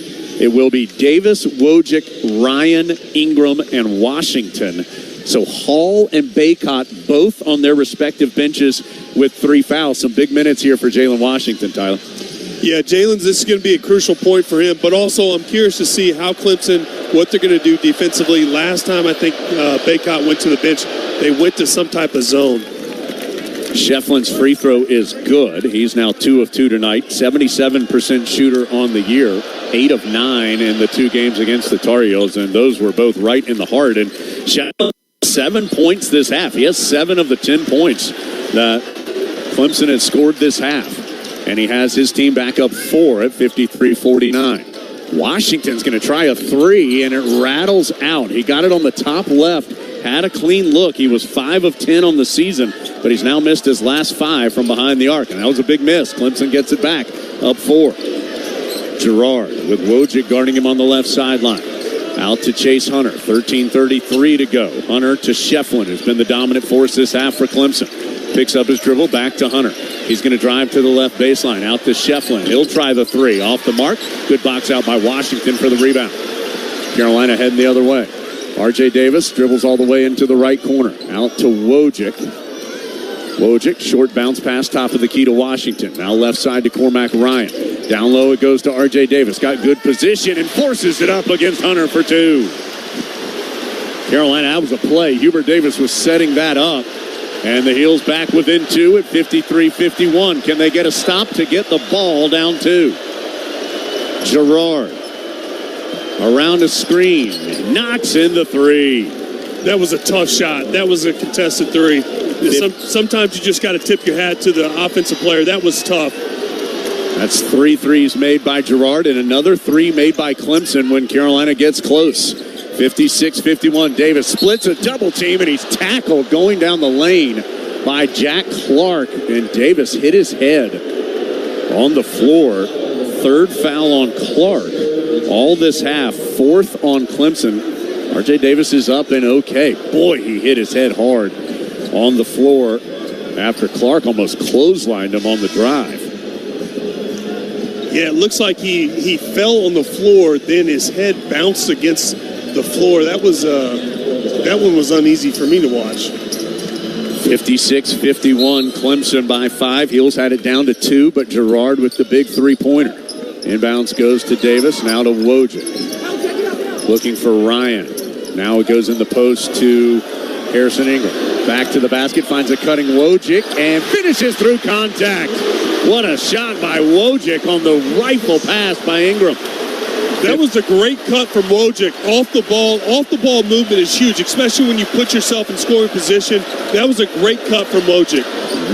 It will be Davis, Wojcik, Ryan, Ingram, and Washington. So Hall and Baycott both on their respective benches with 3 fouls. Some big minutes here for Jalen Washington, Tyler. Yeah, this is going to be a crucial point for him, but also I'm curious to see how Clemson, what they're going to do defensively. Last time I think Baycott went to the bench, they went to some type of zone. Shefflin's free throw is good. He's now 2 of 2 tonight, 77% shooter on the year, 8 of 9 in the 2 games against the Tar Heels, and those were both right in the heart. And Shefflin, 7 points this half. He has 7 of the 10 points that Clemson has scored this half. And he has his team back up 4 at 53-49. Washington's going to try a 3, and it rattles out. He got it on the top left, had a clean look. He was 5 of 10 on the season, but he's now missed his last 5 from behind the arc, and that was a big miss. Clemson gets it back, up 4. Girard with Wojcik guarding him on the left sideline. Out to Chase Hunter, 13:33 to go. Hunter to Shefflin, who's been the dominant force this half for Clemson. Picks up his dribble, back to Hunter. He's going to drive to the left baseline, out to Shefflin. He'll try the 3, off the mark. Good box out by Washington for the rebound. Carolina heading the other way. R.J. Davis dribbles all the way into the right corner. Out to Wojcik. Wojcik, short bounce pass, top of the key to Washington. Now left side to Cormac Ryan. Down low it goes to R.J. Davis. Got good position and forces it up against Hunter for 2. Carolina, that was a play. Hubert Davis was setting that up. And the Heels back within 2 at 53-51. Can they get a stop to get the ball down 2? Girard around a screen. Knocks in the 3. That was a tough shot. That was a contested 3. Sometimes you just got to tip your hat to the offensive player. That was tough. That's 3 threes made by Girard and another 3 made by Clemson when Carolina gets close. 56-51. Davis splits a double team, and he's tackled going down the lane by Jack Clark, and Davis hit his head on the floor. Third foul on Clark. All this half, fourth on Clemson. RJ Davis is up and okay. Boy, he hit his head hard on the floor after Clark almost clotheslined him on the drive. Yeah, it looks like he fell on the floor, then his head bounced against the floor. That one was uneasy for me to watch. 56-51, Clemson by 5. Heels had it down to 2, but Girard with the big three-pointer. Inbounds goes to Davis, now to Wojcik. Looking for Ryan. Now it goes in the post to Harrison Ingram. Back to the basket, finds a cutting Wojcik, and finishes through contact. What a shot by Wojcik on the rifle pass by Ingram. That was a great cut from Wojcik. Off the ball movement is huge, especially when you put yourself in scoring position. That was a great cut from Wojcik.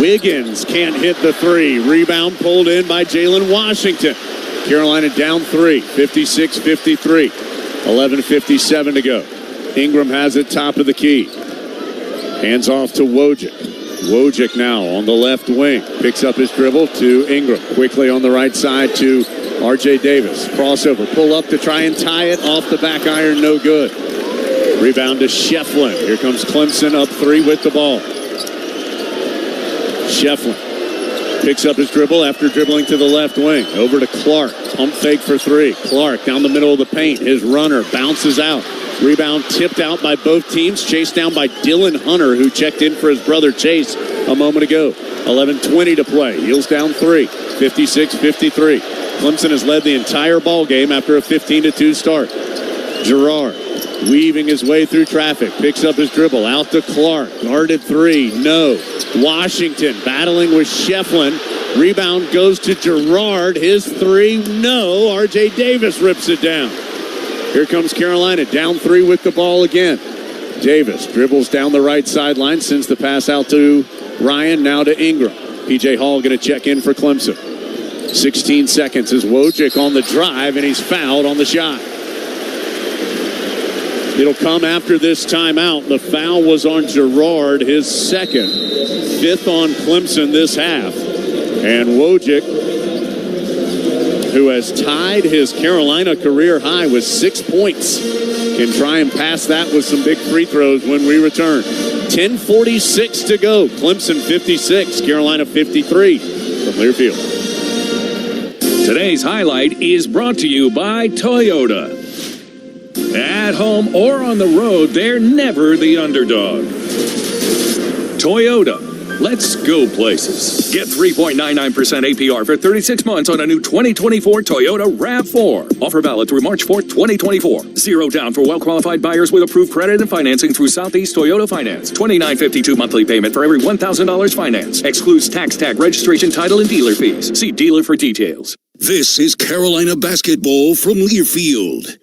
Wiggins can't hit the three. Rebound pulled in by Jalen Washington. Carolina down 3, 56-53. 11:57 to go. Ingram has it top of the key. Hands off to Wojcik. Wojcik now on the left wing. Picks up his dribble to Ingram. Quickly on the right side to RJ Davis. Crossover. Pull up to try and tie it. Off the back iron. No good. Rebound to Shefflin. Here comes Clemson up 3 with the ball. Shefflin picks up his dribble after dribbling to the left wing. Over to Clark. Pump fake for 3. Clark down the middle of the paint. His runner bounces out. Rebound tipped out by both teams. Chased down by Dylan Hunter, who checked in for his brother Chase a moment ago. 11:20 to play. Heels down 3. 56-53. Clemson has led the entire ball game after a 15-2 start. Girard weaving his way through traffic. Picks up his dribble. Out to Clark. Guarded 3. No. Washington battling with Shefflin. Rebound goes to Girard. His 3. No. RJ Davis rips it down. Here comes Carolina, down 3 with the ball again. Davis dribbles down the right sideline, sends the pass out to Ryan, now to Ingram. P.J. Hall going to check in for Clemson. 16 seconds is Wojcik on the drive, and he's fouled on the shot. It'll come after this timeout. The foul was on Girard, his second. 5th on Clemson this half. And Wojcik, who has tied his Carolina career high with 6 points, can try and pass that with some big free throws when we return. 10:46 to go. Clemson 56, Carolina 53 from Learfield. Today's highlight is brought to you by Toyota. At home or on the road, they're never the underdog. Toyota. Let's go places. Get 3.99% APR for 36 months on a new 2024 Toyota RAV4. Offer valid through March 4th, 2024. 0 down for well-qualified buyers with approved credit and financing through Southeast Toyota Finance. $29.52 monthly payment for every $1,000 finance. Excludes tax tag, registration, title, and dealer fees. See dealer for details. This is Carolina basketball from Learfield.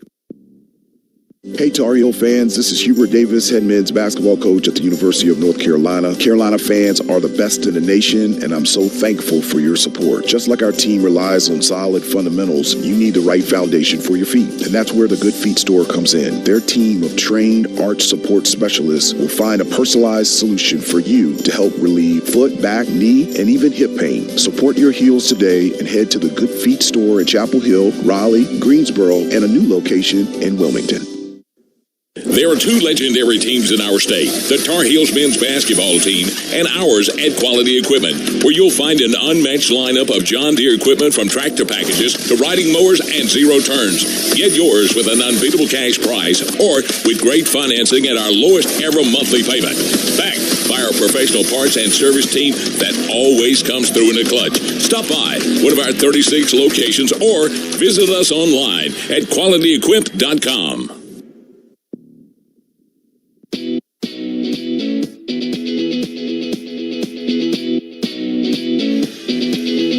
Hey Tar Heel fans, this is Hubert Davis, head men's basketball coach at the University of North Carolina. Carolina fans are the best in the nation, and I'm so thankful for your support. Just like our team relies on solid fundamentals, you need the right foundation for your feet, and that's where the Good Feet store comes in. Their team of trained arch support specialists will find a personalized solution for you to help relieve foot, back, knee, and even hip pain. Support your heels today and head to the Good Feet store in Chapel Hill, Raleigh, Greensboro, and a new location in Wilmington. There are 2 legendary teams in our state, the Tar Heels men's basketball team and ours at Quality Equipment, where you'll find an unmatched lineup of John Deere equipment from tractor packages to riding mowers and zero turns. Get yours with an unbeatable cash price or with great financing at our lowest ever monthly payment. Backed by our professional parts and service team that always comes through in a clutch. Stop by one of our 36 locations or visit us online at QualityEquip.com.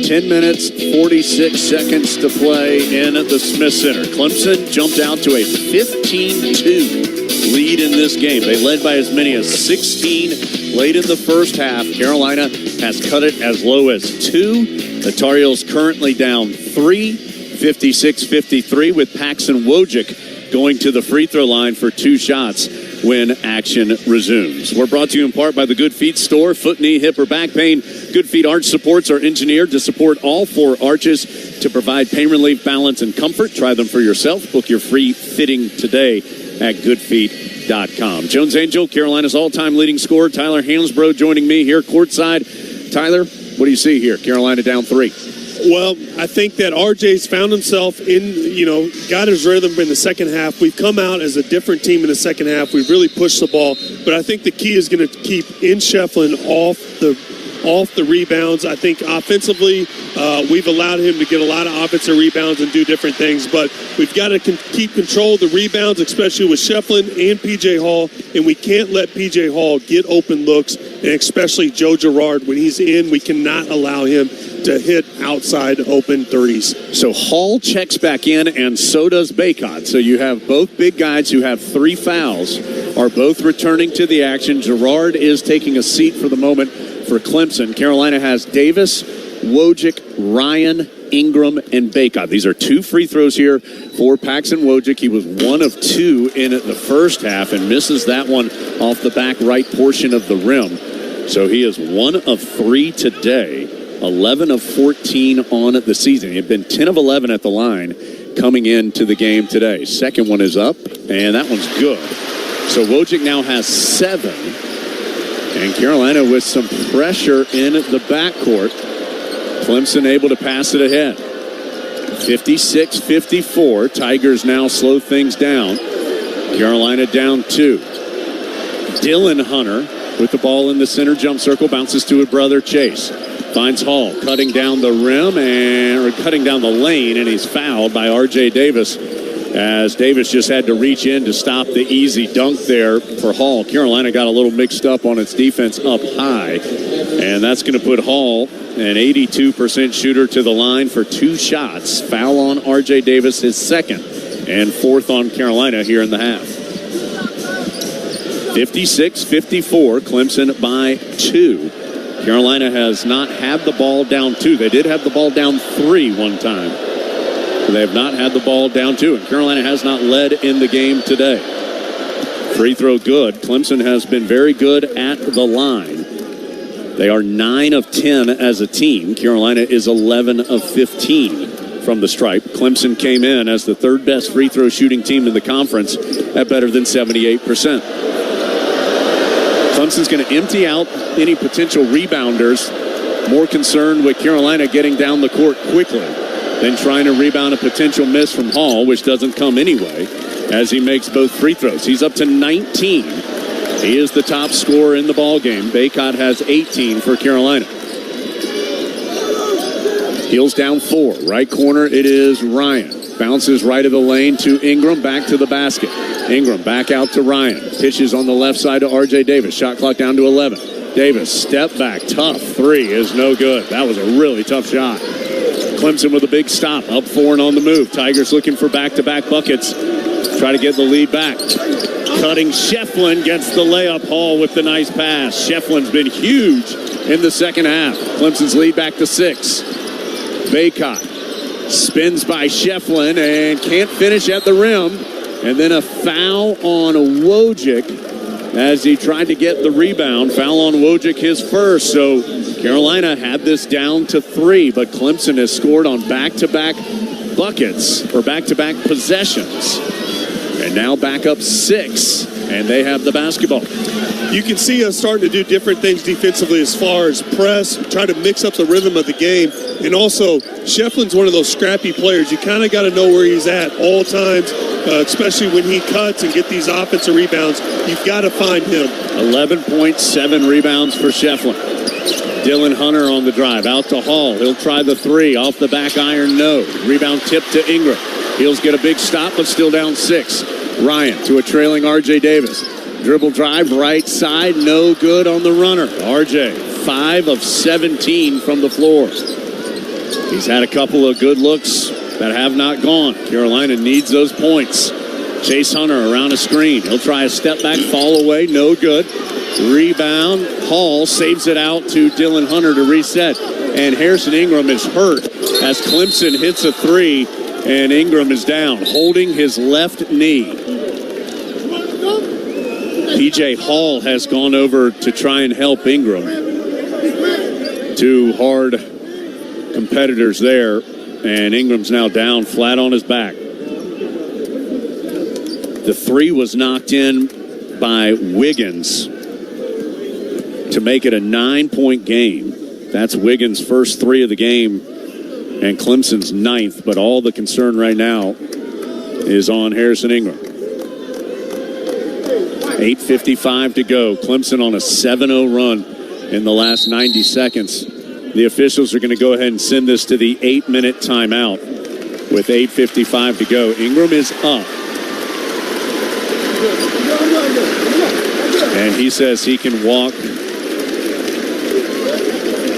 10 minutes, 46 seconds to play in the Smith Center. Clemson jumped out to a 15-2 lead in this game. They led by as many as 16 late in the first half. Carolina has cut it as low as 2. The Tar Heels currently down 3, 56-53, with Paxson Wojcik going to the free throw line for 2 shots. when action resumes. We're brought to you in part by the Good Feet Store. Foot, knee, hip, or back pain. Good Feet arch supports are engineered to support all 4 arches to provide pain relief, balance, and comfort. Try them for yourself. Book your free fitting today at goodfeet.com. Jones Angel, Carolina's all-time leading scorer, Tyler Hansbrough, joining me here courtside. Tyler, what do you see here? Carolina down 3. Well, I think that RJ's found himself got his rhythm in the second half. We've come out as a different team in the second half. We've really pushed the ball. But I think the key is going to keep In Shefflin off the rebounds. I think offensively, we've allowed him to get a lot of offensive rebounds and do different things. But we've got to keep control of the rebounds, especially with Shefflin and P.J. Hall. And we can't let P.J. Hall get open looks, and especially Joe Girard. When he's in, we cannot allow him to hit outside open threes. So Hall checks back in, and so does Baycott. So you have both big guys who have 3 fouls are both returning to the action. Girard is taking a seat for the moment for Clemson. Carolina has Davis, Wojcik, Ryan, Ingram, and Baycott. These are 2 free throws here for Paxton Wojcik. He was 1 of 2 in the first half and misses that one off the back right portion of the rim. So he is 1 of 3 today. 11 of 14 on the season. He had been 10 of 11 at the line coming into the game today. Second one is up, and that one's good. So Wojcik now has 7. And Carolina with some pressure in the backcourt. Clemson able to pass it ahead. 56-54. Tigers now slow things down. Carolina down 2. Dylan Hunter with the ball in the center jump circle. Bounces to his brother Chase. Finds Hall cutting down the rim or cutting down the lane, and he's fouled by R.J. Davis as Davis just had to reach in to stop the easy dunk there for Hall. Carolina got a little mixed up on its defense up high, and that's going to put Hall, an 82% shooter, to the line for 2 shots. Foul on R.J. Davis, his second, and 4th on Carolina here in the half. 56-54, Clemson by 2. Carolina has not had the ball down 2. They did have the ball down 3 one time. They have not had the ball down 2, and Carolina has not led in the game today. Free throw good. Clemson has been very good at the line. They are 9 of 10 as a team. Carolina is 11 of 15 from the stripe. Clemson came in as the 3rd best free throw shooting team in the conference at better than 78%. Clemson's going to empty out any potential rebounders, more concerned with Carolina getting down the court quickly than trying to rebound a potential miss from Hall, which doesn't come anyway, as he makes both free throws. He's up to 19. He is the top scorer in the ballgame. Baycott has 18 for Carolina. Heels down 4. Right corner, it is Ryan. Bounces right of the lane to Ingram, back to the basket. Ingram back out to Ryan. Pitches on the left side to R.J. Davis. Shot clock down to 11. Davis, step back, tough 3 is no good. That was a really tough shot. Clemson with a big stop, up 4 and on the move. Tigers looking for back-to-back buckets. Try to get the lead back. Cutting Shefflin gets the layup. Hall with the nice pass. Shefflin's been huge in the second half. Clemson's lead back to 6. Baycott spins by Shefflin and can't finish at the rim. And then a foul on Wojcik as he tried to get the rebound. Foul on Wojcik, his first. So Carolina had this down to 3, but Clemson has scored on back-to-back buckets or back-to-back possessions. And now back up 6, and they have the basketball. You can see us starting to do different things defensively as far as press, try to mix up the rhythm of the game. And also, Shefflin's one of those scrappy players. You kind of got to know where he's at all times, especially when he cuts and get these offensive rebounds. You've got to find him. 11.7 rebounds for Shefflin. Dylan Hunter on the drive. Out to Hall. He'll try the 3. Off the back iron, no. Rebound tip to Ingram. Heels get a big stop, but still down 6. Ryan to a trailing R.J. Davis. Dribble drive, right side, no good on the runner. R.J., 5 of 17 from the floor. He's had a couple of good looks that have not gone. Carolina needs those points. Chase Hunter around a screen. He'll try a step back, fall away, no good. Rebound, Hall saves it out to Dylan Hunter to reset. And Harrison Ingram is hurt as Clemson hits a 3, and Ingram is down, holding his left knee. P.J. Hall has gone over to try and help Ingram. Two hard competitors there, and Ingram's now down flat on his back. The three was knocked in by Wiggins to make it a 9-point game. That's Wiggins' first three of the game and Clemson's ninth, but all the concern right now is on Harrison Ingram. 8:55 to go. Clemson on a 7-0 run in the last 90 seconds. The officials are going to go ahead and send this to the 8-minute timeout with 8:55 to go. Ingram is up. And he says he can walk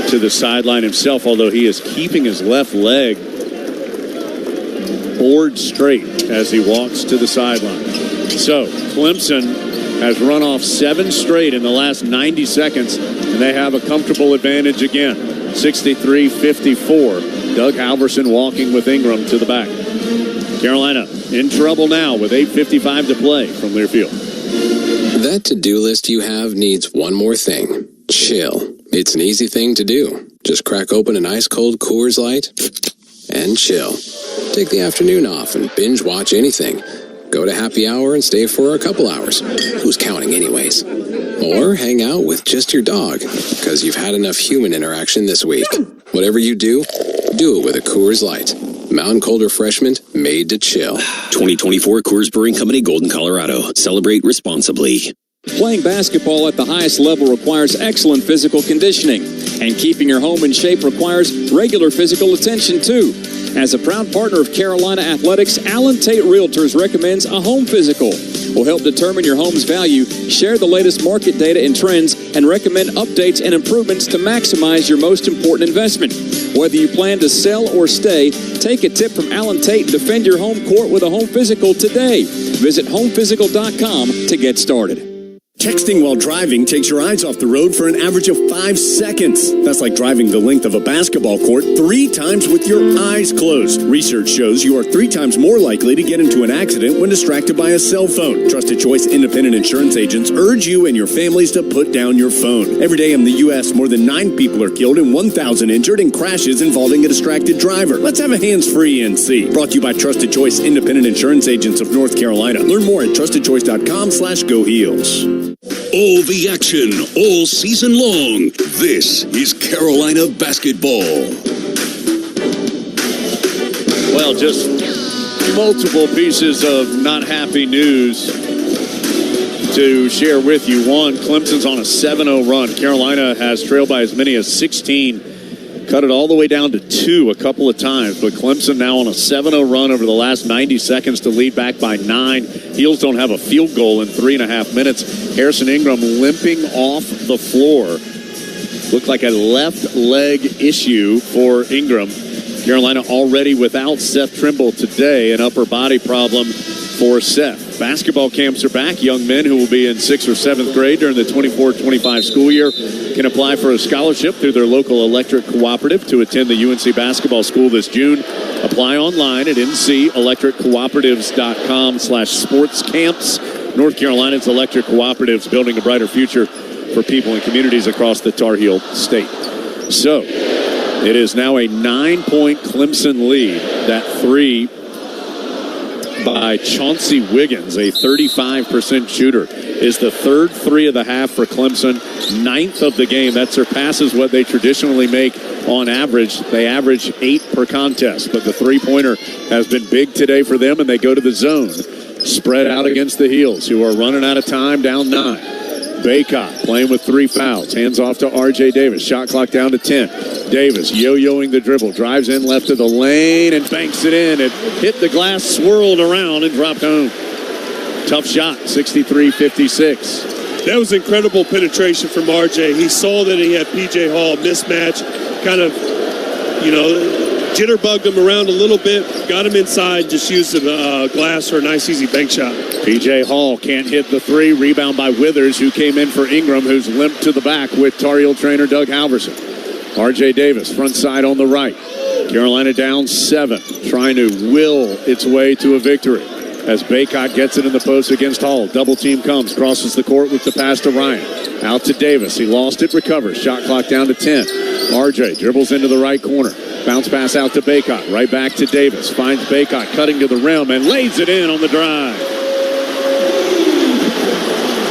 to the sideline himself, although he is keeping his left leg board straight as he walks to the sideline. So Clemson has run off 7 straight in the last 90 seconds, and they have a comfortable advantage again, 63-54. Doug Halverson walking with Ingram to the back. Carolina in trouble now with 8:55 to play from Learfield. That to-do list you have needs one more thing. Chill. It's an easy thing to do. Just crack open an ice-cold Coors Light and chill. Take the afternoon off and binge watch anything. Go to happy hour and stay for a couple hours. Who's counting anyways? Or hang out with just your dog, because you've had enough human interaction this week. Whatever you do it with a Coors Light. Mountain Cold Refreshment made to chill. 2024 Coors Brewing Company, Golden, Colorado. Celebrate responsibly. Playing basketball at the highest level requires excellent physical conditioning, and keeping your home in shape requires regular physical attention too. As a proud partner of Carolina Athletics, Allen Tate Realtors recommends a home physical. Will help determine your home's value, share the latest market data and trends, and recommend updates and improvements to maximize your most important investment. Whether you plan to sell or stay, take a tip from Allen Tate and defend your home court with a home physical today. Visit homephysical.com to get started. Texting while driving takes your eyes off the road for an average of 5 seconds. That's like driving the length of a basketball court 3 times with your eyes closed. Research shows you are 3 times more likely to get into an accident when distracted by a cell phone. Trusted Choice independent insurance agents urge you and your families to put down your phone. Every day in the U.S., more than 9 people are killed and 1,000 injured in crashes involving a distracted driver. Let's have a hands-free NC. Brought to you by Trusted Choice independent insurance agents of North Carolina. Learn more at trustedchoice.com/goheels. All the action, all season long. This is Carolina basketball. Well, just multiple pieces of not happy news to share with you. One, Clemson's on a 7-0 run. Carolina has trailed by as many as 16. Cut it all the way down to 2 a couple of times, but Clemson now on a 7-0 run over the last 90 seconds to lead back by 9. Heels don't have a field goal in 3.5 minutes. Harrison Ingram limping off the floor. Looked like a left leg issue for Ingram. Carolina already without Seth Trimble today, an upper body problem for Seth. Basketball camps are back. Young men who will be in 6th or 7th grade during the 24-25 school year can apply for a scholarship through their local electric cooperative to attend the UNC basketball school this June. Apply online at ncelectriccooperatives.com/sportscamps. North Carolina's electric cooperatives building a brighter future for people and communities across the Tar Heel state. So it is now a 9-point Clemson lead. That 3 by Chauncey Wiggins, a 35% shooter, is the 3rd 3 of the half for Clemson, 9th of the game. That surpasses what they traditionally make on average. They average 8 per contest, but the 3-pointer has been big today for them, and they go to the zone. Spread out against the Heels, who are running out of time, down 9. Baycott playing with 3 fouls. Hands off to R.J. Davis. Shot clock down to 10. Davis yo-yoing the dribble. Drives in left of the lane and banks it in. It hit the glass, swirled around, and dropped home. Tough shot, 63-56. That was incredible penetration from R.J. He saw that he had P.J. Hall mismatch, kind of, jitterbugged him around a little bit, got him inside, just used the glass for a nice, easy bank shot. P.J. Hall can't hit the 3. Rebound by Withers, who came in for Ingram, who's limped to the back with Tar Heel trainer Doug Halverson. R.J. Davis, front side on the right. Carolina down 7, trying to will its way to a victory. as Baycott gets it in the post against Hall. Double team comes, crosses the court with the pass to Ryan. Out to Davis. He lost it, recovers. Shot clock down to 10. RJ dribbles into the right corner. Bounce pass out to Baycott. Right back to Davis. Finds Baycott cutting to the rim and lays it in on the drive.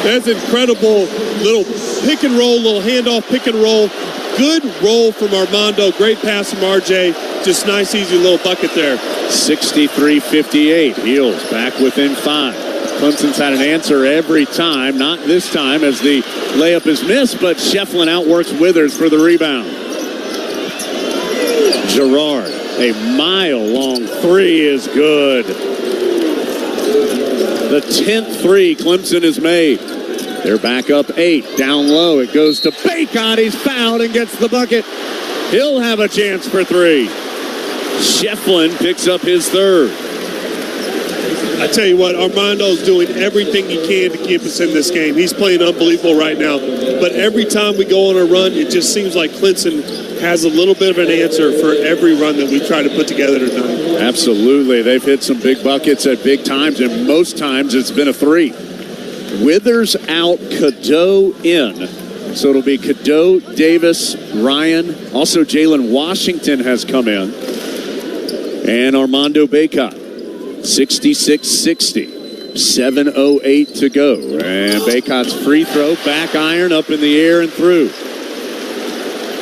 That's incredible. Little pick and roll, little handoff, pick and roll. Good roll from Armando. Great pass from RJ. Just nice, easy little bucket there. 63-58. Heels back within 5. Clemson's had an answer every time. Not this time as the layup is missed, but Shefflin outworks Withers for the rebound. Girard, a mile-long three is good. The 10th three Clemson has made. They're back up 8. Down low, it goes to Baycott. He's fouled and gets the bucket. He'll have a chance for 3. Shefflin picks up his 3rd. I tell you what, Armando's doing everything he can to keep us in this game. He's playing unbelievable right now. But every time we go on a run, it just seems like Clemson has a little bit of an answer for every run that we try to put together tonight. Absolutely. They've hit some big buckets at big times, and most times it's been a 3. Withers out, Cadeau in. So it'll be Cadeau, Davis, Ryan. Also, Jalen Washington has come in. And Armando Baycott. 66-60. 7:08 to go. And Baycott's free throw, back iron, up in the air and through.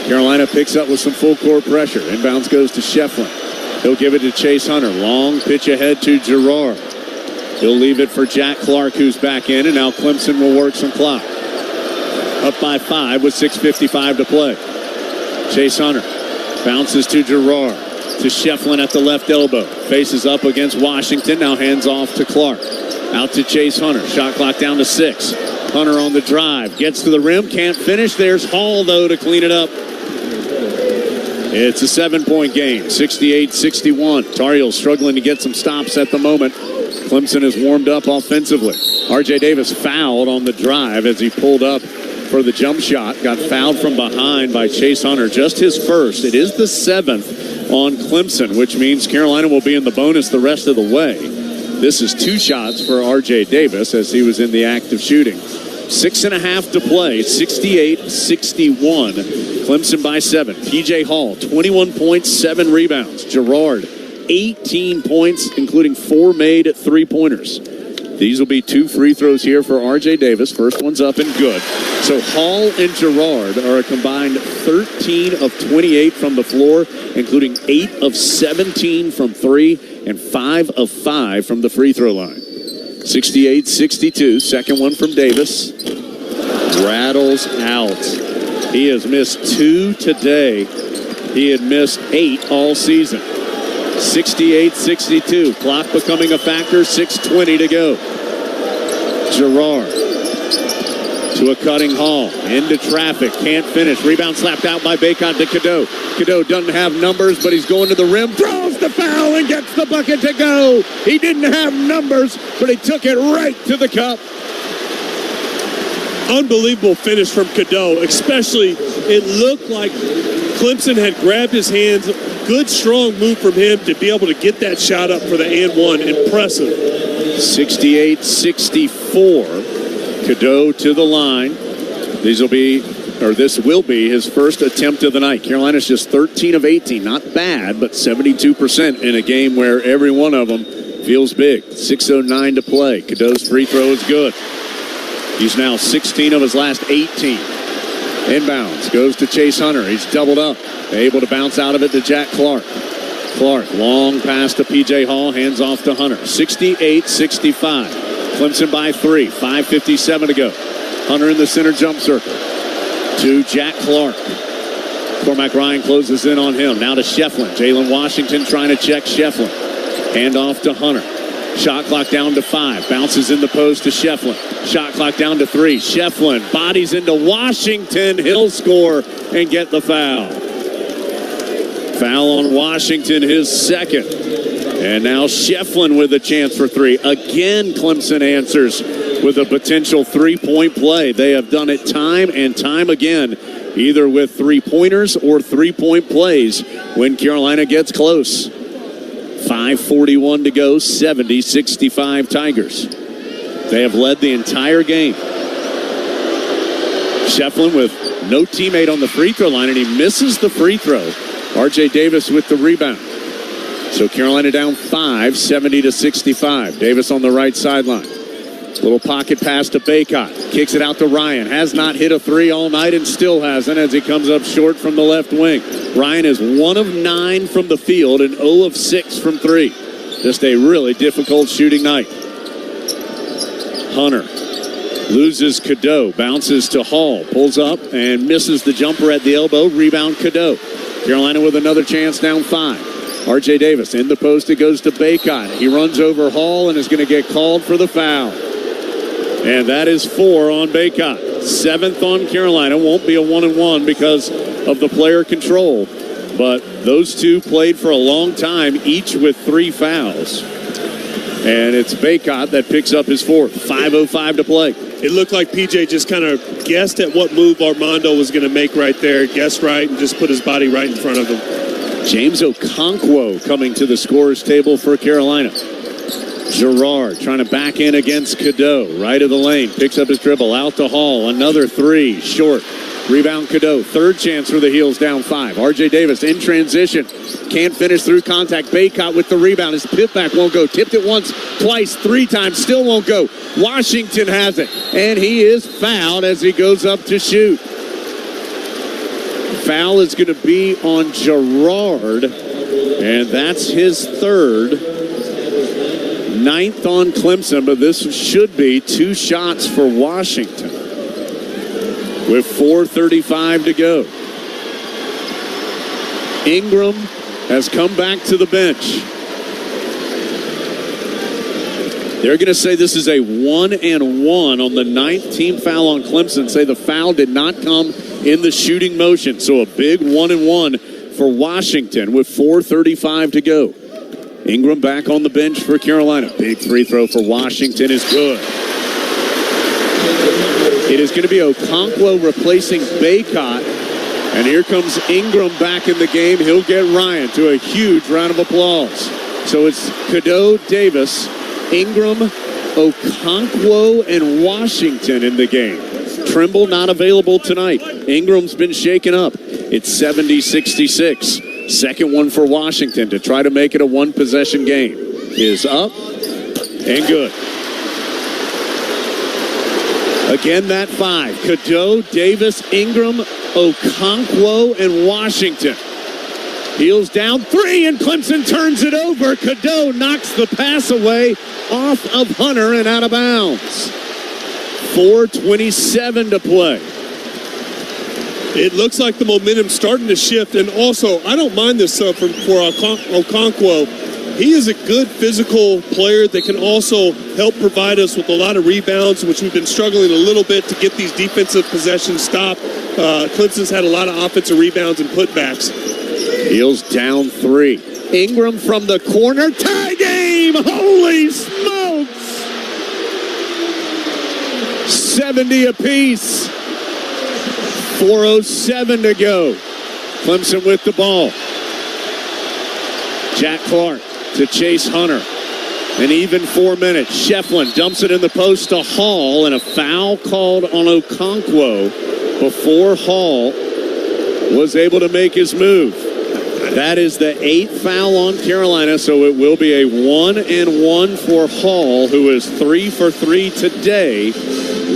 Carolina picks up with some full court pressure. Inbounds goes to Shefflin. He'll give it to Chase Hunter. Long pitch ahead to Girard. He'll leave it for Jack Clark, who's back in, and now Clemson will work some clock. Up by 5 with 6:55 to play. Chase Hunter bounces to Girard. To Shefflin at the left elbow. Faces up against Washington. Now hands off to Clark. Out to Chase Hunter. Shot clock down to 6. Hunter on the drive. Gets to the rim. Can't finish. There's Hall, though, to clean it up. It's a 7-point game. 68-61. Tar Heels struggling to get some stops at the moment. Clemson is warmed up offensively. RJ Davis fouled on the drive as he pulled up for the jump shot. Got fouled from behind by Chase Hunter. Just his first. It is the 7th on Clemson, which means Carolina will be in the bonus the rest of the way. This is 2 shots for RJ Davis as he was in the act of shooting. 6.5 to play. 68-61. Clemson by 7. PJ Hall, 21 points, 7 rebounds. Girard, 18 points, including 4 made 3-pointers. These will be 2 free throws here for RJ Davis. First one's up and good. So Hall and Girard are a combined 13 of 28 from the floor, including 8 of 17 from 3 and 5 of 5 from the free throw line. 68-62. Second one from Davis. Rattles out. He has missed 2 today. He had missed 8 all season. 68-62. Clock becoming a factor. 6:20 to go. Girard to a cutting Hall. Into traffic. Can't finish. Rebound slapped out by Baycott to Cadeau. Cadeau doesn't have numbers, but he's going to the rim. Throws the foul and gets the bucket to go. He didn't have numbers, but he took it right to the cup. Unbelievable finish from Cadeau. Especially, it looked like Clemson had grabbed his hands. Good, strong move from him to be able to get that shot up for the and one. Impressive. 68-64. Cadeau to the line. This will be his first attempt of the night. Carolina's just 13 of 18. Not bad, but 72% in a game where every one of them feels big. 6:09 to play. Cadeau's free throw is good. He's now 16 of his last 18. Inbounds. Goes to Chase Hunter. He's doubled up. Able to bounce out of it to Jack Clark. Clark, long pass to P.J. Hall. Hands off to Hunter. 68-65. Clemson by 3. 5:57 to go. Hunter in the center jump circle. To Jack Clark. Cormac Ryan closes in on him. Now to Shefflin. Jalen Washington trying to check Shefflin. Hand off to Hunter. Shot clock down to 5. Bounces in the post to Shefflin. Shot clock down to 3. Shefflin bodies into Washington. He'll score and get the foul. Foul on Washington, his second. And now Shefflin with a chance for 3. Again, Clemson answers with a potential 3-point play. They have done it time and time again, either with 3-pointers or 3-point plays when Carolina gets close. 5:41 to go, 70-65 Tigers. They have led the entire game. Shefflin with no teammate on the free throw line, and he misses the free throw. R.J. Davis with the rebound. So Carolina down 5, 70-65. Davis on the right sideline. Little pocket pass to Baycott. Kicks it out to Ryan. Has not hit a three all night and still hasn't as he comes up short from the left wing. Ryan is 1 of 9 from the field and 0 of 6 from 3. Just a really difficult shooting night. Hunter loses Cadeau. Bounces to Hall. Pulls up and misses the jumper at the elbow. Rebound Cadeau. Carolina with another chance down 5. R.J. Davis in the post. It goes to Baycott. He runs over Hall and is going to get called for the foul. And that is 4 on Baycott. 7th on Carolina. Won't be a 1-and-1 because of the player control. But those two played for a long time, each with 3 fouls. And it's Baycott that picks up his 4th. 5:05 to play. It looked like PJ just kind of guessed at what move Armando was going to make right there. Guessed right and just put his body right in front of him. James Okonkwo coming to the scorer's table for Carolina. Gerard trying to back in against Cadeau. Right of the lane. Picks up his dribble. Out to Hall. Another 3. Short. Rebound Cadeau. 3rd chance for the Heels down 5. R.J. Davis in transition. Can't finish through contact. Baycott with the rebound. His tip back won't go. Tipped it once, twice, 3 times. Still won't go. Washington has it. And he is fouled as he goes up to shoot. Foul is going to be on Gerard. And that's his 3rd. 9th on Clemson, but this should be 2 shots for Washington. With 4:35 to go. Ingram has come back to the bench. They're going to say this is a 1-and-1 on the 9th team foul on Clemson. Say the foul did not come in the shooting motion. So a big 1-and-1 for Washington with 4:35 to go. Ingram back on the bench for Carolina. Big free throw for Washington is good. It is going to be Okonkwo replacing Baycott. And here comes Ingram back in the game. He'll get Ryan to a huge round of applause. So it's Cadeau, Davis, Ingram, Okonkwo, and Washington in the game. Trimble not available tonight. Ingram's been shaken up. It's 70-66. Second one for Washington to try to make it a 1-possession game. Is up and good. Again, that 5. Cadeau, Davis, Ingram, Okonkwo, and Washington. Heels down 3, and Clemson turns it over. Cadeau knocks the pass away off of Hunter and out of bounds. 4:27 to play. It looks like the momentum's starting to shift, and also, I don't mind this for Okonkwo. He is a good physical player that can also help provide us with a lot of rebounds, which we've been struggling a little bit to get these defensive possessions stopped. Clemson's had a lot of offensive rebounds and putbacks. Heels down 3. Ingram from the corner. Tie game! Holy smokes! 70 apiece. 4:07 to go. Clemson with the ball. Jack Clark to chase Hunter. An even 4 minutes. Shefflin dumps it in the post to Hall, and a foul called on Okonkwo before Hall was able to make his move. That is the 8th foul on Carolina, so it will be a 1-and-1 for Hall, who is 3 for 3 today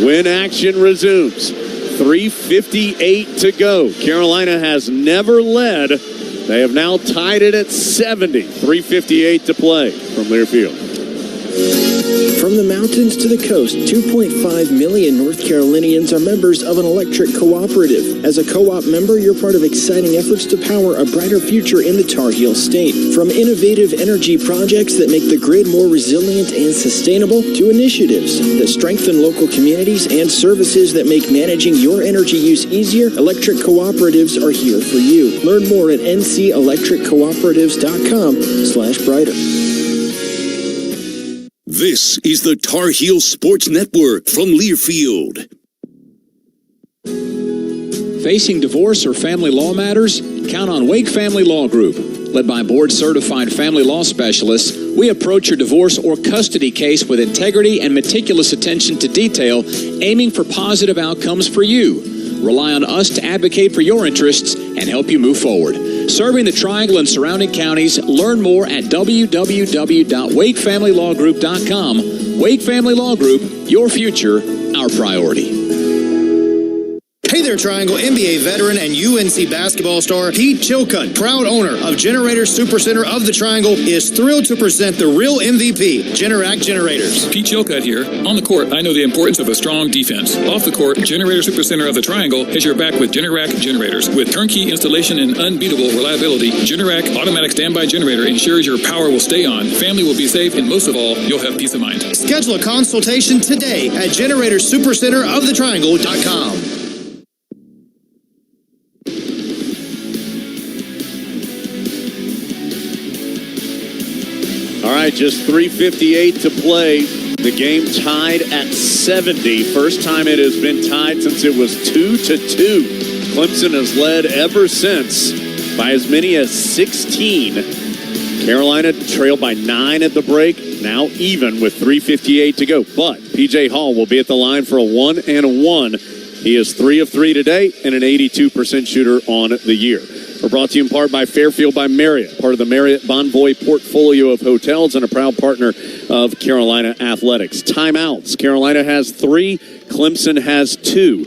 when action resumes. 3:58 to go. Carolina has never led. They have now tied it at 70. 3:58 to play from Learfield. From the mountains to the coast, 2.5 million North Carolinians are members of an electric cooperative. As a co-op member, you're part of exciting efforts to power a brighter future in the Tar Heel state. From innovative energy projects that make the grid more resilient and sustainable, to initiatives that strengthen local communities and services that make managing your energy use easier, electric cooperatives are here for you. Learn more at ncelectriccooperatives.com/brighter. This is the Tar Heel Sports Network from Learfield. Facing divorce or family law matters? Count on Wake Family Law Group. Led by board-certified family law specialists, we approach your divorce or custody case with integrity and meticulous attention to detail, aiming for positive outcomes for you. Rely on us to advocate for your interests and help you move forward. Serving the Triangle and surrounding counties, learn more at www.wakefamilylawgroup.com. Wake Family Law Group, your future, our priority. Hey there, Triangle NBA veteran and UNC basketball star Pete Chilcutt, proud owner of Generator Supercenter of the Triangle, is thrilled to present the real MVP, Generac Generators. Pete Chilcutt here. On the court, I know the importance of a strong defense. Off the court, Generator Supercenter of the Triangle has your back with Generac Generators. With turnkey installation and unbeatable reliability, Generac Automatic Standby Generator ensures your power will stay on, family will be safe, and most of all, you'll have peace of mind. Schedule a consultation today at GeneratorSuperCenterOfTheTriangle.com. All right, just 3:58 to play. The game tied at 70. First time it has been tied since it was 2-2. Clemson has led ever since by as many as 16. Carolina trailed by 9 at the break, now even with 3:58 to go. But P.J. Hall will be at the line for a 1-1. He is 3 of 3 today and an 82% shooter on the year. We're brought to you in part by Fairfield by Marriott, part of the Marriott Bonvoy portfolio of hotels and a proud partner of Carolina Athletics. Timeouts. Carolina has 3. Clemson has 2.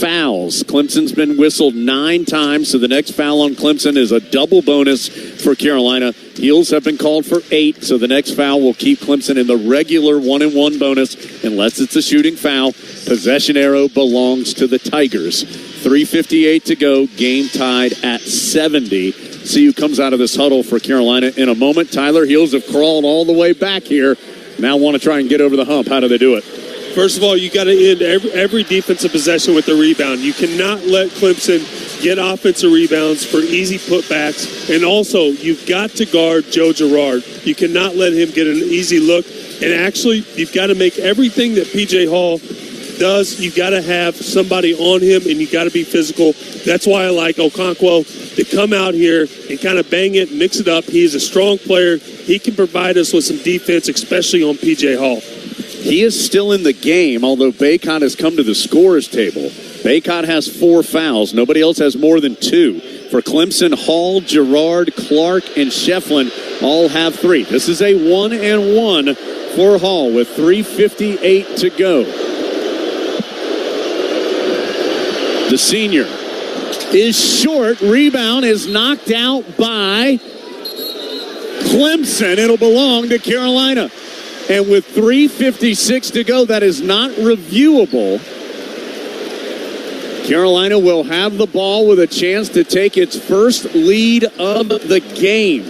Fouls. Clemson's been whistled 9 times, so the next foul on Clemson is a double bonus for Carolina. Heels have been called for 8, so the next foul will keep Clemson in the regular 1-1 bonus unless it's a shooting foul. Possession arrow belongs to the Tigers. 3:58 to go, game tied at 70. See who comes out of this huddle for Carolina in a moment. Tyler, Heels have crawled all the way back here. Now want to try and get over the hump. How do they do it? First of all, you got to end every defensive possession with the rebound. You cannot let Clemson get offensive rebounds for easy putbacks. And also, you've got to guard Joe Girard. You cannot let him get an easy look. And actually, you've got to make everything that P.J. Hall does, you got to have somebody on him, and you got to be physical. That's why I like Okonkwo to come out here and kind of bang it, mix it up. He's a strong player. He can provide us with some defense, especially on P.J. Hall. He is still in the game, although Bacot has come to the scorer's table. Bacot has 4 fouls. Nobody else has more than 2. For Clemson, Hall, Girard, Clark, and Shefflin all have 3. This is a 1-1 for Hall with 3:58 to go. The senior is short. Rebound is knocked out by Clemson. It'll belong to Carolina. And with 3:56 to go, that is not reviewable. Carolina will have the ball with a chance to take its first lead of the game.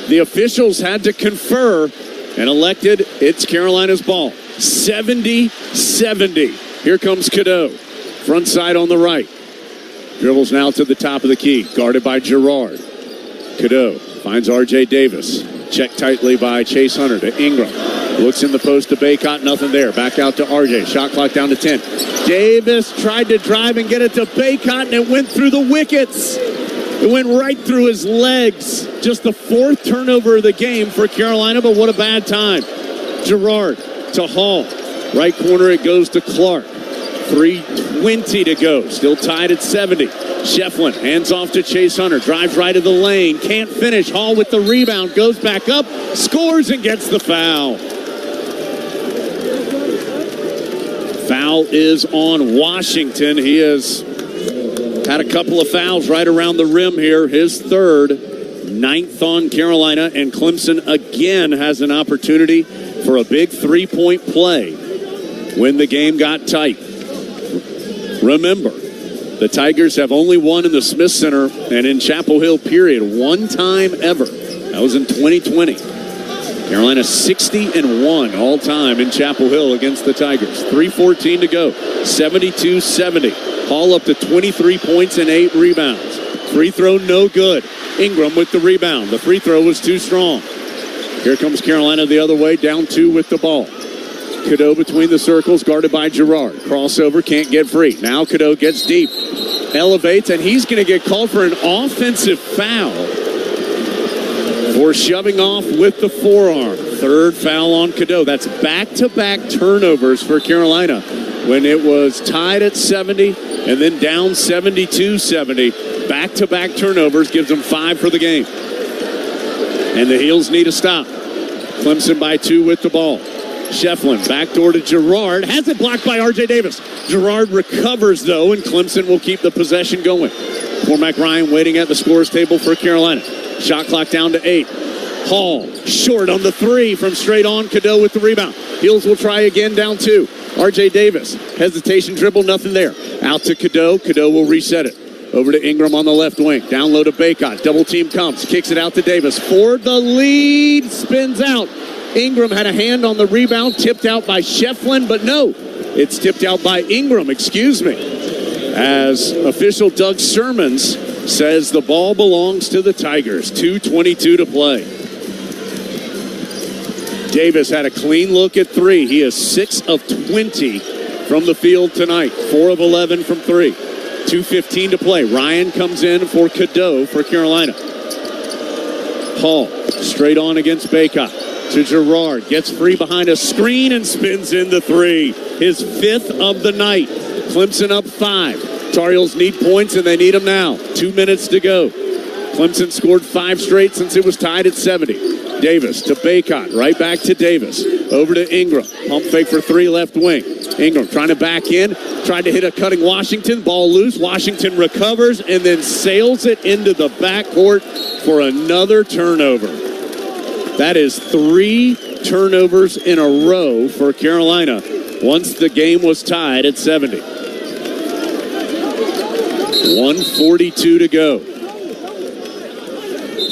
The officials had to confer and elected it's Carolina's ball. 70-70. Here comes Cadeau. Front side on the right. Dribbles now to the top of the key. Guarded by Girard. Cadeau finds R.J. Davis. Checked tightly by Chase Hunter to Ingram. Looks in the post to Bacot. Nothing there. Back out to R.J. Shot clock down to 10. Davis tried to drive and get it to Bacot, and it went through the wickets. It went right through his legs. Just the 4th turnover of the game for Carolina, but what a bad time. Girard to Hall. Right corner, it goes to Clark. 3:20 to go. Still tied at 70. Shefflin hands off to Chase Hunter. Drives right of the lane. Can't finish. Hall with the rebound. Goes back up. Scores and gets the foul. Foul is on Washington. He has had a couple of fouls right around the rim here. His 3rd. 9th on Carolina. And Clemson again has an opportunity for a big 3-point play when the game got tight. Remember, the Tigers have only won in the Smith Center and in Chapel Hill, period, 1 time ever. That was in 2020. Carolina 60-1 all time in Chapel Hill against the Tigers. 3:14 to go. 72-70. Hall up to 23 points and 8 rebounds. Free throw no good. Ingram with the rebound. The free throw was too strong. Here comes Carolina the other way, down 2 with the ball. Cadeau between the circles, guarded by Girard. Crossover, can't get free. Now Cadeau gets deep. elevates, and he's going to get called for an offensive foul for shoving off with the forearm. Third foul on Cadeau. That's back-to-back turnovers for Carolina when it was tied at 70 and then down 72-70. Back-to-back turnovers gives them 5 for the game. And the Heels need a stop. Clemson by 2 with the ball. Shefflin backdoor to Girard. Has it blocked by R.J. Davis. Girard recovers, though, and Clemson will keep the possession going. Cormac Ryan waiting at the scores table for Carolina. Shot clock down to 8. Hall short on the 3 from straight on. Cadeau with the rebound. Heels will try again down 2. R.J. Davis. Hesitation dribble, nothing there. Out to Cadeau. Cadeau will reset it. Over to Ingram on the left wing. Down low to Baycott. Double team comes. Kicks it out to Davis. For the lead. Spins out. Ingram had a hand on the rebound. Tipped out by Shefflin, but no. It's tipped out by Ingram, excuse me. As official Doug Sermons says the ball belongs to the Tigers. 2:22 to play. Davis had a clean look at 3. He is 6 of 20 from the field tonight. 4 of 11 from 3. 2:15 to play. Ryan comes in for Cadeau for Carolina. Hall straight on against Baycott. To Girard. Gets free behind a screen and spins in the 3. His 5th of the night. Clemson up 5. Tar Heels need points, and they need them now. 2 minutes to go. Clemson scored 5 straight since it was tied at 70. Davis to Baycott. Right back to Davis. Over to Ingram. Pump fake for 3 left wing. Ingram trying to back in. Tried to hit a cutting Washington. Ball loose. Washington recovers and then sails it into the backcourt for another turnover. That is 3 turnovers in a row for Carolina once the game was tied at 70. 1:42 to go.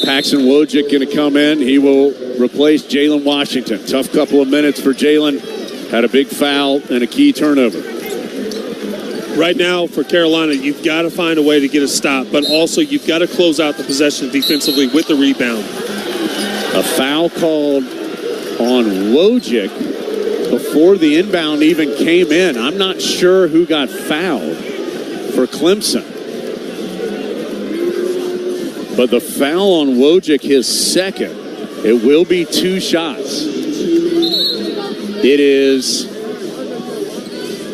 Paxton Wojcik going to come in. He will replace Jalen Washington. Tough couple of minutes for Jalen. Had a big foul and a key turnover. Right now for Carolina, you've got to find a way to get a stop, but also you've got to close out the possession defensively with the rebound. A foul called on Wojcik before the inbound even came in. I'm not sure who got fouled for Clemson. But the foul on Wojcik, his second. It will be 2 shots. It is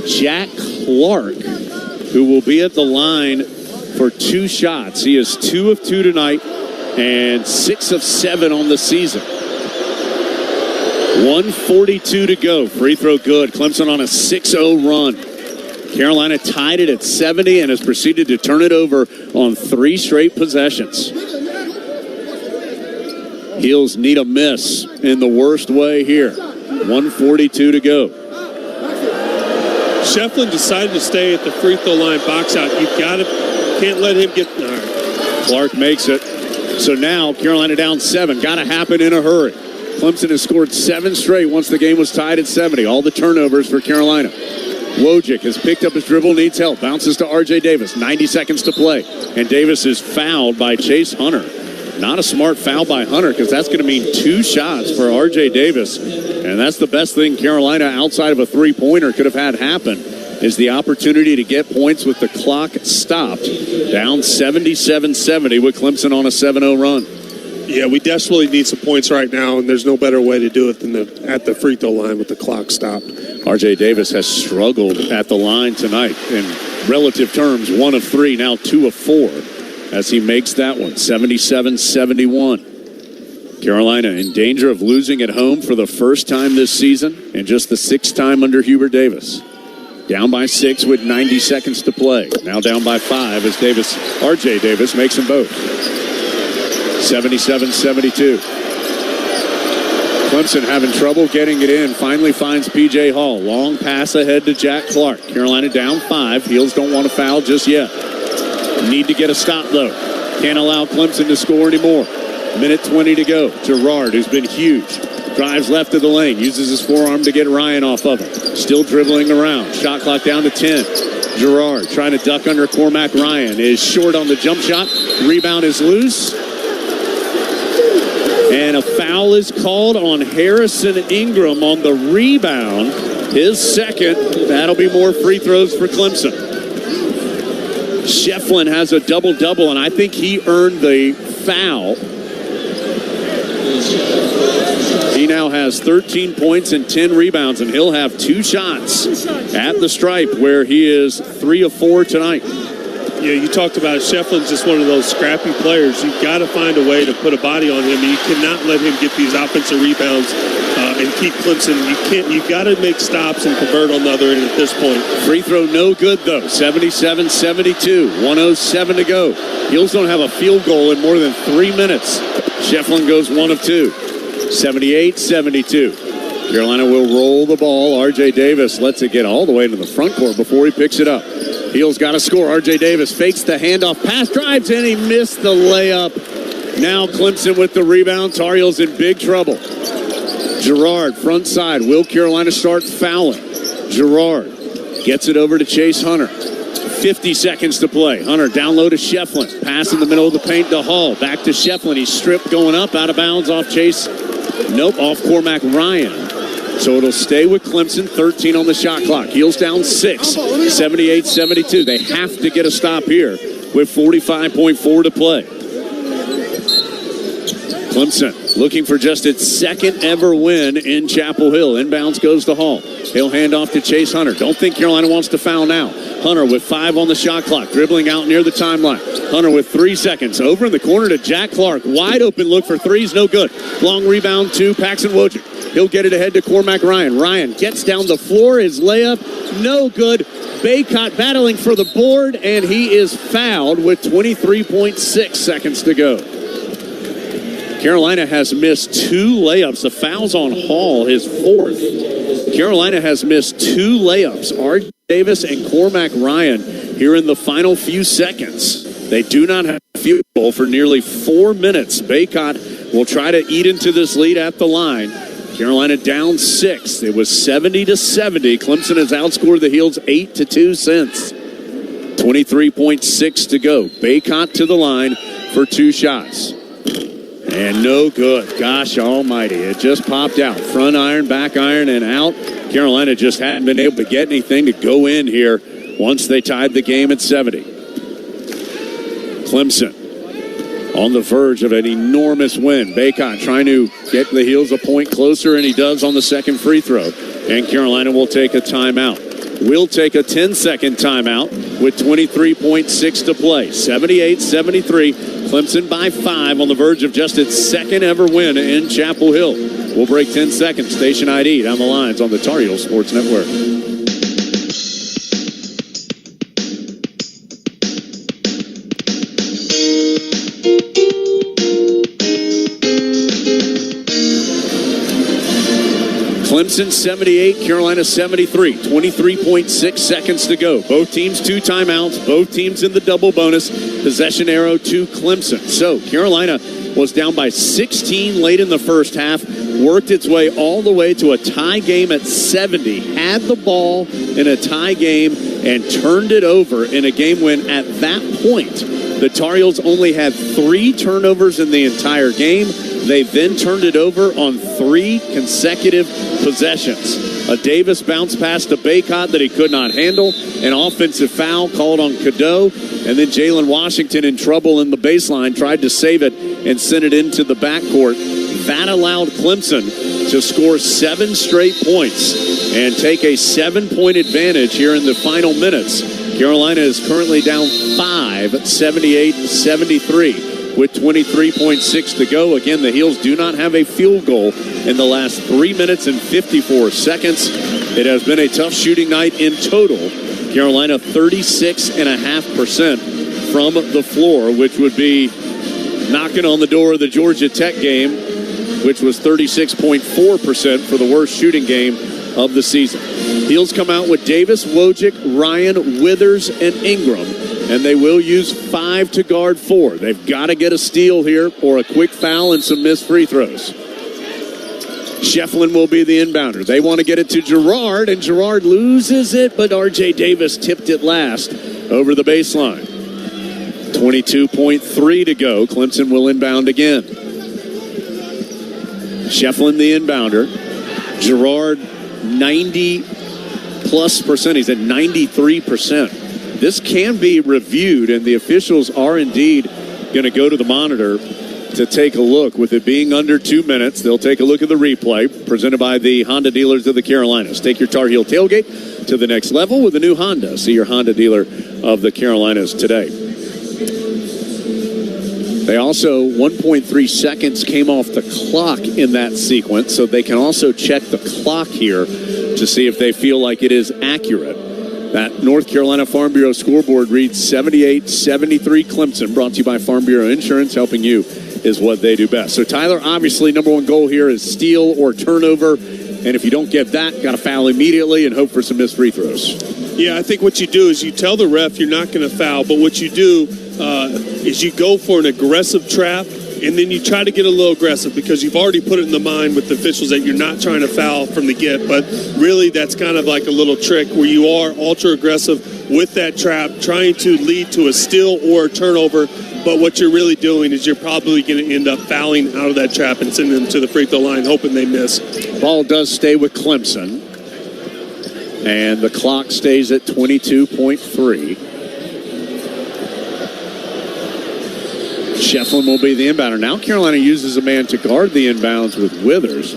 Jack Clark who will be at the line for 2 shots. He is 2 of 2 tonight and 6 of 7 on the season. 1:42 to go. Free throw good. Clemson on a 6-0 run. Carolina tied it at 70 and has proceeded to turn it over on 3 straight possessions. Heels need a miss in the worst way here. 1:42 to go. Shefflin decided to stay at the free throw line box out. Can't let him get there. Clark makes it. So now Carolina down 7. Got to happen in a hurry. Clemson has scored 7 straight once the game was tied at 70. All the turnovers for Carolina. Wojcik has picked up his dribble, needs help. Bounces to R.J. Davis. 90 seconds to play. And Davis is fouled by Chase Hunter. Not a smart foul by Hunter because that's going to mean 2 shots for R.J. Davis. And that's the best thing Carolina outside of a 3-pointer could have had happen is the opportunity to get points with the clock stopped. Down 77-70 with Clemson on a 7-0 run. Yeah, we desperately need some points right now, and there's no better way to do it than at the free throw line with the clock stopped. R.J. Davis has struggled at the line tonight. In relative terms, 1 of 3, now 2 of 4 as he makes that one. 77-71. Carolina in danger of losing at home for the first time this season and just the 6th time under Hubert Davis. Down by 6 with 90 seconds to play. Now down by 5 as R.J. Davis makes them both. 77-72. Clemson having trouble getting it in. Finally finds P.J. Hall. Long pass ahead to Jack Clark. Carolina down 5. Heels don't want to foul just yet. Need to get a stop, though. Can't allow Clemson to score anymore. Minute 20 to go. Girard, who's been huge. Drives left of the lane. Uses his forearm to get Ryan off of him. Still dribbling around. Shot clock down to 10. Girard trying to duck under Cormac Ryan. Is short on the jump shot. Rebound is loose. And a foul is called on Harrison Ingram on the rebound. His second. That'll be more free throws for Clemson. Shefflin has a double-double, and I think he earned the foul. He now has 13 points and 10 rebounds, and he'll have 2 shots at the stripe, where he is 3 of 4 tonight. Yeah, you talked about Shefflin's just one of those scrappy players. You've got to find a way to put a body on him. You cannot let him get these offensive rebounds and keep Clemson. You've got to make stops and convert on the other end at this point. Free throw no good, though. 77-72. 1:07 to go. Heels don't have a field goal in more than 3 minutes. Shefflin goes 1 of 2. 78-72. Carolina will roll the ball. R.J. Davis lets it get all the way to the front court before he picks it up. Heels got to score. R.J. Davis fakes the handoff, pass, drives, and he missed the layup. Now Clemson with the rebound. Tar Heels in big trouble. Girard, front side. Will Carolina start fouling? Girard gets it over to Chase Hunter. 50 seconds to play. Hunter down low to Shefflin. Pass in the middle of the paint to Hall. Back to Shefflin. He's stripped going up, out of bounds off Chase. Nope, off Cormac Ryan. So it'll stay with Clemson, 13 on the shot clock. Heels down 6, 78-72. They have to get a stop here with 45.4 to play. Clemson looking for just its second ever win in Chapel Hill. Inbounds goes to Hall. He'll hand off to Chase Hunter. Don't think Carolina wants to foul now. Hunter with 5 on the shot clock, dribbling out near the timeline. Hunter with 3 seconds. Over in the corner to Jack Clark. Wide open look for threes, no good. Long rebound to Paxton Wojcik. He'll get it ahead to Cormac Ryan. Ryan gets down the floor. His layup, no good. Baycott battling for the board, and he is fouled with 23.6 seconds to go. Carolina has missed 2 layups. The foul's on Hall, his 4th. Carolina has missed 2 layups. R.J. Davis and Cormac Ryan here in the final few seconds. They do not have a field goal for nearly 4 minutes. Baycott will try to eat into this lead at the line. Carolina down 6. It was 70-70. Clemson has outscored the Heels 8-2 since. 23.6 to go. Baycott to the line for 2 shots. And no good. Gosh almighty. It just popped out. Front iron, back iron, and out. Carolina just hadn't been able to get anything to go in here once they tied the game at 70. Clemson on the verge of an enormous win. Baycott trying to get the Heels a point closer, and he does on the second free throw. And Carolina will take a timeout. We'll take a 10-second timeout with 23.6 to play. 78-73. Clemson by 5 on the verge of just its second ever win in Chapel Hill. We'll break 10 seconds. Station ID down the lines on the Tar Heels Sports Network. Clemson 78, Carolina 73. 23.6 seconds to go. Both teams 2 timeouts. Both teams in the double bonus. Possession arrow to Clemson. So Carolina was down by 16 late in the first half. Worked its way all the way to a tie game at 70. Had the ball in a tie game and turned it over in a game when at that point the Tar Heels only had 3 turnovers in the entire game. They then turned it over on 3 consecutive possessions. A Davis bounce pass to Baycott that he could not handle. An offensive foul called on Cadeau. And then Jalen Washington in trouble in the baseline, tried to save it and sent it into the backcourt. That allowed Clemson to score 7 straight points and take a 7-point advantage here in the final minutes. Carolina is currently down 5, 78-73. With 23.6 to go. Again, the Heels do not have a field goal in the last 3 minutes and 54 seconds. It has been a tough shooting night in total. Carolina 36.5% from the floor, which would be knocking on the door of the Georgia Tech game, which was 36.4% for the worst shooting game of the season. Heels come out with Davis, Wojcik, Ryan, Withers, and Ingram. And they will use 5 to guard 4. They've got to get a steal here or a quick foul and some missed free throws. Shefflin will be the inbounder. They want to get it to Girard, and Girard loses it, but R.J. Davis tipped it last over the baseline. 22.3 to go. Clemson will inbound again. Shefflin the inbounder. Girard 90+%. He's at 93%. this can be reviewed, and the officials are indeed going to go to the monitor to take a look. With it being under 2 minutes, they'll take a look at the replay presented by the Honda dealers of the Carolinas. Take your Tar Heel tailgate to the next level with a new Honda. See your Honda dealer of the Carolinas today. They also, 1.3 seconds came off the clock in that sequence, so they can also check the clock here to see if they feel like it is accurate. That North Carolina Farm Bureau scoreboard reads 78-73 Clemson, brought to you by Farm Bureau Insurance, helping you is what they do best. So, Tyler, obviously, number one goal here is steal or turnover, and if you don't get that, got to foul immediately and hope for some missed free throws. Yeah, I think what you do is you tell the ref you're not going to foul, but what you do is you go for an aggressive trap, and then you try to get a little aggressive because you've already put it in the mind with the officials that you're not trying to foul from the get. But really, that's kind of like a little trick where you are ultra aggressive with that trap, trying to lead to a steal or a turnover. But what you're really doing is you're probably going to end up fouling out of that trap and sending them to the free throw line, hoping they miss. Ball does stay with Clemson, and the clock stays at 22.3. Shefflin will be the inbounder. Now Carolina uses a man to guard the inbounds with Withers.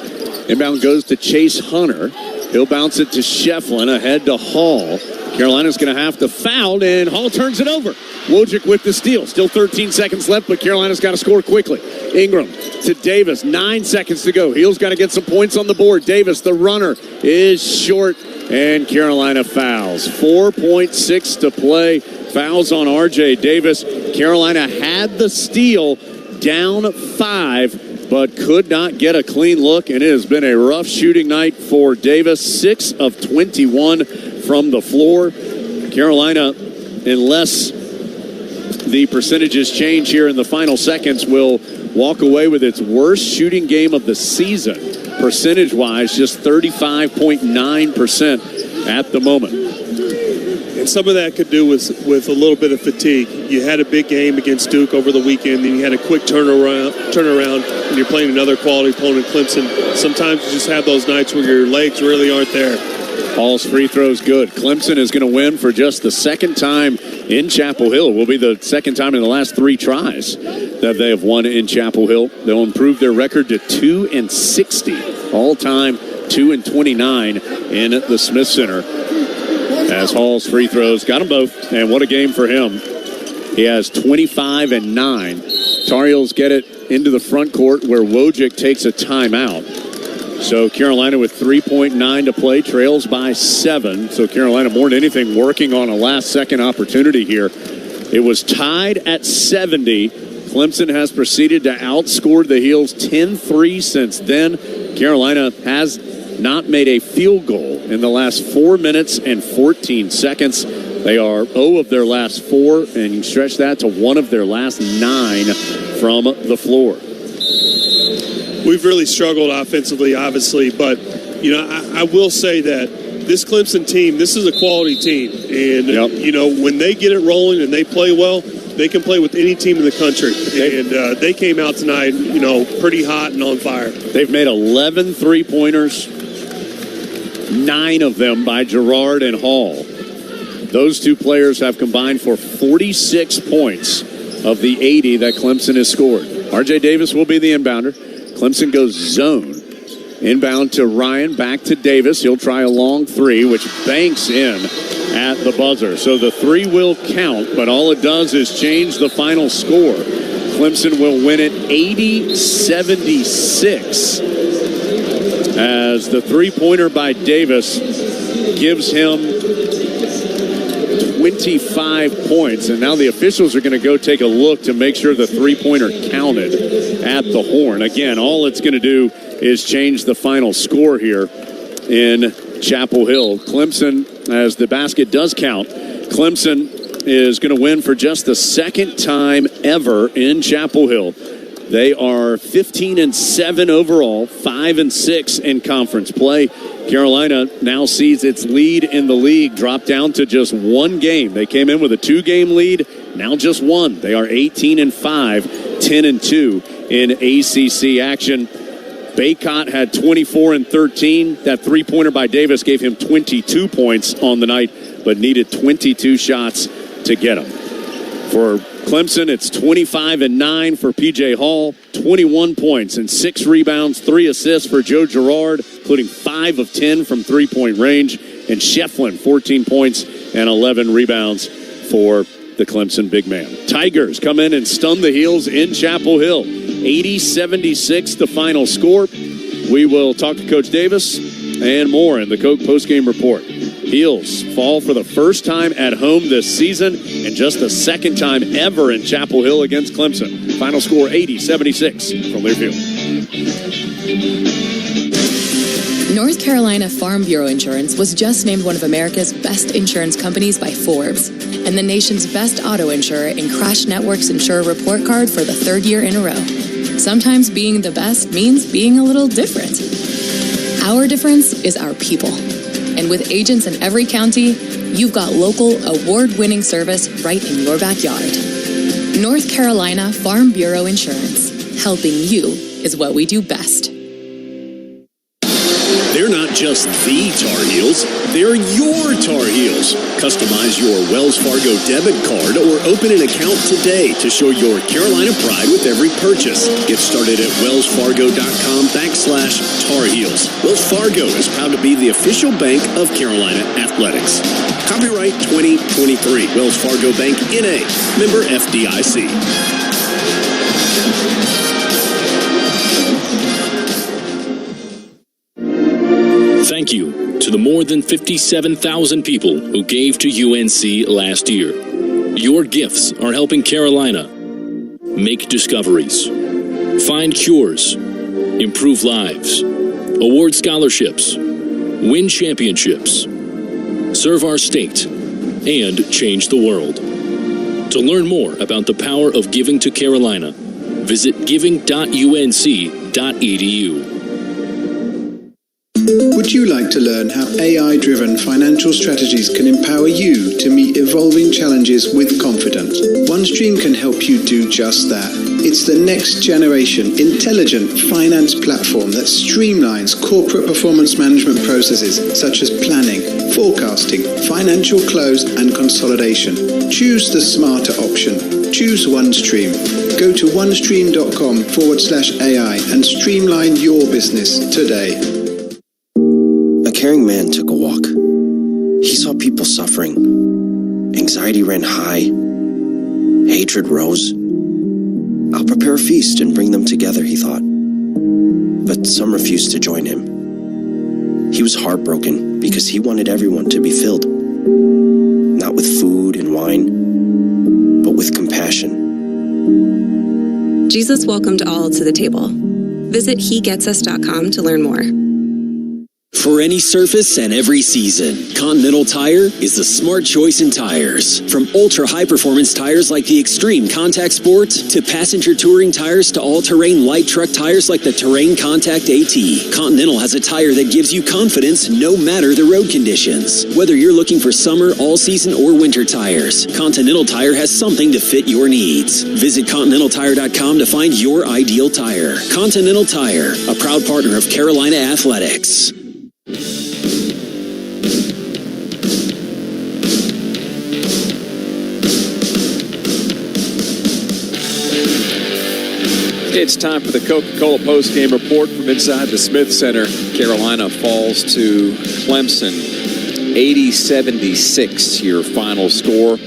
Inbound goes to Chase Hunter. He'll bounce it to Shefflin, ahead to Hall. Carolina's going to have to foul, and Hall turns it over. Wojcik with the steal. Still 13 seconds left, but Carolina's got to score quickly. Ingram to Davis. 9 seconds to go. Heel's got to get some points on the board. Davis, the runner, is short, and Carolina fouls. 4.6 to play. Fouls on R.J. Davis. Carolina had the steal, down 5, but could not get a clean look, and it has been a rough shooting night for Davis. 6 of 21 from the floor. Carolina, unless the percentages change here in the final seconds, will walk away with its worst shooting game of the season. Percentage-wise, just 35.9% at the moment. And some of that could do with a little bit of fatigue. You had a big game against Duke over the weekend, and you had a quick turnaround, and you're playing another quality opponent, Clemson. Sometimes you just have those nights where your legs really aren't there. Hall's free throw's good. Clemson is going to win for just the second time in Chapel Hill. It will be the second time in the last 3 tries that they have won in Chapel Hill. They'll improve their record to 2-60. All-time 2-29 in the Smith Center. As Hall's free throws got them both, and what a game for him. He has 25 and 9. Tar Heels get it into the front court where Wojcik takes a timeout. So Carolina with 3.9 to play, trails by 7. So Carolina, more than anything, working on a last-second opportunity here. It was tied at 70. Clemson has proceeded to outscore the Heels 10-3 since then. Carolina has not made a field goal in the last 4 minutes and 14 seconds. They are 0 of their last 4, and you stretch that to 1 of their last 9 from the floor. We've really struggled offensively, obviously, but, you know, I will say that this Clemson team, this is a quality team. And, you know, when they get it rolling and they play well, they can play with any team in the country. And they came out tonight, you know, pretty hot and on fire. They've made 11 three-pointers, 9 of them by Girard and Hall. Those two players have combined for 46 points of the 80 that Clemson has scored. R.J. Davis will be the inbounder. Clemson goes zone. Inbound to Ryan, back to Davis. He'll try a long 3, which banks in at the buzzer. So the 3 will count, but all it does is change the final score. Clemson will win it 80-76 as the three-pointer by Davis gives him 25 points. And now the officials are going to go take a look to make sure the three-pointer counted at the horn. Again, all it's going to do is change the final score here in Chapel Hill. Clemson, as the basket does count, Clemson is going to win for just the second time ever in Chapel Hill. They are 15-7 overall, 5-6 in conference play. Carolina now sees its lead in the league drop down to just 1 game. They came in with a 2-game lead, now just 1. They are 18-5, 10-2 in ACC action. Baycott had 24 and 13. That three-pointer by Davis gave him 22 points on the night. but needed 22 shots to get them. For Clemson, it's 25-9 for P.J. Hall, 21 points and 6 rebounds, 3 assists for Joe Girard, including 5 of 10 from three-point range, and Shefflin, 14 points and 11 rebounds for the Clemson big man. Tigers come in and stun the Heels in Chapel Hill. 80-76 the final score. We will talk to Coach Davis and more in the Coke postgame report. Heels fall for the first time at home this season and just the second time ever in Chapel Hill against Clemson. Final score 80-76 from Learfield. North Carolina Farm Bureau Insurance was just named one of America's best insurance companies by Forbes and the nation's best auto insurer in Crash Network's Insurer Report Card for the 3rd year in a row. Sometimes being the best means being a little different. Our difference is our people. And with agents in every county, you've got local, award-winning service right in your backyard. North Carolina Farm Bureau Insurance. Helping you is what we do best. They're not just the Tar Heels, they're your Tar Heels. Customize your Wells Fargo debit card or open an account today to show your Carolina pride with every purchase. Get started at wellsfargo.com/Tar Heels. Wells Fargo is proud to be the official bank of Carolina Athletics. Copyright 2023. Wells Fargo Bank, N.A. Member FDIC. Thank you to the more than 57,000 people who gave to UNC last year. Your gifts are helping Carolina make discoveries, find cures, improve lives, award scholarships, win championships, serve our state, and change the world. To learn more about the power of giving to Carolina, visit giving.unc.edu. Would you like to learn how AI-driven financial strategies can empower you to meet evolving challenges with confidence? OneStream can help you do just that. It's the next generation intelligent finance platform that streamlines corporate performance management processes such as planning, forecasting, financial close, and consolidation. Choose the smarter option. Choose OneStream. Go to onestream.com/AI and streamline your business today. A caring man took a walk. He saw people suffering. Anxiety ran high. Hatred rose. I'll prepare a feast and bring them together, he thought. But some refused to join him. He was heartbroken because he wanted everyone to be filled. Not with food and wine, but with compassion. Jesus welcomed all to the table. Visit hegetsus.com to learn more. For any surface and every season, Continental Tire is the smart choice in tires. From ultra-high-performance tires like the Extreme Contact Sport, to passenger touring tires to all-terrain light truck tires like the Terrain Contact AT, Continental has a tire that gives you confidence no matter the road conditions. Whether you're looking for summer, all-season, or winter tires, Continental Tire has something to fit your needs. Visit ContinentalTire.com to find your ideal tire. Continental Tire, a proud partner of Carolina Athletics. It's time for the Coca-Cola postgame report from inside the Smith Center. Carolina falls to Clemson, 80-76, your final score,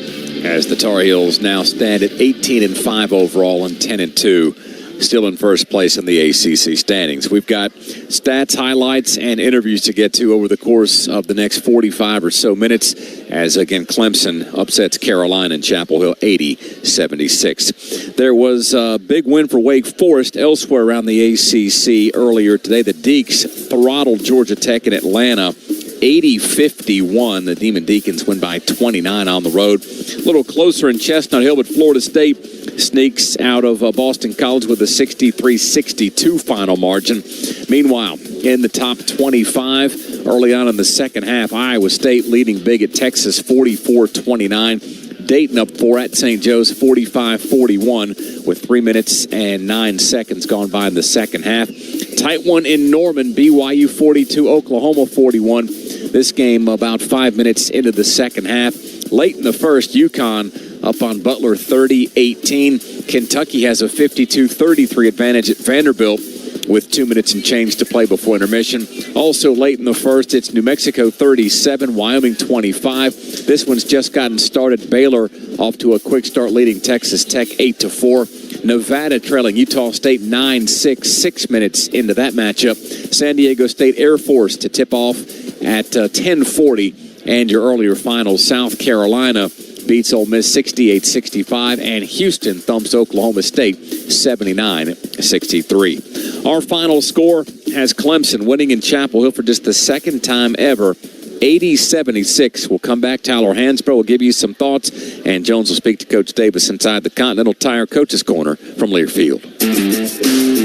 as the Tar Heels now stand at 18-5 overall and 10-2. Still in first place in the ACC standings. We've got stats, highlights, and interviews to get to over the course of the next 45 or so minutes as, again, Clemson upsets Carolina in Chapel Hill 80-76. There was a big win for Wake Forest elsewhere around the ACC earlier today. The Deacs throttled Georgia Tech in Atlanta 80-51. The Demon Deacons win by 29 on the road. A little closer in Chestnut Hill, but Florida State sneaks out of Boston College with a 63-62 final margin. Meanwhile, in the top 25, early on in the second half, Iowa State leading big at Texas 44-29. Dayton up 4 at St. Joe's 45-41 with 3 minutes and 9 seconds gone by in the second half. Tight one in Norman, BYU 42, Oklahoma 41. This game about 5 minutes into the second half. Late in the first, UConn up on Butler 30-18. Kentucky has a 52-33 advantage at Vanderbilt with 2 minutes and change to play before intermission. Also late in the first, it's New Mexico 37, Wyoming 25. This one's just gotten started. Baylor off to a quick start, leading Texas Tech 8-4. Nevada trailing Utah State 9-6, 6 minutes into that matchup. San Diego State Air Force to tip off at 10:40. And your earlier finals, South Carolina beats Ole Miss 68-65, and Houston thumps Oklahoma State 79-63. Our final score has Clemson winning in Chapel Hill for just the second time ever, 80-76. We'll come back. Tyler Hansbrough will give you some thoughts, and Jones will speak to Coach Davis inside the Continental Tire Coaches Corner from Learfield.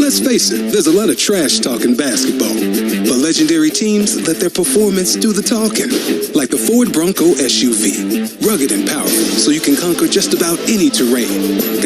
Let's face it, there's a lot of trash talking basketball, but legendary teams let their performance do the talking. Like the Ford Bronco SUV, rugged and powerful, so you can conquer just about any terrain.